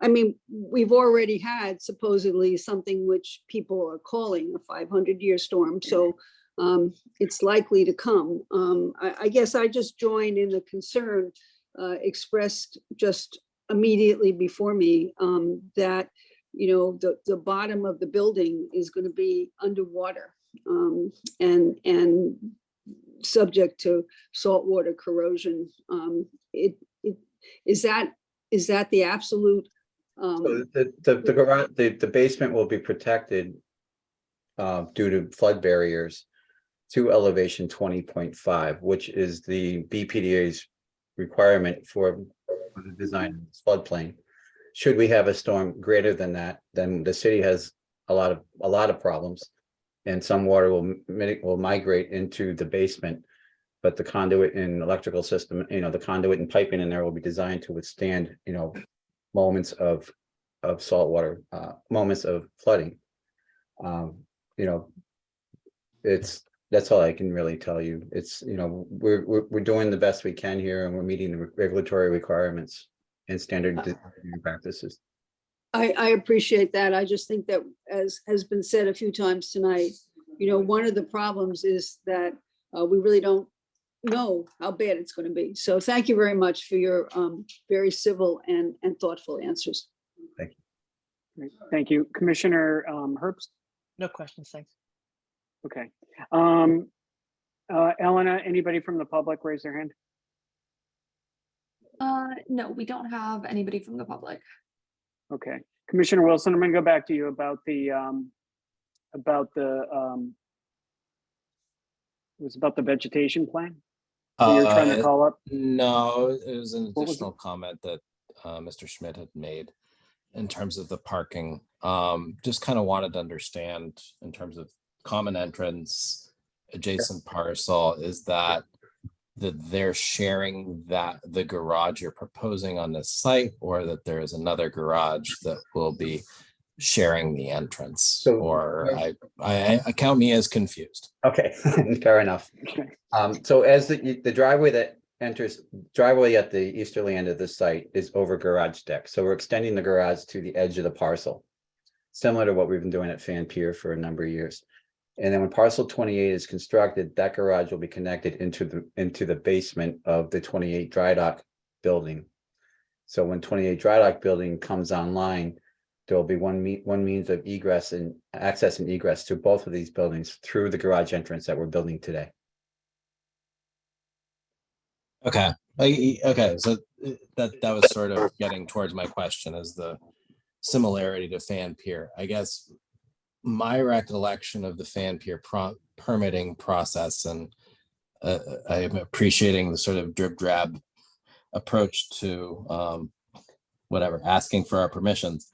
I mean, we've already had supposedly something which people are calling a 500-year storm, so it's likely to come. I guess I just join in the concern expressed just immediately before me that, the bottom of the building is going to be underwater and subject to saltwater corrosion. Is that the absolute? So the garage, the basement will be protected due to flood barriers to elevation 20.5, which is the BPDA's requirement for the design of this floodplain. Should we have a storm greater than that, then the city has a lot of problems, and some water will migrate into the basement. But the conduit and electrical system, the conduit and piping in there will be designed to withstand, moments of saltwater, moments of flooding. That's all I can really tell you. It's, we're doing the best we can here, and we're meeting the regulatory requirements and standard design practices. I appreciate that. I just think that, as has been said a few times tonight, one of the problems is that we really don't know how bad it's going to be. So thank you very much for your very civil and thoughtful answers. Thank you. Great, thank you. Commissioner Herbst? No questions, thanks. Okay. Elena, anybody from the public raise their hand? No, we don't have anybody from the public. Okay. Commissioner Wilson, I'm going to go back to you about the it was about the vegetation plan that you're trying to call up? No, it was an What was additional comment that Mr. Schmidt had made in terms of the parking. Just kind of wanted to understand in terms of common entrance, adjacent parcel, is that they're sharing the garage you're proposing on this site, or that there is another garage that will be sharing the entrance? So- or I count me as confused. Okay, fair enough. So as the driveway that driveway at the easterly end of the site is over garage deck. So we're extending the garage to the edge of the parcel, similar to what we've been doing at Fan Pier for a number of years. And then when parcel 28 is constructed, that garage will be connected into the basement of the 28 dry dock building. So when 28 dry dock building comes online, there will be one means of egress and access and egress to both of these buildings through the garage entrance that we're building today. Okay. Okay. So that was sort of getting towards my question, is the similarity to Fan Pier. I guess my recollection of the Fan Pier permitting process, and I am appreciating the sort of drip drab approach to asking for our permissions,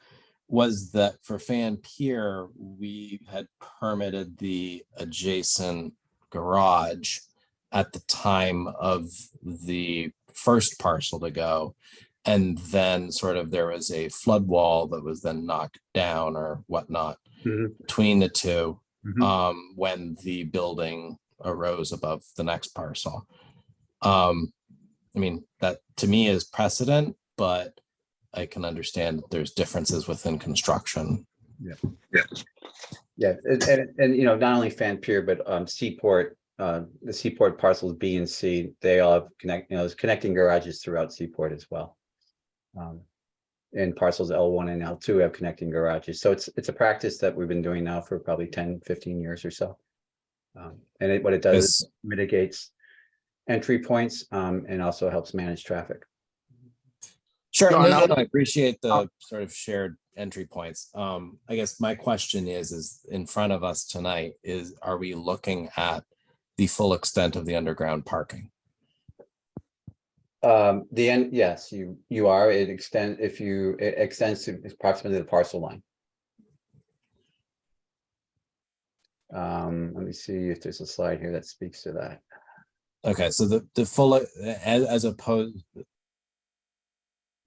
was that for Fan Pier, we had permitted the adjacent garage at the time of the first parcel to go. And then sort of there was a flood wall that was then knocked down or whatnot between the two when the building arose above the next parcel. I mean, that to me is precedent, but I can understand that there's differences within construction. Yeah, and you know, not only Fan Pier, but Seaport, the Seaport parcels B and C, they all have there's connecting garages throughout Seaport as well. And parcels L1 and L2 have connecting garages. So it's a practice that we've been doing now for probably 10, 15 years or so. And what it does is mitigates entry points and also helps manage traffic. Sure, no, I appreciate the sort of shared entry points. I guess my question is in front of us tonight are we looking at the full extent of the underground parking? The end, yes, you are. It extends to approximately the parcel line. Let me see if there's a slide here that speaks to that. Okay, so the full as opposed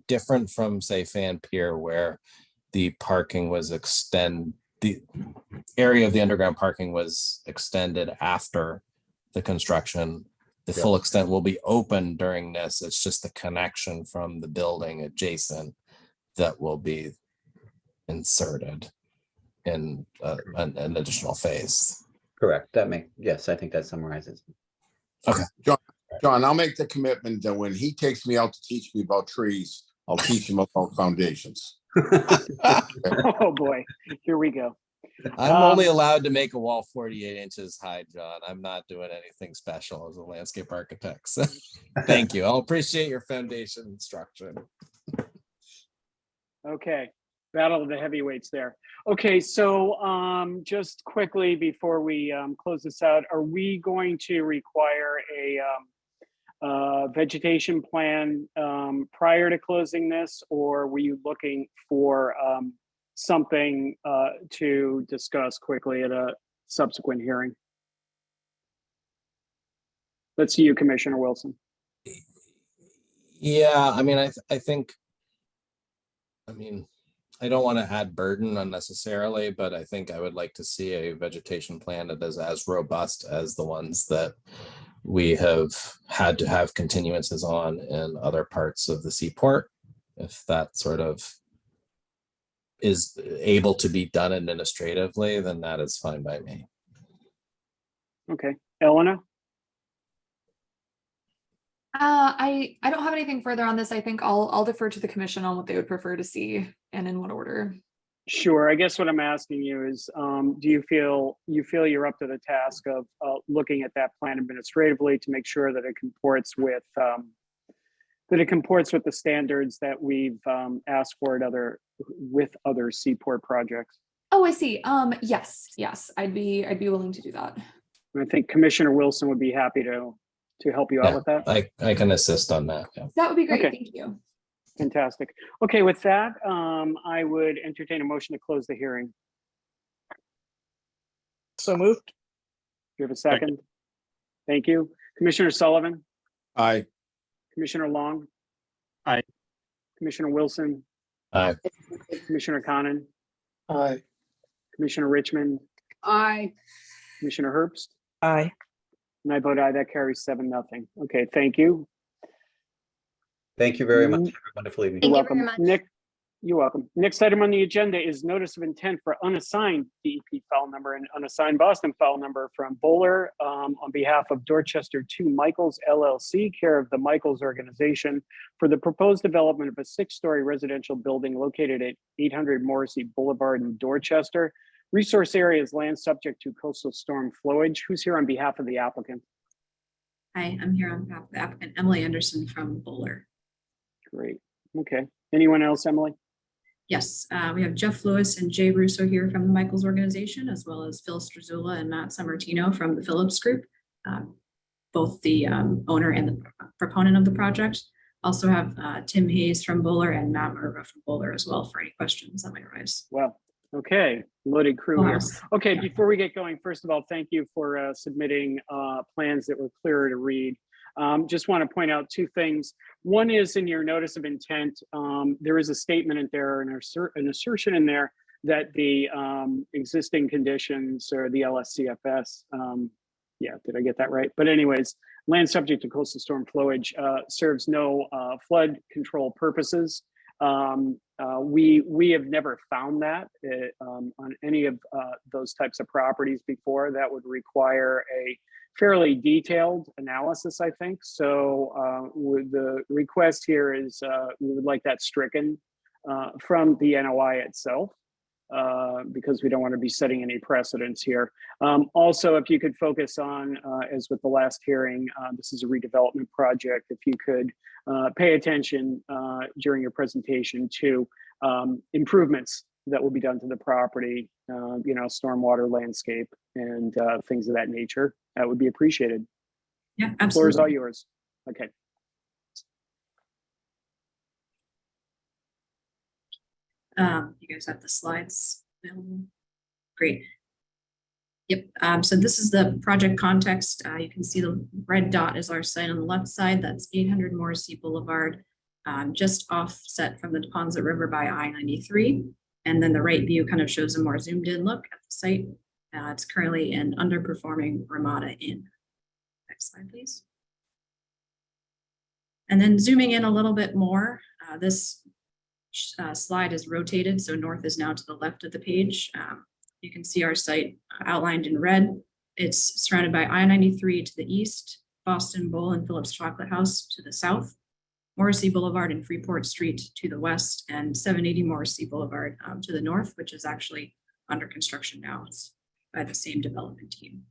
different from say Fan Pier where the parking was the area of the underground parking was extended after the construction. The full extent will be open during this. It's just the connection from the building adjacent that will be inserted in an additional phase. Correct. Yes, I think that summarizes. Okay. John, I'll make the commitment that when he takes me out to teach me about trees, I'll teach him about foundations. Oh, boy. Here we go. I'm only allowed to make a wall 48 inches high, John. I'm not doing anything special as a landscape architect. So thank you. I'll appreciate your foundation instruction. Okay. Battle of the heavyweights there. Okay, so just quickly before we close this out, are we going to require a vegetation plan prior to closing this, or were you looking for something to discuss quickly at a subsequent hearing? Let's see you, Commissioner Wilson. Yeah, I mean, I think, I don't want to add burden unnecessarily, but I think I would like to see a vegetation plan that is as robust as the ones that we have had to have continuances on in other parts of the Seaport. If that sort of is able to be done administratively, then that is fine by me. Okay, Elena? I don't have anything further on this. I think I'll defer to the commission on what they would prefer to see and in what order. Sure. I guess what I'm asking you is, do you feel you're up to the task of looking at that plan administratively to make sure that it comports with the standards that we've asked for at other Seaport projects? Oh, I see. Yes, I'd be willing to do that. I think Commissioner Wilson would be happy to help you out with that. I can assist on that. Yeah. That would be great. Okay. Thank you. Fantastic. Okay, with that, I would entertain a motion to close the hearing. So moved. Do you have a second? Thank you. Commissioner Sullivan? Aye. Commissioner Long? Aye. Commissioner Wilson? Aye. Commissioner Conan? Aye. Commissioner Richmond? Aye. Commissioner Herbst? Aye. And I vote aye. That carries 7-0. Okay, thank you. Thank you very much. Have a wonderful evening. You're Thank you welcome. very much. Nick, you're welcome. Next item on the agenda is notice of intent for unassigned DEP file number and unassigned Boston file number from Bowler on behalf of Dorchester 2 Michaels LLC, care of the Michaels Organization, for the proposed development of a 6-story residential building located at 800 Morrissey Boulevard in Dorchester. Resource area is land subject to coastal storm flowage. Who's here on behalf of the applicant? Hi, I'm here on behalf of the applicant, Emily Anderson from Bowler. Great. Okay. Anyone else, Emily? Yes, we have Jeff Lewis and Jay Russo here from the Michaels Organization, as well as Phil Strazula and Matt Sammartino from the Phillips Group, both the owner and the proponent of the project. Also have Tim Hayes from Bowler and Matt Merva from Bowler as well for any questions that might arise. Well, Okay, loaded crew Full here. house. Okay, before we get going, first of all, thank you for submitting plans that were clearer to read. Just want to point out two things. One is in your notice of intent, there is a statement in there, an assertion in there that the existing conditions or the LSCFS, yeah, did I get that right? But anyways, land subject to coastal storm flowage serves no flood control purposes. We have never found that on any of those types of properties before. That would require a fairly detailed analysis, I think. So the request here is we would like that stricken from the NOI itself. Because we don't want to be setting any precedents here. Also, if you could focus on, as with the last hearing, this is a redevelopment project, if you could pay attention during your presentation to improvements that will be done to the property, stormwater landscape and things of that nature, that would be appreciated. Yeah, The floor is all absolutely. yours. Okay. You guys have the slides available? Great. Yep, so this is the project context. You can see the red dot is our site on the left side. That's 800 Morrissey Boulevard, just offset from the Deposit River by I-93. And then the right view kind of shows a more zoomed in look at the site. It's currently an underperforming Ramada Inn. Next slide, please. And then zooming in a little bit more, this slide is rotated, so north is now to the left of the page. You can see our site outlined in red. It's surrounded by I-93 to the east, Boston Bowl and Phillips Chocolate House to the south, Morrissey Boulevard and Freeport Street to the west, and 780 Morrissey Boulevard to the north, which is actually under construction now. It's by the same development team.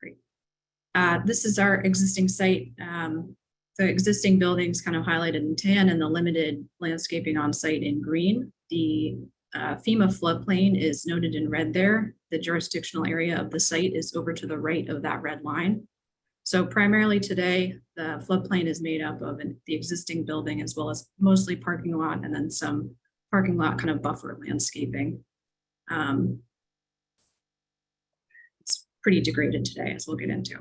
Great. This is our existing site. The existing buildings kind of highlighted in tan and the limited landscaping on site in green. The FEMA floodplain is noted in red there. The jurisdictional area of the site is over to the right of that red line. So primarily today, the floodplain is made up of the existing building as well as mostly parking lot and then some parking lot kind of buffer landscaping. It's pretty degraded today, as we'll get into.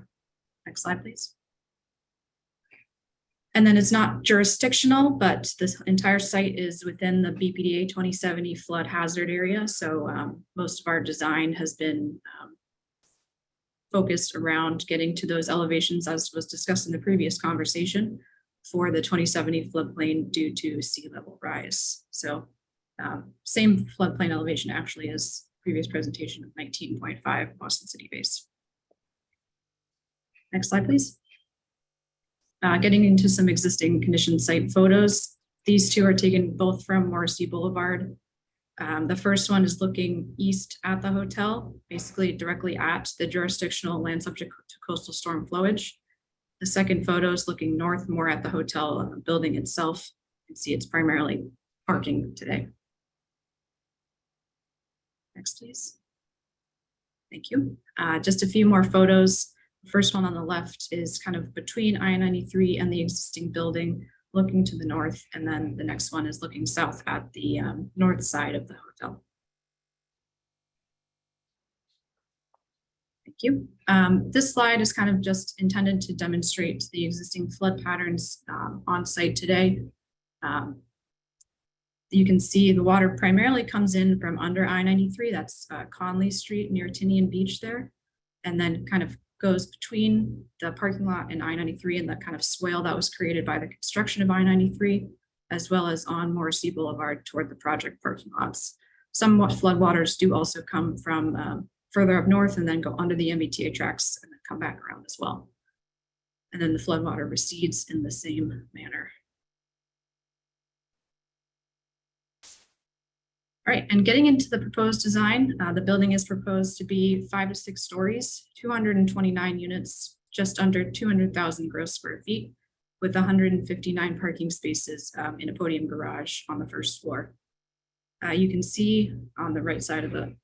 Next slide, please. And then it's not jurisdictional, but this entire site is within the BPDA 2070 flood hazard area. So most of our design has been focused around getting to those elevations as was discussed in the previous conversation for the 2070 floodplain due to sea level rise. So same floodplain elevation actually as previous presentation of 19.5 Boston City base. Next slide, please. Getting into some existing condition site photos. These two are taken both from Morrissey Boulevard. The first one is looking east at the hotel, basically directly at the jurisdictional land subject to coastal storm flowage. The second photo is looking north, more at the hotel building itself. You can see it's primarily parking today. Next, please. Thank you. Just a few more photos. The first one on the left is kind of between I-93 and the existing building, looking to the north, and then the next one is looking south at the north side of the hotel. Thank you. This slide is kind of just intended to demonstrate the existing flood patterns on site today. You can see the water primarily comes in from under I-93, that's Conley Street near Tinian Beach there, and then kind of goes between the parking lot and I-93 and the kind of swale that was created by the construction of I-93, as well as on Morrissey Boulevard toward the project parking lots. Somewhat floodwaters do also come from further up north and then go under the MBTA tracks and then come back around as well. And then the floodwater recedes in the same manner. All right, and getting into the proposed design, the building is proposed to be 5 to 6 stories, 229 units, just under 200,000 gross square feet, with 159 parking spaces in a podium garage on the first floor. You can see on the right side of the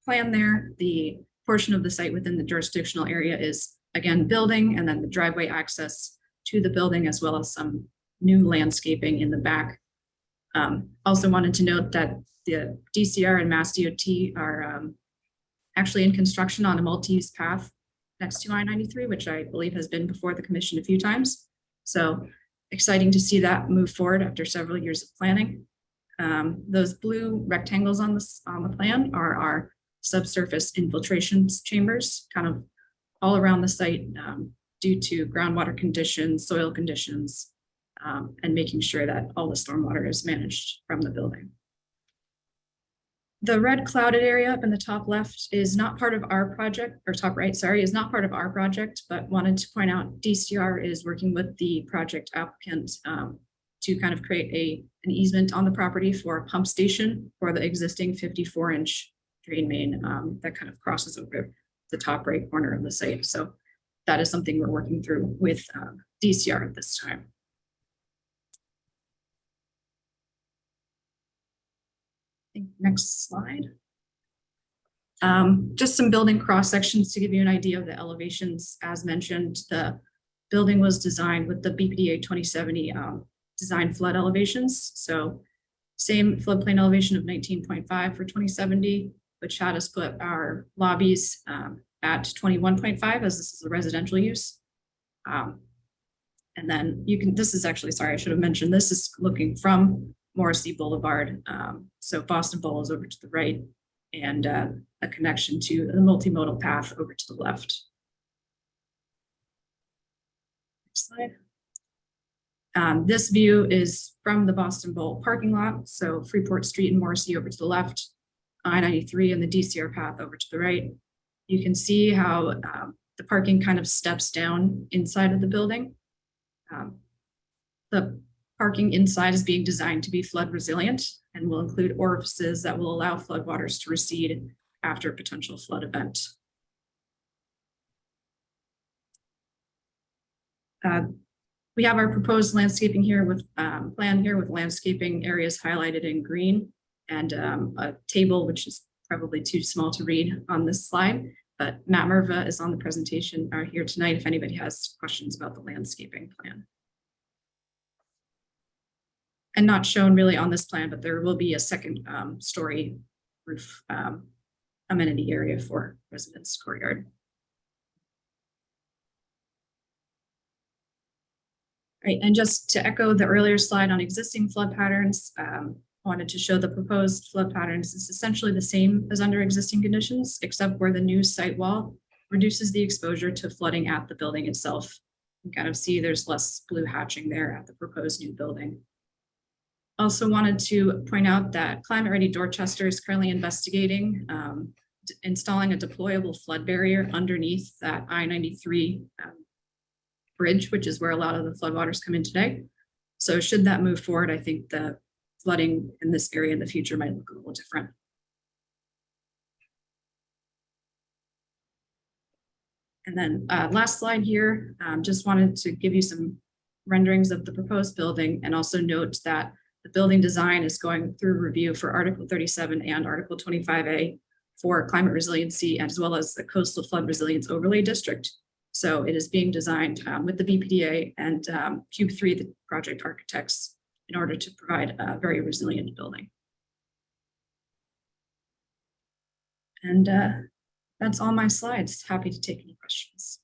plan there, the portion of the site within the jurisdictional area is again building, and then the driveway access to the building, as well as some new landscaping in the back. Also wanted to note that the DCR and Mass DOT are actually in construction on a multi-use path next to I-93, which I believe has been before the commission a few times. So exciting to see that move forward after several years of planning. Those blue rectangles on the plan are our subsurface infiltration chambers, kind of all around the site due to groundwater conditions, soil conditions, and making sure that all the stormwater is managed from the building. The red clouded area up in the top left is not part of our project, or top right, sorry, is not part of our project, but wanted to point out DCR is working with the project applicant to kind of create an easement on the property for a pump station for the existing 54-inch drain main that kind of crosses over the top right corner of the site. So that is something we're working through with DCR at this time. Next slide. Just some building cross sections to give you an idea of the elevations. As mentioned, the building was designed with the BPDA 2070 design flood elevations. So same floodplain elevation of 19.5 for 2070, which had us put our lobbies at 21.5 as this is a residential use. And then you can, this is actually, sorry, I should have mentioned, this is looking from Morrissey Boulevard. So Boston Bowl is over to the right and a connection to the multimodal path over to the left. Next slide. This view is from the Boston Bowl parking lot. So Freeport Street and Morrissey over to the left, I-93 and the DCR path over to the right. You can see how the parking kind of steps down inside of the building. The parking inside is being designed to be flood resilient and will include orifices that will allow floodwaters to recede after a potential flood event. We have our proposed landscaping here with plan here with landscaping areas highlighted in green and a table which is probably too small to read on this slide, but Matt Merva is on the presentation here tonight if anybody has questions about the landscaping plan. And not shown really on this plan, but there will be a second story roof amenity area for residents' courtyard. Right, and just to echo the earlier slide on existing flood patterns, wanted to show the proposed flood patterns is essentially the same as under existing conditions, except where the new site wall reduces the exposure to flooding at the building itself. You can kind of see there's less blue hatching there at the proposed new building. Also wanted to point out that Climate Ready Dorchester is currently investigating installing a deployable flood barrier underneath that I-93 bridge, which is where a lot of the floodwaters come in today. So should that move forward, I think the flooding in this area in the future might look a little different. And then last slide here, just wanted to give you some renderings of the proposed building and also note that the building design is going through review for Article 37 and Article 25A for climate resiliency, as well as the Coastal Flood Resilience Overlay District. So it is being designed with the BPDA and Cube 3, the project architects, in order to provide a very resilient building. And that's all my slides. Happy to take any questions.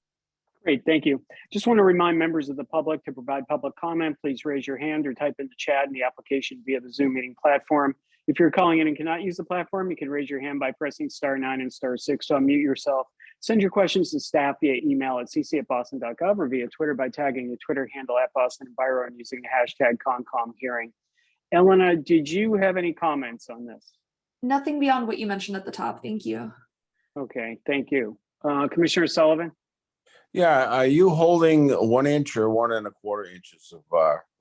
Great, thank you. Just want to remind members of the public to provide public comment. Please raise your hand or type in the chat in the application via the Zoom meeting platform. If you're calling in and cannot use the platform, you can raise your hand by pressing *9 and *6 to unmute yourself. Send your questions to staff via email at cc@boston.gov or via Twitter by tagging the Twitter handle @BostonEnviro and using the hashtag #ConComHearing. Elena, did you have any comments on this? Nothing beyond what you mentioned at the top. Thank you. Okay, thank you. Commissioner Sullivan? Yeah, are you holding 1 inch or 1 1/4 inches of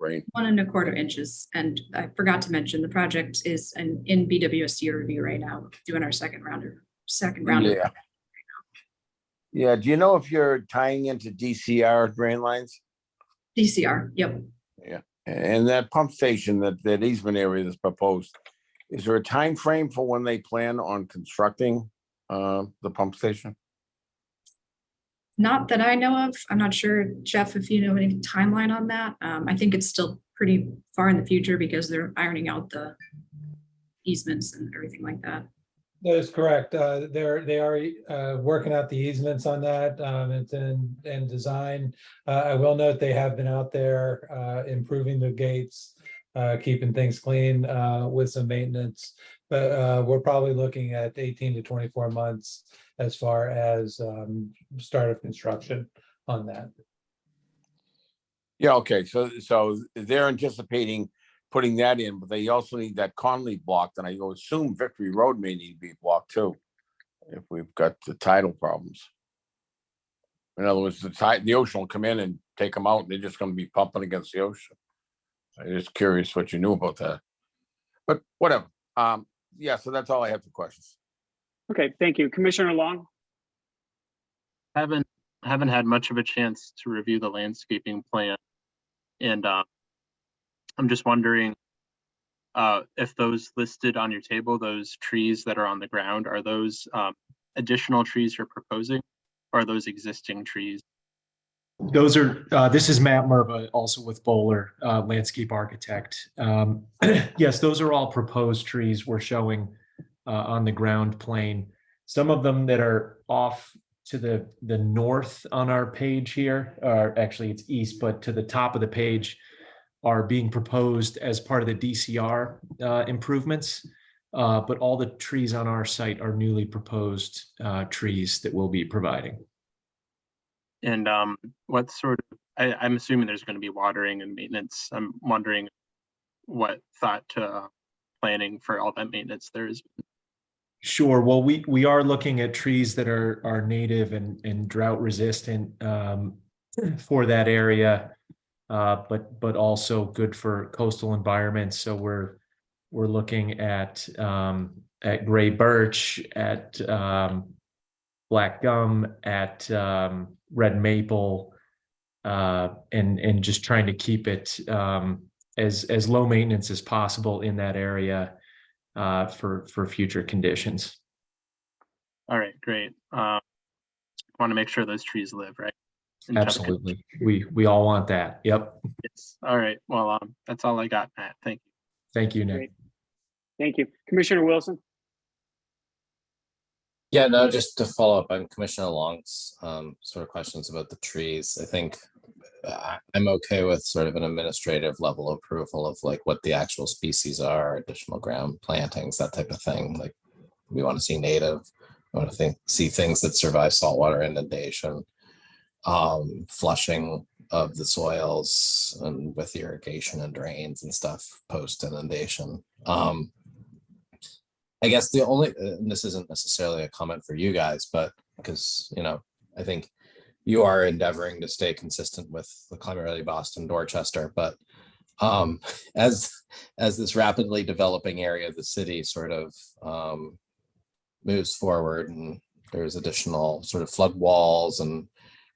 rain? 1 1/4 inches. And I forgot to mention the project is in BWSC review right now, doing our second round. Yeah. Yeah, do you know if you're tying into DCR drain lines? DCR, yep. Yeah, and that pump station, that easement area that's proposed, is there a time frame for when they plan on constructing the pump station? Not that I know of. I'm not sure, Jeff, if you know any timeline on that. I think it's still pretty far in the future because they're ironing out the easements and everything like that. That is correct. They are working out the easements on that. It's in design. I will note they have been out there improving the gates, keeping things clean with some maintenance. But we're probably looking at 18 to 24 months as far as start of construction on that. Yeah, okay, so they're anticipating putting that in, but they also need that Conley blocked, and I assume Victory Road may need to be blocked too, if we've got the tidal problems. In other words, the ocean will come in and take them out, and they're just gonna be pumping against the ocean. I'm just curious what you knew about that. But whatever. Yeah, so that's all I have for questions. Okay, thank you. Commissioner Long? Haven't had much of a chance to review the landscaping plan. And I'm just wondering if those listed on your table, those trees that are on the ground, are those additional trees you're proposing, or are those existing trees? Those are, this is Matt Merva, also with Bowler, landscape architect. Yes, those are all proposed trees we're showing on the ground plane. Some of them that are off to the north on our page here, or actually it's east, but to the top of the page, are being proposed as part of the DCR improvements. But all the trees on our site are newly proposed trees that we'll be providing. And what sort of, I'm assuming there's going to be watering and maintenance. I'm wondering what thought to planning for all that maintenance there is. Sure. Well, we are looking at trees that are native and drought resistant for that area, but also good for coastal environments. So we're looking at gray birch, at black gum, at red maple, and just trying to keep it as low maintenance as possible in that area for future conditions. All right, great. Want to make sure those trees live, right? Absolutely. We all want that. Yep. Yes. All right. Well, that's all I got, Matt. Thank you. Thank you, Nick. Great. Thank you. Commissioner Wilson? Yeah, no, just to follow up on Commissioner Long's sort of questions about the trees. I think I'm okay with sort of an administrative level approval of like what the actual species are, additional ground plantings, that type of thing. Like we want to see native, we want to see things that survive saltwater inundation, flushing of the soils and with irrigation and drains and stuff post inundation. I guess the only, and this isn't necessarily a comment for you guys, but because, you know, I think you are endeavoring to stay consistent with the Climate Ready Boston Dorchester, but as this rapidly developing area of the city sort of moves forward and there's additional sort of flood walls and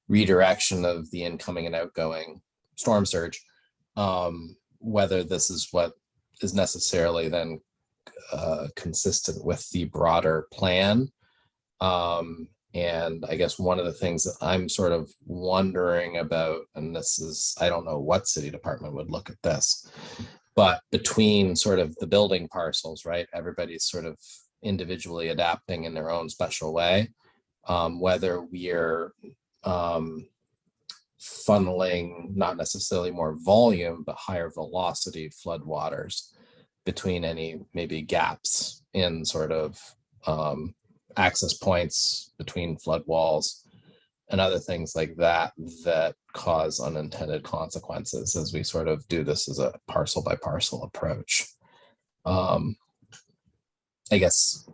redirection of the incoming and outgoing storm surge, whether this is what is necessarily then consistent with the broader plan. And I guess one of the things that I'm sort of wondering about, and this is, I don't know what city department would look at this, but between sort of the building parcels, right? Everybody's sort of individually adapting in their own special way. Whether we're funneling not necessarily more volume, but higher velocity floodwaters between any maybe gaps in sort of access points between flood walls and other things like that that cause unintended consequences as we sort of do this as a parcel by parcel approach. I guess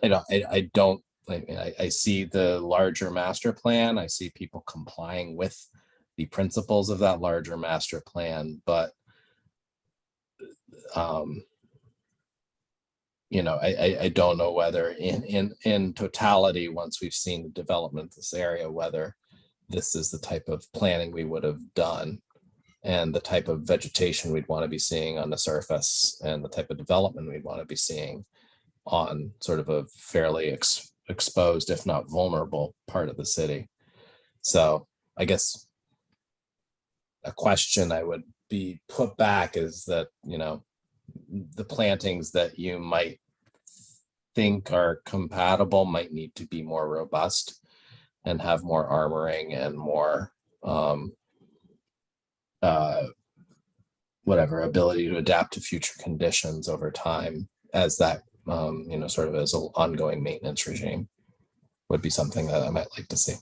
I see the larger master plan. I see people complying with the principles of that larger master plan, but you know, I don't know whether in totality, once we've seen the development of this area, whether this is the type of planning we would have done and the type of vegetation we'd want to be seeing on the surface and the type of development we'd want to be seeing on sort of a fairly exposed, if not vulnerable part of the city. So I guess a question I would be put back is that, the plantings that you might think are compatible might need to be more robust and have more armoring and more whatever ability to adapt to future conditions over time, as that sort of as an ongoing maintenance regime would be something that I might like to see.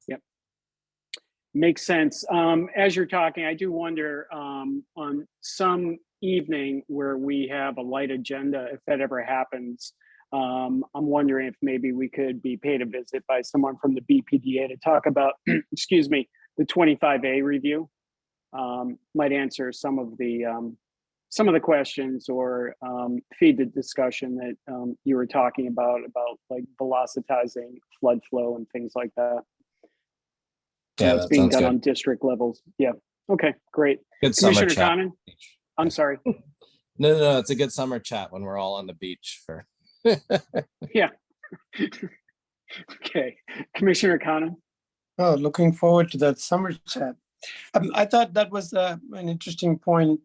Yep. Makes sense. As you're talking, I do wonder on some evening where we have a light agenda, if that ever happens, I'm wondering if maybe we could be paid a visit by someone from the BPDA to talk about, excuse me, the 25A review. Might answer some of the questions or feed the discussion that you were talking about like velocitizing flood flow and things like that. Yeah, it's that being sounds done good. on district levels. Yeah. Okay, great. Good summer Commissioner chat. Conan? I'm sorry. No, it's a good summer chat when we're all on the beach for. Yeah. Okay, Commissioner Conan? Oh, looking forward to that summer chat. I thought that was an interesting point,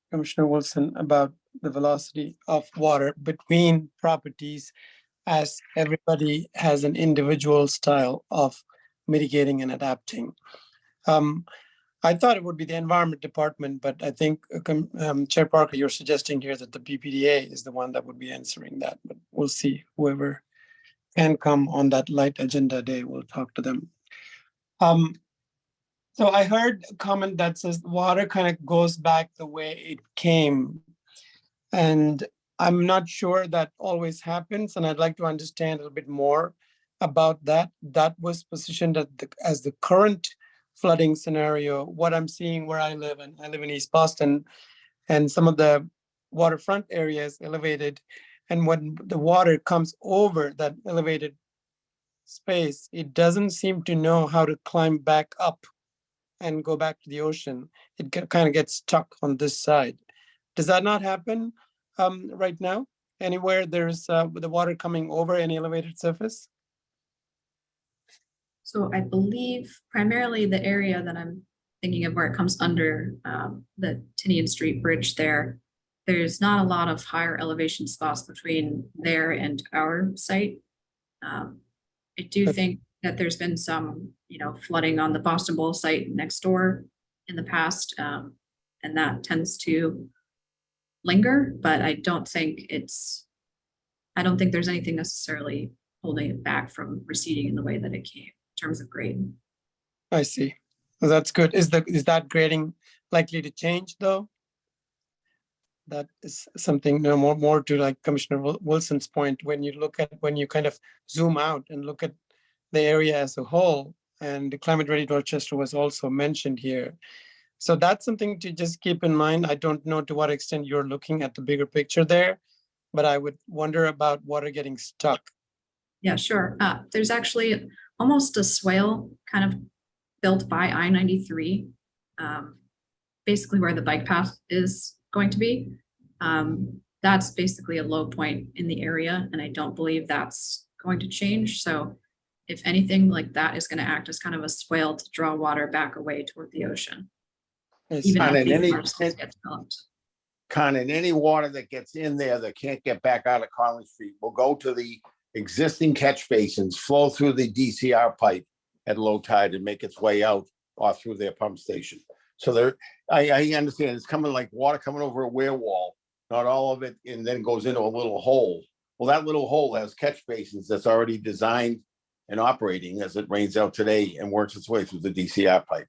Commissioner Wilson, about the velocity of water between properties, as everybody has an individual style of mitigating and adapting. I thought it would be the Environment Department, but I think Chair Parker, you're suggesting here that the BPDA is the one that would be answering that, but we'll see. Whoever can come on that light agenda day, we'll talk to them. So I heard a comment that says water kind of goes back the way it came. And I'm not sure that always happens. And I'd like to understand a little bit more about that. That was positioned as the current flooding scenario. What I'm seeing where I live, and I live in East Boston, and some of the waterfront areas elevated. And when the water comes over that elevated space, it doesn't seem to know how to climb back up and go back to the ocean. It kind of gets stuck on this side. Does that not happen right now? Anywhere there's the water coming over any elevated surface? So I believe primarily the area that I'm thinking of where it comes under the Tinian Street Bridge there's not a lot of higher elevation spots between there and our site. I do think that there's been some, flooding on the Boston Bowl site next door in the past, and that tends to linger, but I don't think there's anything necessarily holding it back from receding in the way that it came in terms of grade. I see. Well, that's good. Is that grading likely to change though? That is something more to like Commissioner Wilson's point, when you kind of zoom out and look at the area as a whole, and the Climate Ready Dorchester was also mentioned here. So that's something to just keep in mind. I don't know to what extent you're looking at the bigger picture there, but I would wonder about water getting stuck. Yeah, sure. There's actually almost a swale kind of built by I-93, basically where the bike path is going to be. That's basically a low point in the area, and I don't believe that's going to change. So if anything, like that is going to act as kind of a swale to draw water back away toward the ocean. Even if these parcels get developed. Conan, any water that gets in there that can't get back out of Collins Street will go to the existing catch basins, flow through the DCR pipe at low tide and make its way out or through their pump station. So I understand it's coming like water coming over a weir wall, not all of it, and then goes into a little hole. Well, that little hole has catch basins that's already designed and operating as it rains out today and works its way through the DCR pipe.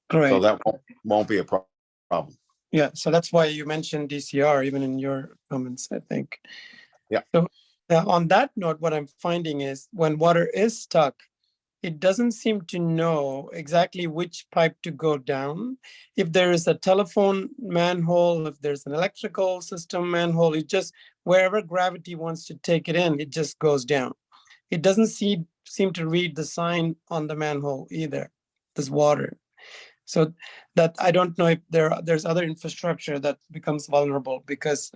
Correct. So that won't be a problem. Yeah, so that's why you mentioned DCR even in your comments, I think. Yeah. So on that note, what I'm finding is when water is stuck, it doesn't seem to know exactly which pipe to go down. If there is a telephone manhole, if there's an electrical system manhole, it just, wherever gravity wants to take it in, it just goes down. It doesn't seem to read the sign on the manhole either, this water. So that I don't know if there's other infrastructure that becomes vulnerable because,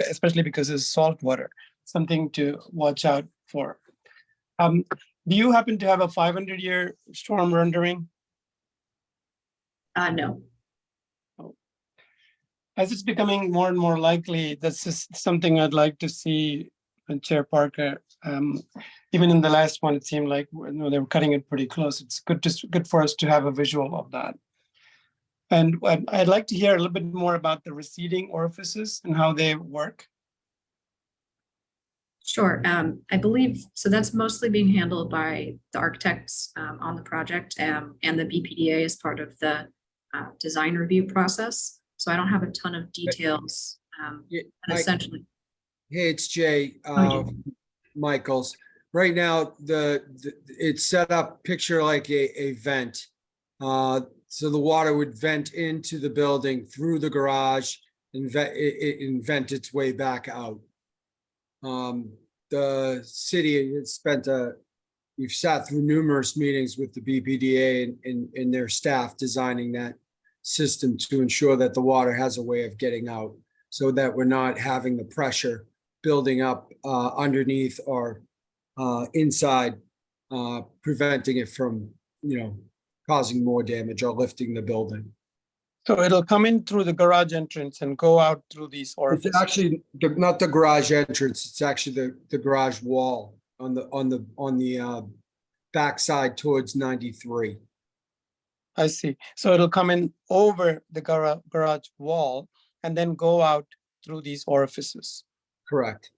especially because it's salt water, something to watch out for. Do you happen to have a 500-year storm rendering? No. As it's becoming more and more likely, this is something I'd like to see, Chair Parker. Even in the last one, it seemed like they were cutting it pretty close. It's good for us to have a visual of that. And I'd like to hear a little bit more about the receding orifices and how they work. Sure. I believe, so that's mostly being handled by the architects on the project and the BPDA as part of the design review process. So I don't have a ton of details. But essentially. Hey, it's Jay Michaels. Right now, it's set up picture like a vent. So the water would vent into the building through the garage and vent its way back out. The city has we've sat through numerous meetings with the BPDA and their staff designing that system to ensure that the water has a way of getting out so that we're not having the pressure building up underneath or inside, preventing it from, causing more damage or lifting the building. So it'll come in through the garage entrance and go out through these orifices. It's actually not the garage entrance. It's actually the garage wall on the back side towards 93. I see. So it'll come in over the garage wall and then go out through these orifices. Correct.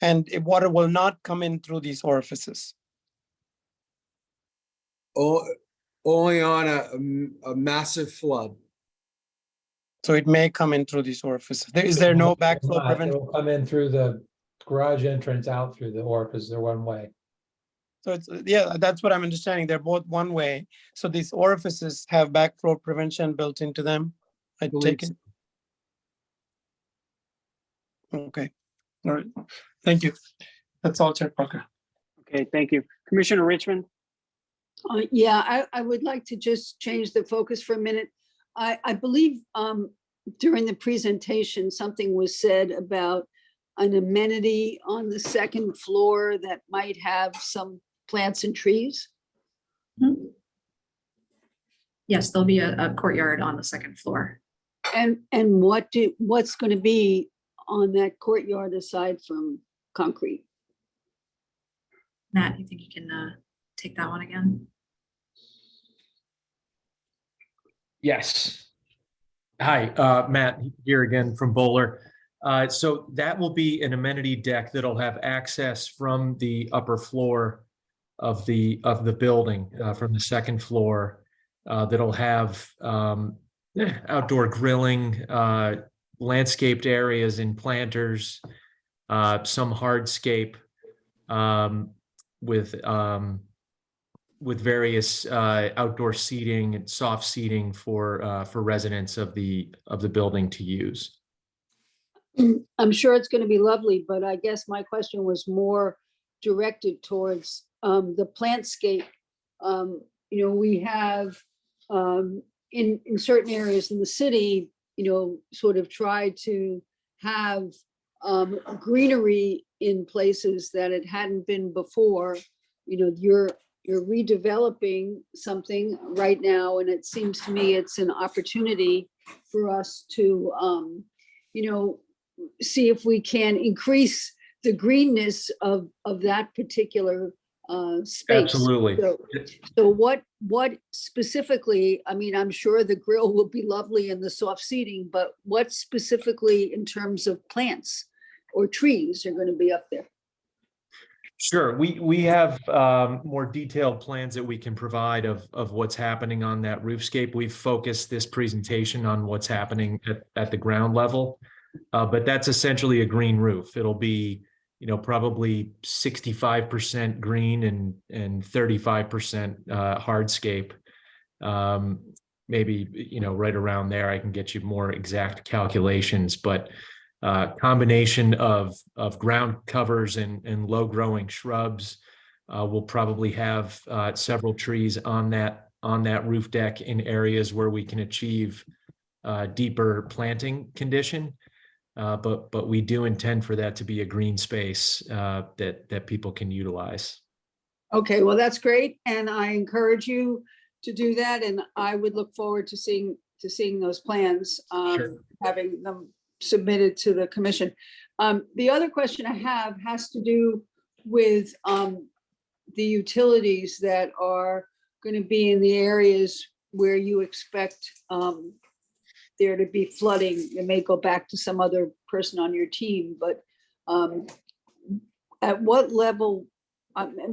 And water will not come in through these orifices. Only on a massive flood. So it may come in through these orifices. Is there no backflow prevention? It will come in through the garage entrance, out through the orifice. They're one way. So it's, yeah, that's what I'm understanding. They're both one way. So these orifices have backflow prevention built into them. I take it. Okay. All right. Thank you. That's all, Chair Parker. Okay, thank you. Commissioner Richmond? Yeah, I would like to just change the focus for a minute. I believe during the presentation, something was said about an amenity on the second floor that might have some plants and trees. Mm-hmm. Yes, there'll be a courtyard on the second floor. And what's going to be on that courtyard aside from concrete? Matt, you think you can take that one again? Yes. Hi, Matt here again from Bowler. So that will be an amenity deck that'll have access from the upper floor of the building, from the second floor. That'll have outdoor grilling, landscaped areas and planters, some hardscape with various outdoor seating and soft seating for residents of the building to use. I'm sure it's going to be lovely, but I guess my question was more directed towards the plantscape. We have in certain areas in the city, sort of tried to have greenery in places that it hadn't been before. You're redeveloping something right now, and it seems to me it's an opportunity for us to, see if we can increase the greenness of that particular space. Absolutely. So what specifically, I mean, I'm sure the grill will be lovely and the soft seating, but what specifically in terms of plants or trees are going to be up there? Sure, we have more detailed plans that we can provide of what's happening on that roofscape. We've focused this presentation on what's happening at the ground level, but that's essentially a green roof. It'll be, probably 65% green and 35% hardscape. Maybe, right around there, I can get you more exact calculations, but combination of ground covers and low growing shrubs. We'll probably have several trees on that roof deck in areas where we can achieve deeper planting condition. But we do intend for that to be a green space that people can utilize. Okay, well, that's great, and I encourage you to do that, and I would look forward to seeing those plans, having them submitted to the commission. The other question I have has to do with the utilities that are going to be in the areas where you expect there to be flooding. It may go back to some other person on your team, but at what level,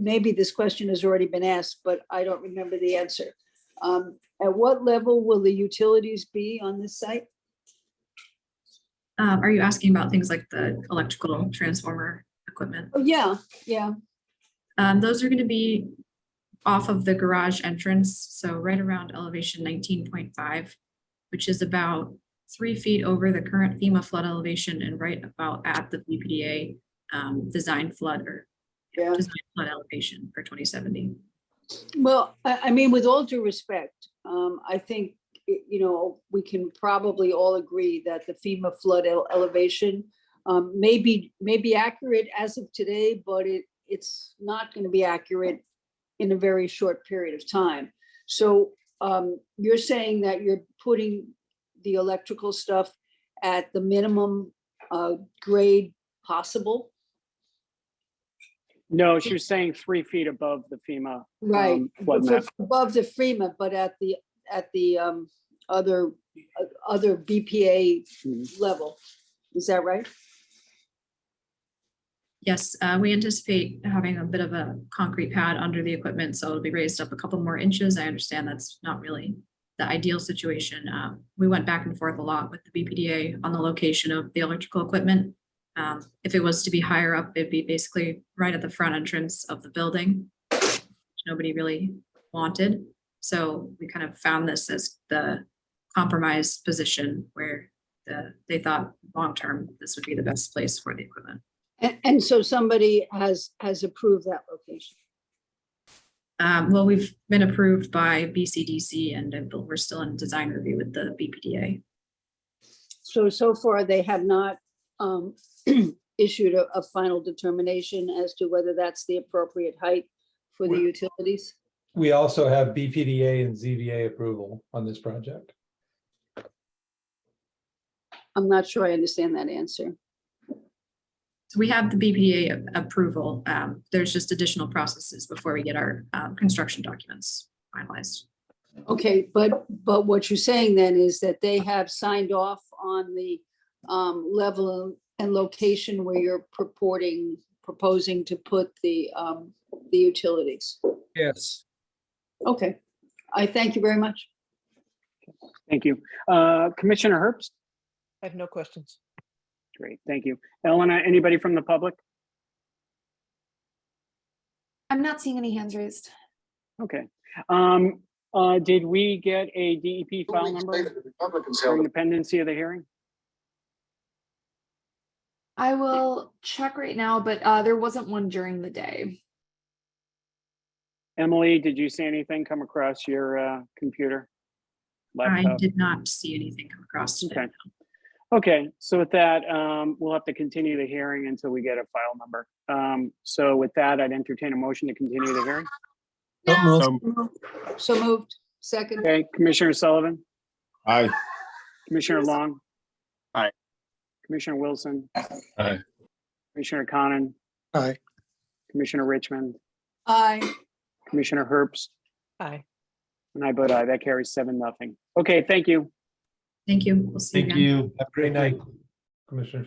maybe this question has already been asked, but I don't remember the answer. At what level will the utilities be on this site? Are you asking about things like the electrical transformer equipment? Oh, yeah, yeah. Those are going to be off of the garage entrance, so right around elevation 19.5, which is about 3 feet over the current FEMA flood elevation and right about at the BPDA design flood or design flood elevation for 2070. Well, I mean, with all due respect, I think, you know, we can probably all agree that the FEMA flood elevation may be accurate as of today, but it's not going to be accurate in a very short period of time. So you're saying that you're putting the electrical stuff at the minimum grade possible? No, she was saying 3 feet above the FEMA. Right, Flood map. above the FEMA, but at the other BPA level. Is that right? Yes, we anticipate having a bit of a concrete pad under the equipment, so it'll be raised up a couple more inches. I understand that's not really the ideal situation. We went back and forth a lot with the BPDA on the location of the electrical equipment. If it was to be higher up, it'd be basically right at the front entrance of the building, which nobody really wanted. So we kind of found this as the compromise position where they thought long-term, this would be the best place for the equipment. And so somebody has approved that location. Well, we've been approved by BCDC and we're still in design review with the BPDA. So far, they have not issued a final determination as to whether that's the appropriate height for the utilities? We also have BPDA and ZVA approval on this project. I'm not sure I understand that answer. So we have the BPDA approval. There's just additional processes before we get our construction documents finalized. Okay, but what you're saying then is that they have signed off on the level and location where you're proposing to put the utilities. Yes. Okay, I thank you very much. Thank you. Commissioner Herbst? I have no questions. Great, thank you. Elena, anybody from the public? I'm not seeing any hands raised. Okay. Did we get a DEP file number during the pendency of the hearing? I will check right now, but there wasn't one during the day. Emily, did you see anything come across your computer? I Laptop? did not see anything come across today. Okay. Okay, so with that, we'll have to continue the hearing until we get a file number. So with that, I'd entertain a motion to continue the hearing. So moved. Second. Okay, Commissioner Sullivan, Aye. Commissioner Long. Aye. Commissioner Wilson, Aye. Commissioner Conan, Aye. Commissioner Richmond, Aye. Commissioner Herbst, Aye. and I vote aye. That carries 7-0. Okay, thank you. Thank you. We'll see you Thank again. you. Have a great night, Commissioners.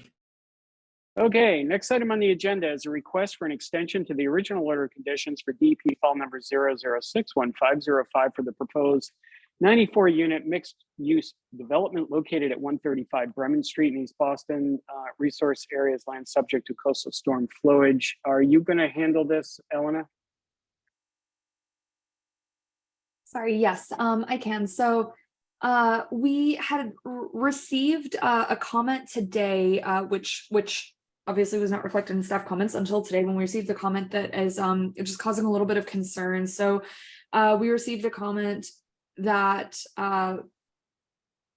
Okay, next item on the agenda is a request for an extension to the original order of conditions for DP file number 0061505 for the proposed 94-unit mixed-use development located at 135 Bremen Street in East Boston. Resource areas land subject to coastal storm flowage. Are you going to handle this, Elena? Sorry, yes, I can. So we had received a comment today, which obviously was not reflected in staff comments until today when we received the comment that is just causing a little bit of concern. So we received a comment that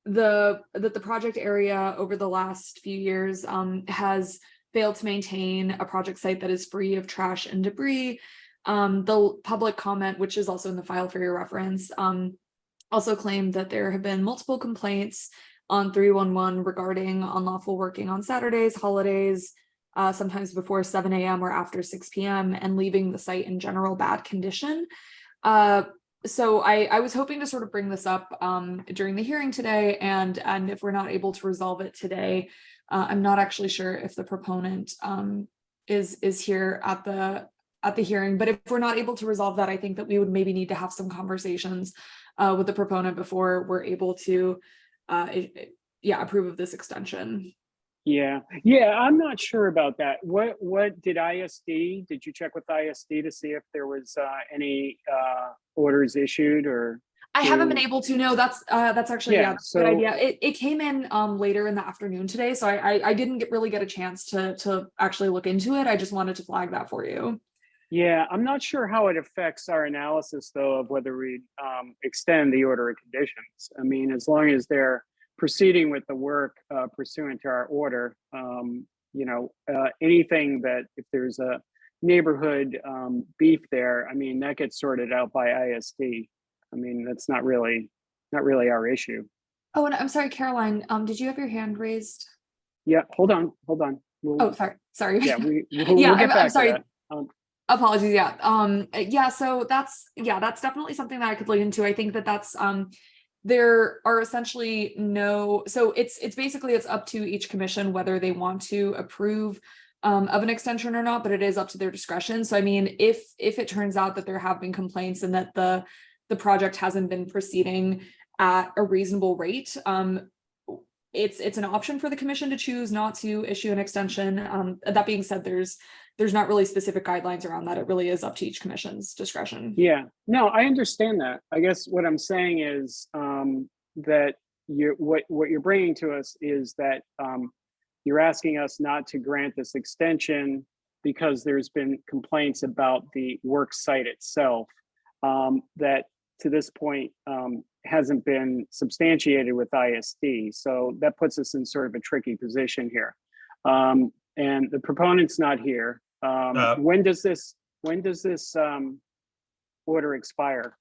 the project area over the last few years has failed to maintain a project site that is free of trash and debris. The public comment, which is also in the file for your reference, also claimed that there have been multiple complaints on 311 regarding unlawful working on Saturdays, holidays, sometimes before 7 a.m. or after 6 p.m. and leaving the site in general bad condition. So I was hoping to sort of bring this up during the hearing today, and if we're not able to resolve it today, I'm not actually sure if the proponent is here at the hearing, but if we're not able to resolve that, I think that we would maybe need to have some conversations with the proponent before we're able to approve of this extension. Yeah, I'm not sure about that. What did you check with ISD to see if there was any orders issued or? I haven't been able to. No, that's actually so, good idea. It came in later in the afternoon today, so I didn't really get a chance to actually look into it. I just wanted to flag that for you. Yeah, I'm not sure how it affects our analysis though of whether we extend the order of conditions. I mean, as long as they're proceeding with the work pursuant to our order, anything that if there's a neighborhood beef there, I mean, that gets sorted out by ISD. I mean, that's not really our issue. Oh, and I'm sorry, Caroline, did you have your hand raised? Yeah, hold on. Oh, sorry. Yeah, we'll yeah, get back I'm sorry. to that. Apologies. Yeah. So that's definitely something that I could look into. I think that's there are essentially so it's basically it's up to each commission whether they want to approve of an extension or not, but it is up to their discretion. So I mean, if it turns out that there have been complaints and that the project hasn't been proceeding at a reasonable rate, it's an option for the commission to choose not to issue an extension. That being said, there's not really specific guidelines around that. It really is up to each commission's discretion. Yeah, no, I understand that. I guess what I'm saying is that what you're bringing to us is that you're asking us not to grant this extension because there's been complaints about the work site itself that to this point hasn't been substantiated with ISD. So that puts us in sort of a tricky position here. And the proponent's not here. When does this order expire?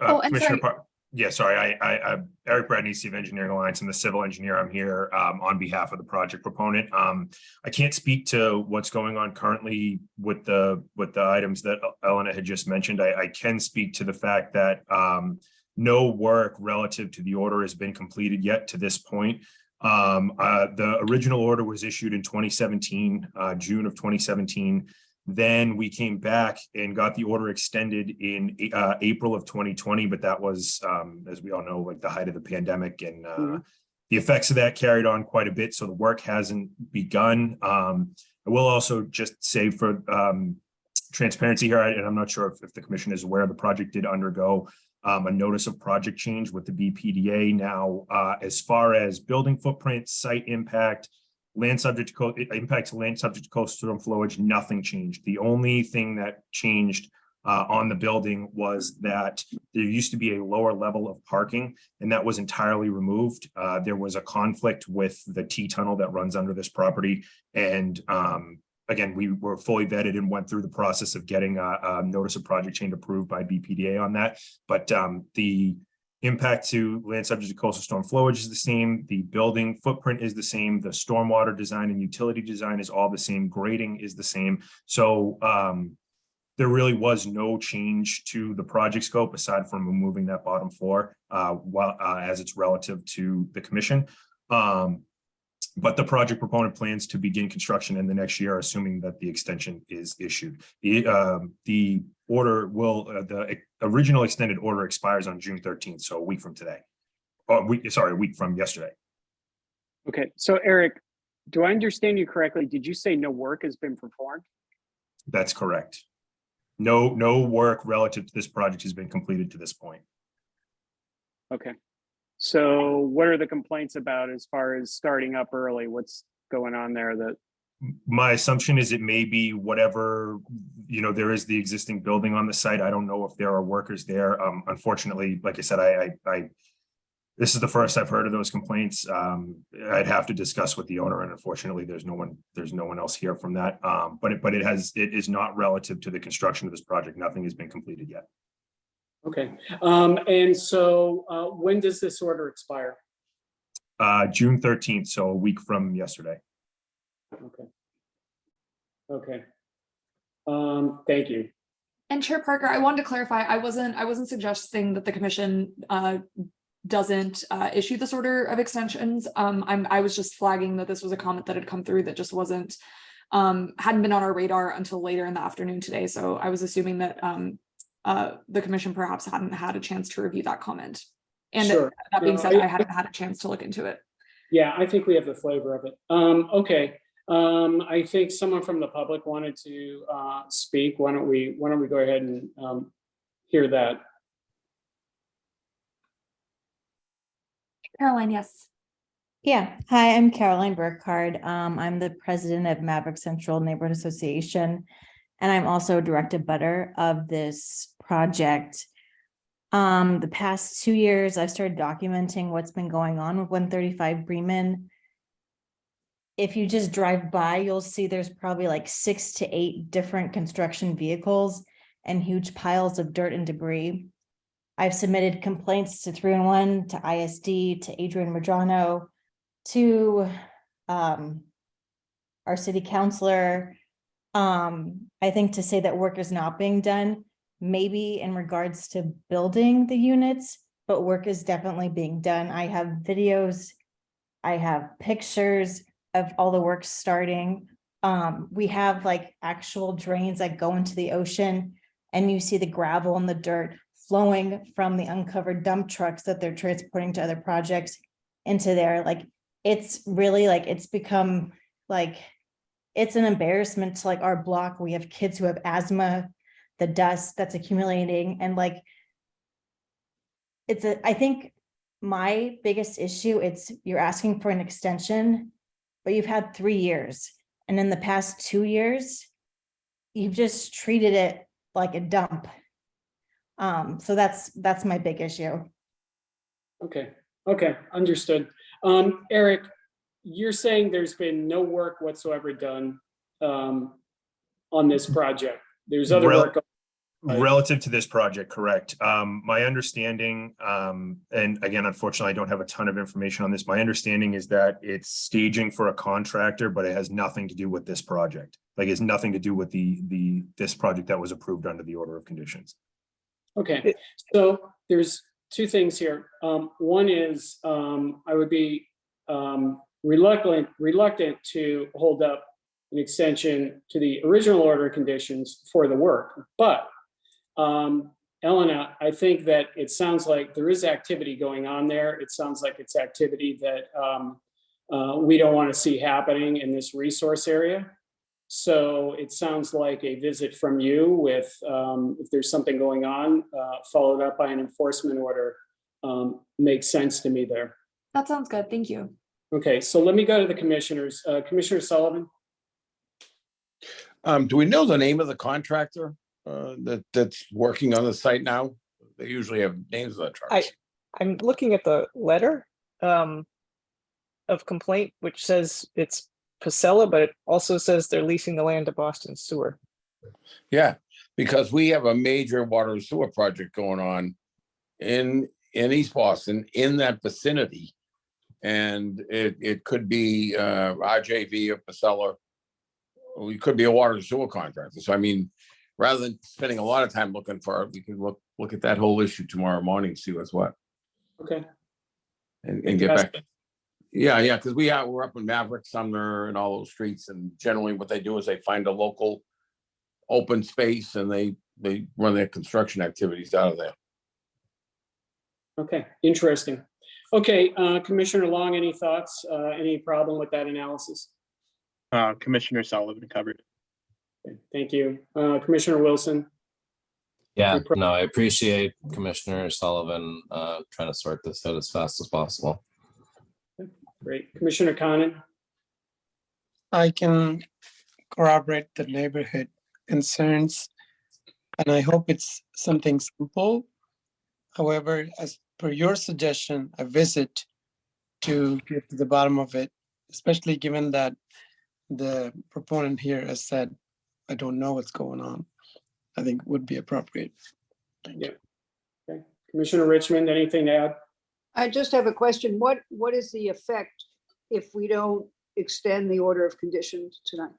Commissioner Park. Yeah, sorry. I Eric Bradney, Civil Engineering Alliance. I'm the civil engineer. I'm here on behalf of the project proponent. I can't speak to what's going on currently with the items that Elena had just mentioned. I can speak to the fact that no work relative to the order has been completed yet to this point. The original order was issued in 2017, June of 2017. Then we came back and got the order extended in April of 2020, but that was, as we all know, like the height of the pandemic, and the effects of that carried on quite a bit. So the work hasn't begun. I will also just say for transparency here, and I'm not sure if the commission is aware, the project did undergo a notice of project change with the BPDA. Now, as far as building footprint, site impact, land subject to impact to land subject to coastal storm flowage, nothing changed. The only thing that changed on the building was that there used to be a lower level of parking, and that was entirely removed. There was a conflict with the T-tunnel that runs under this property, and again, we were fully vetted and went through the process of getting a notice of project change approved by BPDA on that. But the impact to land subject to coastal storm flowage is the same. The building footprint is the same. The stormwater design and utility design is all the same. Grading is the same. So there really was no change to the project scope aside from removing that bottom floor as it's relative to the commission. But the project proponent plans to begin construction in the next year, assuming that the extension is issued. The order will, the original extended order expires on June 13th, so a week from today. A week from yesterday. Okay, so Eric, do I understand you correctly? Did you say no work has been performed? That's correct. No work relative to this project has been completed to this point. Okay. So what are the complaints about as far as starting up early? What's going on there? That my assumption is it may be whatever, there is the existing building on the site. I don't know if there are workers there. Unfortunately, like I said, I This is the first I've heard of those complaints. I'd have to discuss with the owner, and unfortunately, there's no one else here from that. But it is not relative to the construction of this project. Nothing has been completed yet. Okay, and so when does this order expire? June 13th, so a week from yesterday. Okay. Okay. Thank you. And Chair Parker, I wanted to clarify, I wasn't suggesting that the commission doesn't issue this order of extensions. I was just flagging that this was a comment that had come through that just wasn't, hadn't been on our radar until later in the afternoon today. So I was assuming that the commission perhaps hadn't had a chance to review that comment. And Sure. that being No, said, I hadn't had a chance to look into it. Yeah, I think we have the flavor of it. Okay. I think someone from the public wanted to speak. Why don't we go ahead and hear that? Caroline, yes. Yeah. Hi, I'm Caroline Burkhardt. I'm the president of Maverick Central Neighborhood Association, and I'm also a direct abutter of this project. The past 2 years, I've started documenting what's been going on with 135 Bremen. If you just drive by, you'll see there's probably like 6 to 8 different construction vehicles and huge piles of dirt and debris. I've submitted complaints to 311, to ISD, to Adrian Madrano, to our city councilor. I think to say that work is not being done, maybe in regards to building the units, but work is definitely being done. I have videos, I have pictures of all the work starting. We have like actual drains that go into the ocean, and you see the gravel and the dirt flowing from the uncovered dump trucks that they're transporting to other projects into there. Like, it's really like, it's become like, it's an embarrassment to like our block. We have kids who have asthma, the dust that's accumulating, and like, I think my biggest issue, it's you're asking for an extension, but you've had 3 years. And in the past 2 years, you've just treated it like a dump. So that's my big issue. Okay, understood. Eric, you're saying there's been no work whatsoever done on this project. There's other work. Relative to this project, correct. My understanding, and again, unfortunately, I don't have a ton of information on this. My understanding is that it's staging for a contractor, but it has nothing to do with this project. Like, it's nothing to do with this project that was approved under the order of conditions. Okay, so there's two things here. One is I would be reluctant to hold up an extension to the original order of conditions for the work, but Elena, I think that it sounds like there is activity going on there. It sounds like it's activity that we don't want to see happening in this resource area. So it sounds like a visit from you with, if there's something going on, followed up by an enforcement order, makes sense to me there. That sounds good. Thank you. Okay, so let me go to the commissioners. Commissioner Sullivan? Do we know the name of the contractor that's working on the site now? They usually have names of the trucks. I'm looking at the letter of complaint, which says it's Pasella, but it also says they're leasing the land to Boston Sewer. Yeah, because we have a major water and sewer project going on in East Boston, in that vicinity. And it could be RJV or Pasella. We could be a water and sewer contractor. So I mean, rather than spending a lot of time looking for it, we can look at that whole issue tomorrow morning, see what's what. Okay. And get back. Yeah, because we're up in Maverick, Sumner, and all those streets, and generally what they do is they find a local open space and they run their construction activities out of there. Okay, interesting. Okay, Commissioner Long, any thoughts? Any problem with that analysis? Commissioner Sullivan covered. Okay, thank you. Commissioner Wilson? Yeah, no, I appreciate Commissioner Sullivan trying to sort this out as fast as possible. Great. Commissioner Conan? I can corroborate the neighborhood concerns, and I hope it's something simple. However, as per your suggestion, a visit to get to the bottom of it, especially given that the proponent here has said, I don't know what's going on, I think would be appropriate. Thank you. Okay. Commissioner Richmond, anything to add? I just have a question. What is the effect if we don't extend the order of conditions tonight?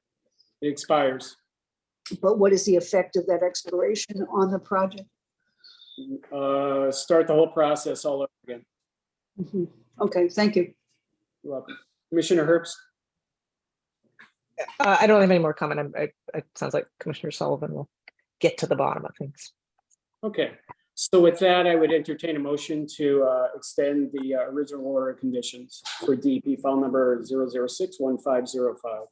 It expires. But what is the effect of that expiration on the project? Start the whole process all over again. Mhm. Okay, thank you. You're welcome. Commissioner Herbst? I don't have any more comment. It sounds like Commissioner Sullivan will get to the bottom of things. Okay, so with that, I would entertain a motion to extend the original order of conditions for DEP file number 0061505.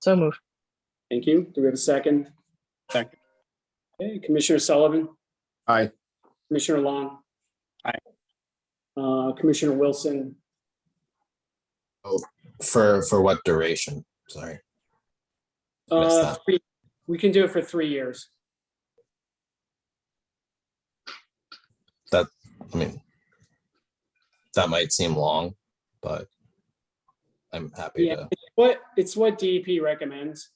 So moved. Thank you. Do we have a second? Second. Okay, Commissioner Sullivan, Aye. Commissioner Long. Aye. Commissioner Wilson, For what duration? Sorry. Missed that. we can do it for 3 years. That, I mean, that might seem long, but I'm happy Yeah, to. it's what DEP recommends.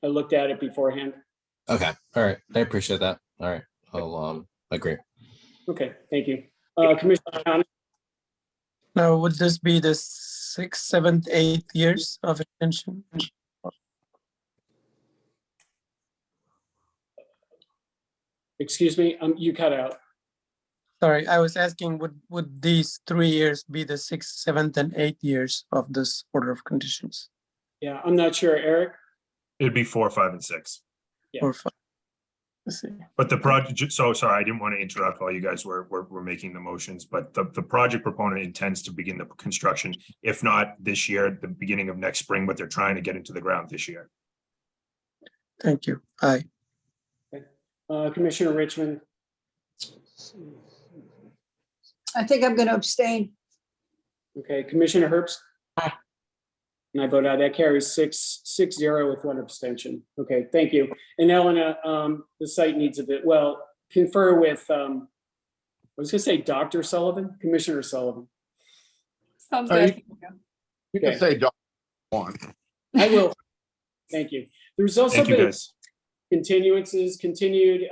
I looked at it beforehand. Okay, all right. I appreciate that. All right, I'll agree. Okay, thank you. Commissioner Connor? Now, would this be the 6th, 7th, 8th years of extension? Excuse me, you cut out. Sorry, I was asking, would these 3 years be the 6th, 7th, and 8th years of this order of conditions? Yeah, I'm not sure, Eric. It'd be 4, 5, and 6. Yeah. Or 5? Let's see. But the project, so sorry, I didn't want to interrupt while you guys were making the motions, but the project proponent intends to begin the construction, if not this year, the beginning of next spring, but they're trying to get into the ground this year. Thank you. Aye. Commissioner Richmond? I think I'm going to abstain. Okay, Commissioner Herbst? Aye. And I vote aye. That carries 6-0 with 1 abstention. Okay, thank you. And Elena, the site needs a bit, well, confer with, I was gonna say Dr. Sullivan, Commissioner Sullivan. Sounds Oh, good. You can Okay. say don't want. I will. Thank you. There's also Thank you, been guys. continuances continued,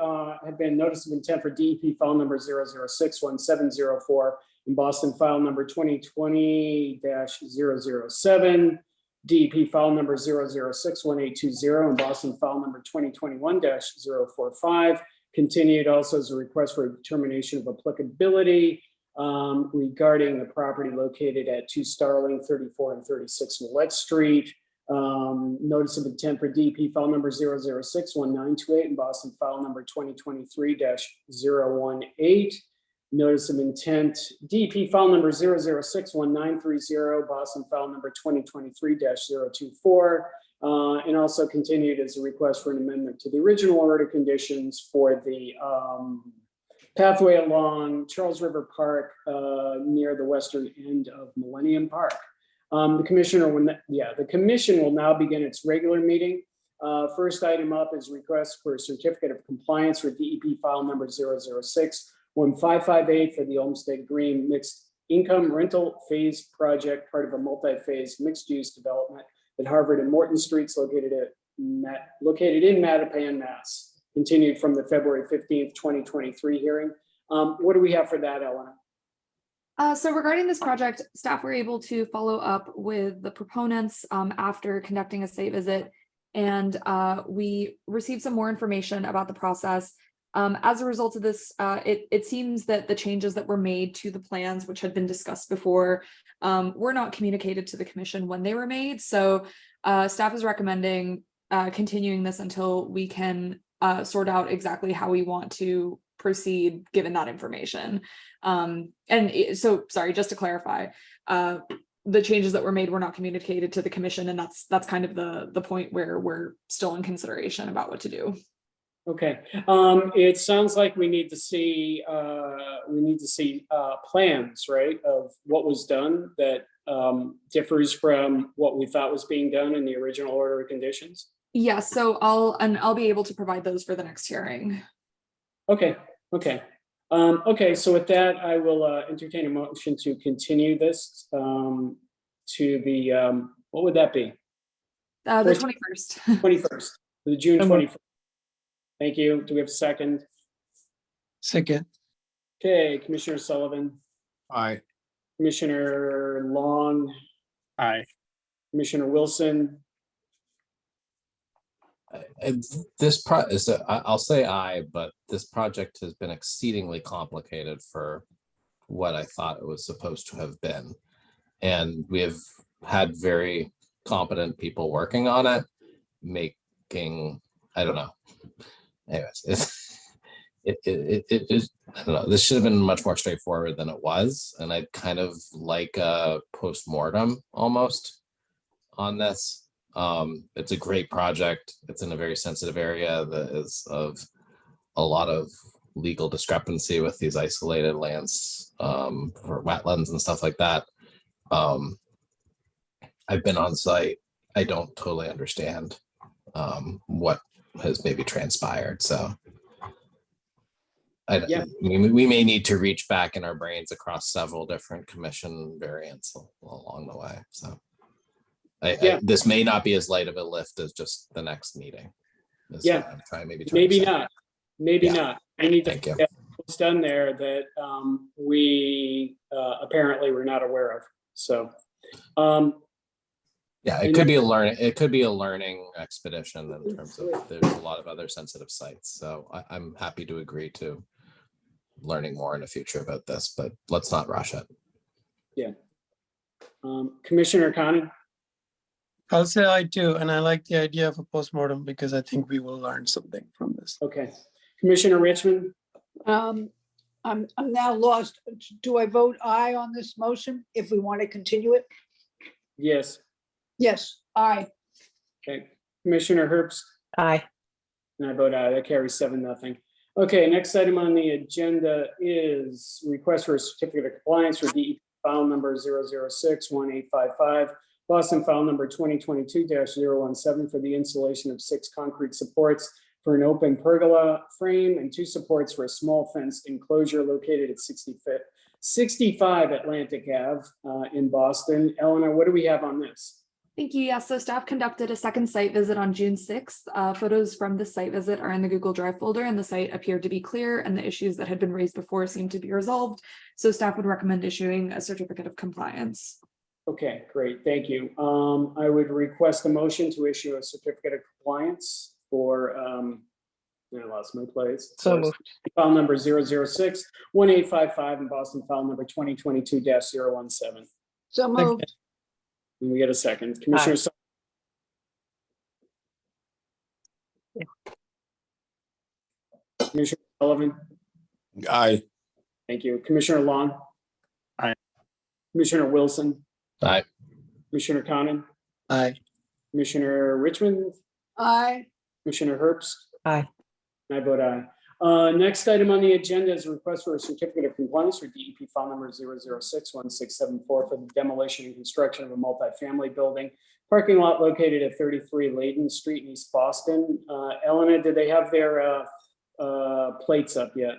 have been notice of intent for DEP file number 0061704 in Boston file number 2020-007, DEP file number 0061820 in Boston file number 2021-045, continued also as a request for a determination of applicability regarding the property located at 2 Starling, 34 and 36 Millette Street. Notice of intent for DEP file number 0061928 in Boston file number 2023-018. Notice of intent DEP file number 0061930 Boston file number 2023-024. And also continued as a request for an amendment to the original order of conditions for the pathway along Charles River Park near the western end of Millennium Park. The commission will now begin its regular meeting. First item up is request for a certificate of compliance for DEP file number 0061558 for the Olmsted Green mixed income rental phase project, part of a multi-phase mixed-use development at Harvard and Morton Streets located in Mattapan, Mass. Continued from the February 15th, 2023 hearing. What do we have for that, Elena? So regarding this project, staff were able to follow up with the proponents after conducting a site visit, and we received some more information about the process. As a result of this, it seems that the changes that were made to the plans, which had been discussed before, were not communicated to the commission when they were made. So staff is recommending continuing this until we can sort out exactly how we want to proceed given that information. So sorry, just to clarify, the changes that were made were not communicated to the commission, and that's kind of the point where we're still in consideration about what to do. Okay, it sounds like we need to see plans, right, of what was done that differs from what we thought was being done in the original order of conditions. Yes, so I'll be able to provide those for the next hearing. Okay, Okay. Okay, so with that, I will entertain a motion to continue this to the, what would that be? The 14th? 21st. 21st, the June So moved. 21st. Thank you. Do we have a second? Second. Okay, Commissioner Sullivan, Aye. Commissioner Long, Aye. Commissioner Wilson, And this I'll say aye, but this project has been exceedingly complicated for what I thought it was supposed to have been. And we have had very competent people working on it, making, I don't know. Anyways, it is, I don't know, this should have been much more straightforward than it was. And I'd kind of like a post-mortem almost on this. It's a great project. It's in a very sensitive area that is of a lot of legal discrepancy with these isolated lands for wetlands and stuff like that. I've been on site. I don't totally understand what has maybe transpired. So Yeah. we may need to reach back in our brains across several different commission variants along the way. So this may not be as light of a lift as just the next meeting. Yeah. I'm trying, maybe to say. not. Maybe Yeah. not. I need to Thank you. get what's done there that we apparently were not aware of. So, Yeah, it could be a learning expedition in terms of there's a lot of other sensitive sites. So I'm happy to agree to learning more in the future about this, but let's not rush it. Yeah. Commissioner Conan? I'll say I too, and I like the idea of a postmortem because I think we will learn something from this. Okay. Commissioner Richmond? I'm now lost. Do I vote aye on this motion if we want to continue it? Yes. Yes, aye. Okay. Commissioner Herbst? Aye. And I vote aye. That carries 7-0. Okay, next item on the agenda is request for a certificate of compliance for DEP file number 0061855, Boston file number 2022-017 for the installation of 6 concrete supports for an open pergola frame and 2 supports for a small fenced enclosure located at 65 Atlantic Ave in Boston. Eleanor, what do we have on this? Thank you. Yeah, so staff conducted a second site visit on June 6th. Photos from the site visit are in the Google Drive folder, and the site appeared to be clear and the issues that had been raised before seemed to be resolved. So staff would recommend issuing a certificate of compliance. Okay, great. Thank you. I would request a motion to issue a certificate of compliance for, I lost my place. So moved. File number 0061855 and Boston file number 2022-017. So moved. Can we get a second? Commissioner. Commissioner Sullivan? Aye. Thank you. Commissioner Long? Aye. Commissioner Wilson? Aye. Commissioner Conan? Aye. Commissioner Richmond? Aye. Commissioner Herbst? Aye. And I vote aye. Next item on the agenda is a request for a certificate of compliance for DEP file number 0061674 for the demolition and construction of a multifamily building, parking lot located at 33 Layden Street in East Boston. Elena, did they have their plates up yet?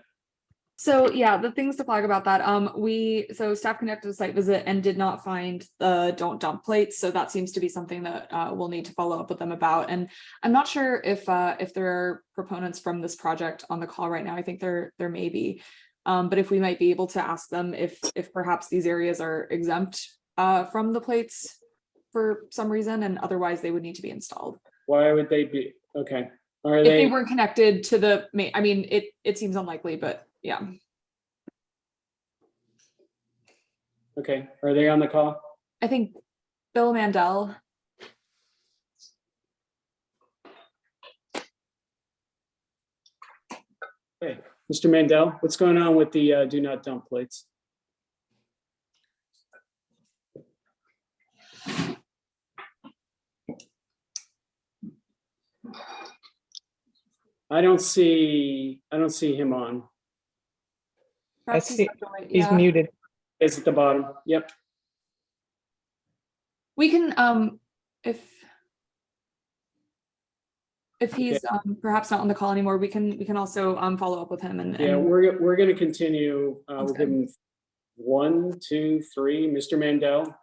So yeah, the things to flag about that, so staff conducted a site visit and did not find the don't dump plates. So that seems to be something that we'll need to follow up with them about. And I'm not sure if there are proponents from this project on the call right now. I think there may be, but if we might be able to ask them if perhaps these areas are exempt from the plates for some reason, and otherwise they would need to be installed. Why would they be? Okay. If they weren't connected to the main, I mean, it seems unlikely, but yeah. Okay, are they on the call? I think Bill Mandel. Okay, Mr. Mandel, what's going on with the do not dump plates? I don't see him on. I see, he's Yeah. muted. It's at the bottom. Yep. We can, if if he's perhaps not on the call anymore, we can also follow up with him and. Yeah, we're going to continue. We'll give him 1, 2, 3. Mr. Mandel.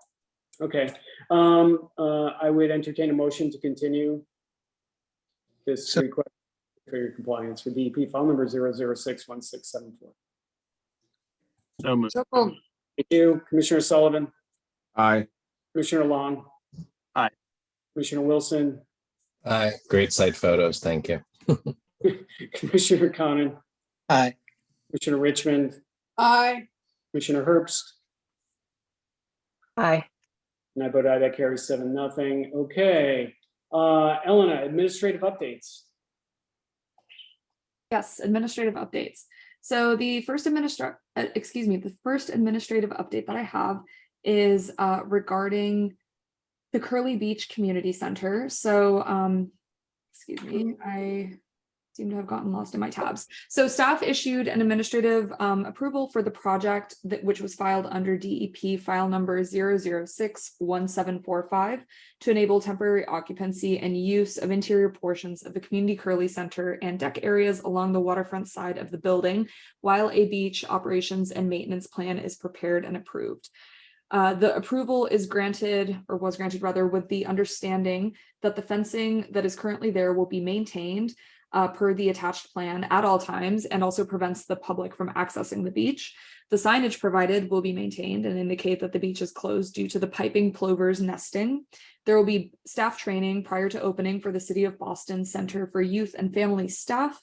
Okay. I would entertain a motion to continue this request for your compliance for DEP file number 0061674. So moved. Thank you, Commissioner Sullivan, Aye. Commissioner Long. Aye. Commissioner Wilson, Aye, great site photos, thank you. Commissioner Conan, Aye. Commissioner Richmond, Aye. Commissioner Herbst, Aye. and I vote aye, that carries 7-0. Okay, Elena, administrative updates. Yes, administrative updates. So the first administrative update that I have is regarding the Curly Beach Community Center. So, excuse me, I seem to have gotten lost in my tabs. So staff issued an administrative approval for the project which was filed under DEP file number 0061745 to enable temporary occupancy and use of interior portions of the Community Curly Center and deck areas along the waterfront side of the building while a beach operations and maintenance plan is prepared and approved. The approval is granted, or was granted rather, with the understanding that the fencing that is currently there will be maintained per the attached plan at all times and also prevents the public from accessing the beach. The signage provided will be maintained and indicate that the beach is closed due to the piping plovers nesting. There will be staff training prior to opening for the City of Boston Center for Youth and Family staff.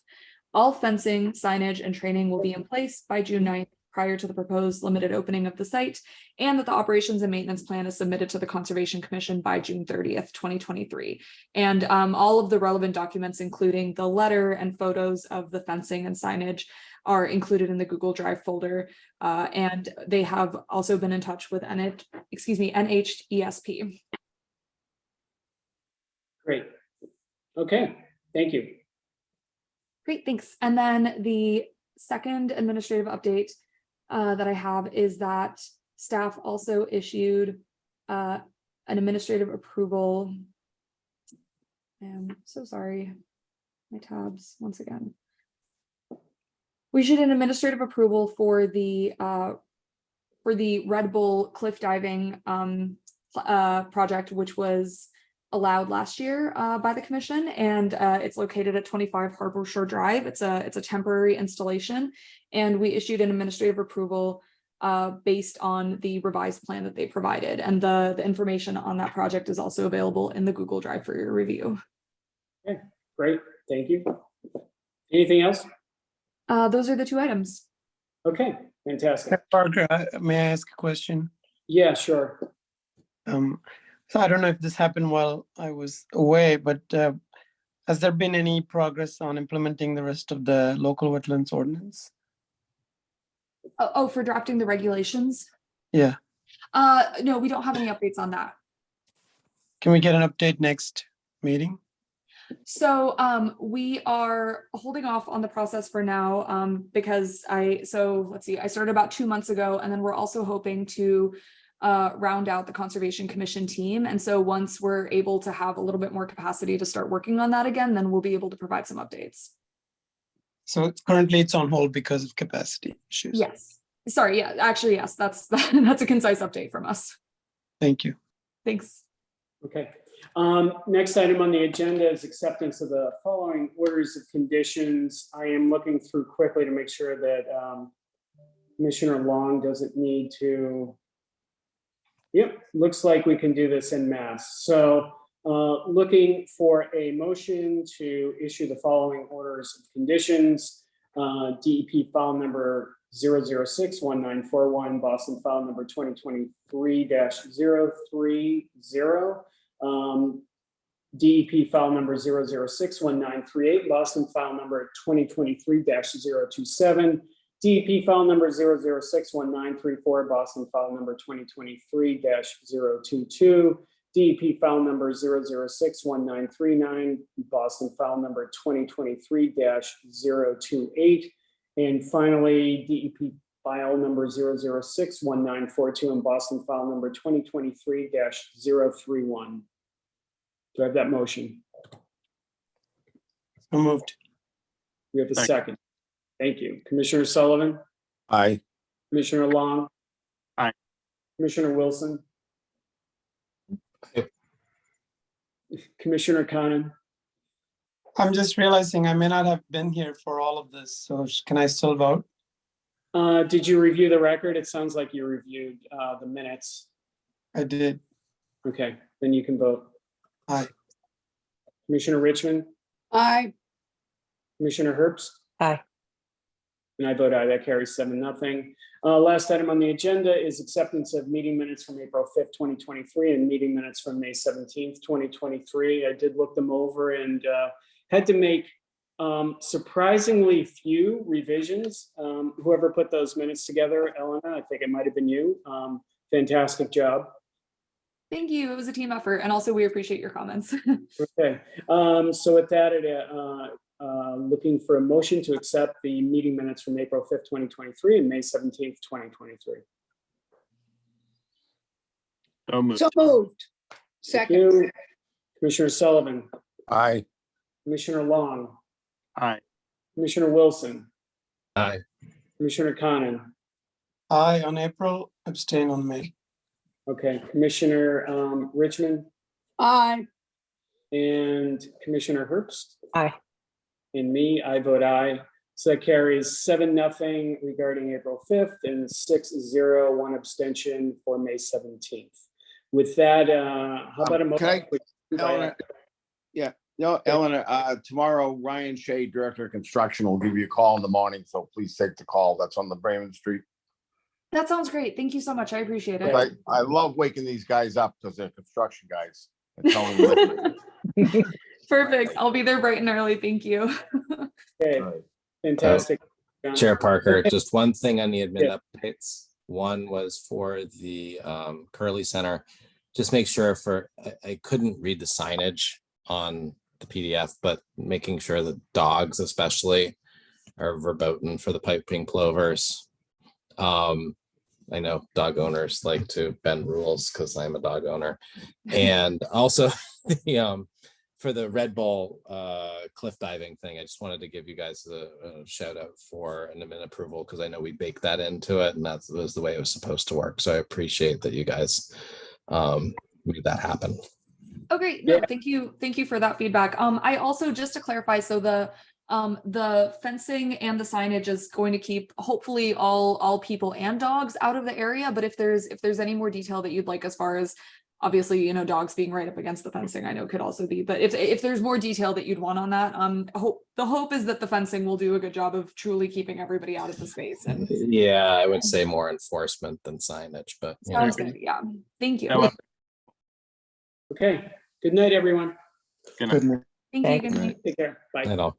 All fencing, signage, and training will be in place by June 9th prior to the proposed limited opening of the site, and that the operations and maintenance plan is submitted to the Conservation Commission by June 30th, 2023. And all of the relevant documents, including the letter and photos of the fencing and signage, are included in the Google Drive folder. And they have also been in touch with NHESP. Great. Okay, thank you. Great, thanks. And then the second administrative update that I have is that staff also issued an administrative approval. I'm so sorry, my tabs once again. We issued an administrative approval for the Red Bull cliff diving project, which was allowed last year by the commission, and it's located at 25 Harbor Shore Drive. It's a temporary installation, and we issued an administrative approval based on the revised plan that they provided, and the information on that project is also available in the Google Drive for your review. Okay, great, thank you. Anything else? Those are the two items. Okay, fantastic. Parker, may I ask a question? Yeah, sure. So I don't know if this happened while I was away, but has there been any progress on implementing the rest of the local wetlands ordinance? Oh, for drafting the regulations? Yeah. No, we don't have any updates on that. Can we get an update next meeting? So we are holding off on the process for now because let's see, I started about 2 months ago, and then we're also hoping to round out the Conservation Commission team. And so once we're able to have a little bit more capacity to start working on that again, then we'll be able to provide some updates. So currently it's on hold because of capacity issues. Yes. Sorry. Yeah, actually, yes, that's a concise update from us. Thank you. Thanks. Okay. Next item on the agenda is acceptance of the following orders of conditions. I am looking through quickly to make sure that Commissioner Long doesn't need to. Yep, looks like we can do this en masse. So looking for a motion to issue the following orders of conditions. DEP file number 0061941, Boston file number 2023-030. DEP file number 0061938, Boston file number 2023-027. DEP file number 0061934, Boston file number 2023-022. DEP file number 0061939, Boston file number 2023-028. And finally, DEP file number 0061942 and Boston file number 2023-031. Do I have that motion? So moved. We have a Second. second. Thank you. Commissioner Sullivan, Aye. Commissioner Long. Aye. Commissioner Wilson. Yep. Commissioner Conan. I'm just realizing I may not have been here for all of this, so can I still vote? Did you review the record? It sounds like you reviewed the minutes. I did. Okay, then you can vote. Aye. Commissioner Richmond, Aye. Commissioner Herbst, Aye. and I vote aye. That carries 7-0. Last item on the agenda is acceptance of meeting minutes from April 5th, 2023, and meeting minutes from May 17th, 2023. I did look them over and had to make surprisingly few revisions. Whoever put those minutes together, Elena, I think it might have been you. Fantastic job. Thank you. It was a team effort. And also we appreciate your comments. Okay, so with that, looking for a motion to accept the meeting minutes from April 5th, 2023 and May 17th, 2023. So moved. So moved. Thank Second. you. Commissioner Sullivan, Aye. Commissioner Long, Aye. Commissioner Wilson, Aye. Commissioner Conan. Aye on April, abstain on May. Okay, Commissioner Richmond Aye. and Commissioner Herbst. Aye. And me, I vote aye. So that carries 7-0 regarding April 5th and 6-0, one abstention for May 17th. With that, how about a Can I- motion? Eleanor, yeah, no, Eleanor, tomorrow, Ryan Shea, Director of Construction, will give you a call in the morning, so please take the call. That's on the Bremen Street. That sounds great. Thank you so much. I appreciate it. I love waking these guys up because they're construction guys. And telling them Perfect. I'll be there bright and early. Thank you. Okay, fantastic. Chair Parker, just one thing on the admin updates. One was for the Curly Center. Just make sure I couldn't read the signage on the PDF, but making sure that dogs especially are verboten for the piping plovers. I know dog owners like to bend rules because I'm a dog owner. And also the for the Red Bull cliff diving thing, I just wanted to give you guys a shout out for an admin approval because I know we baked that into it and that was the way it was supposed to work. So I appreciate that you guys made that happen. Oh, great. No, thank you. Thank you for that feedback. I also, just to clarify, so the fencing and the signage is going to keep hopefully all people and dogs out of the area. But if there's any more detail that you'd like, as far as obviously, dogs being right up against the fencing, I know could also be, but if there's more detail that you'd want on that, the hope is that the fencing will do a good job of truly keeping everybody out of the space. And Yeah, I would say more enforcement than signage, but sounds good. Yeah. Thank you. Okay, good night, everyone. Good night. Thank you. Good night. Take care. Bye. I know.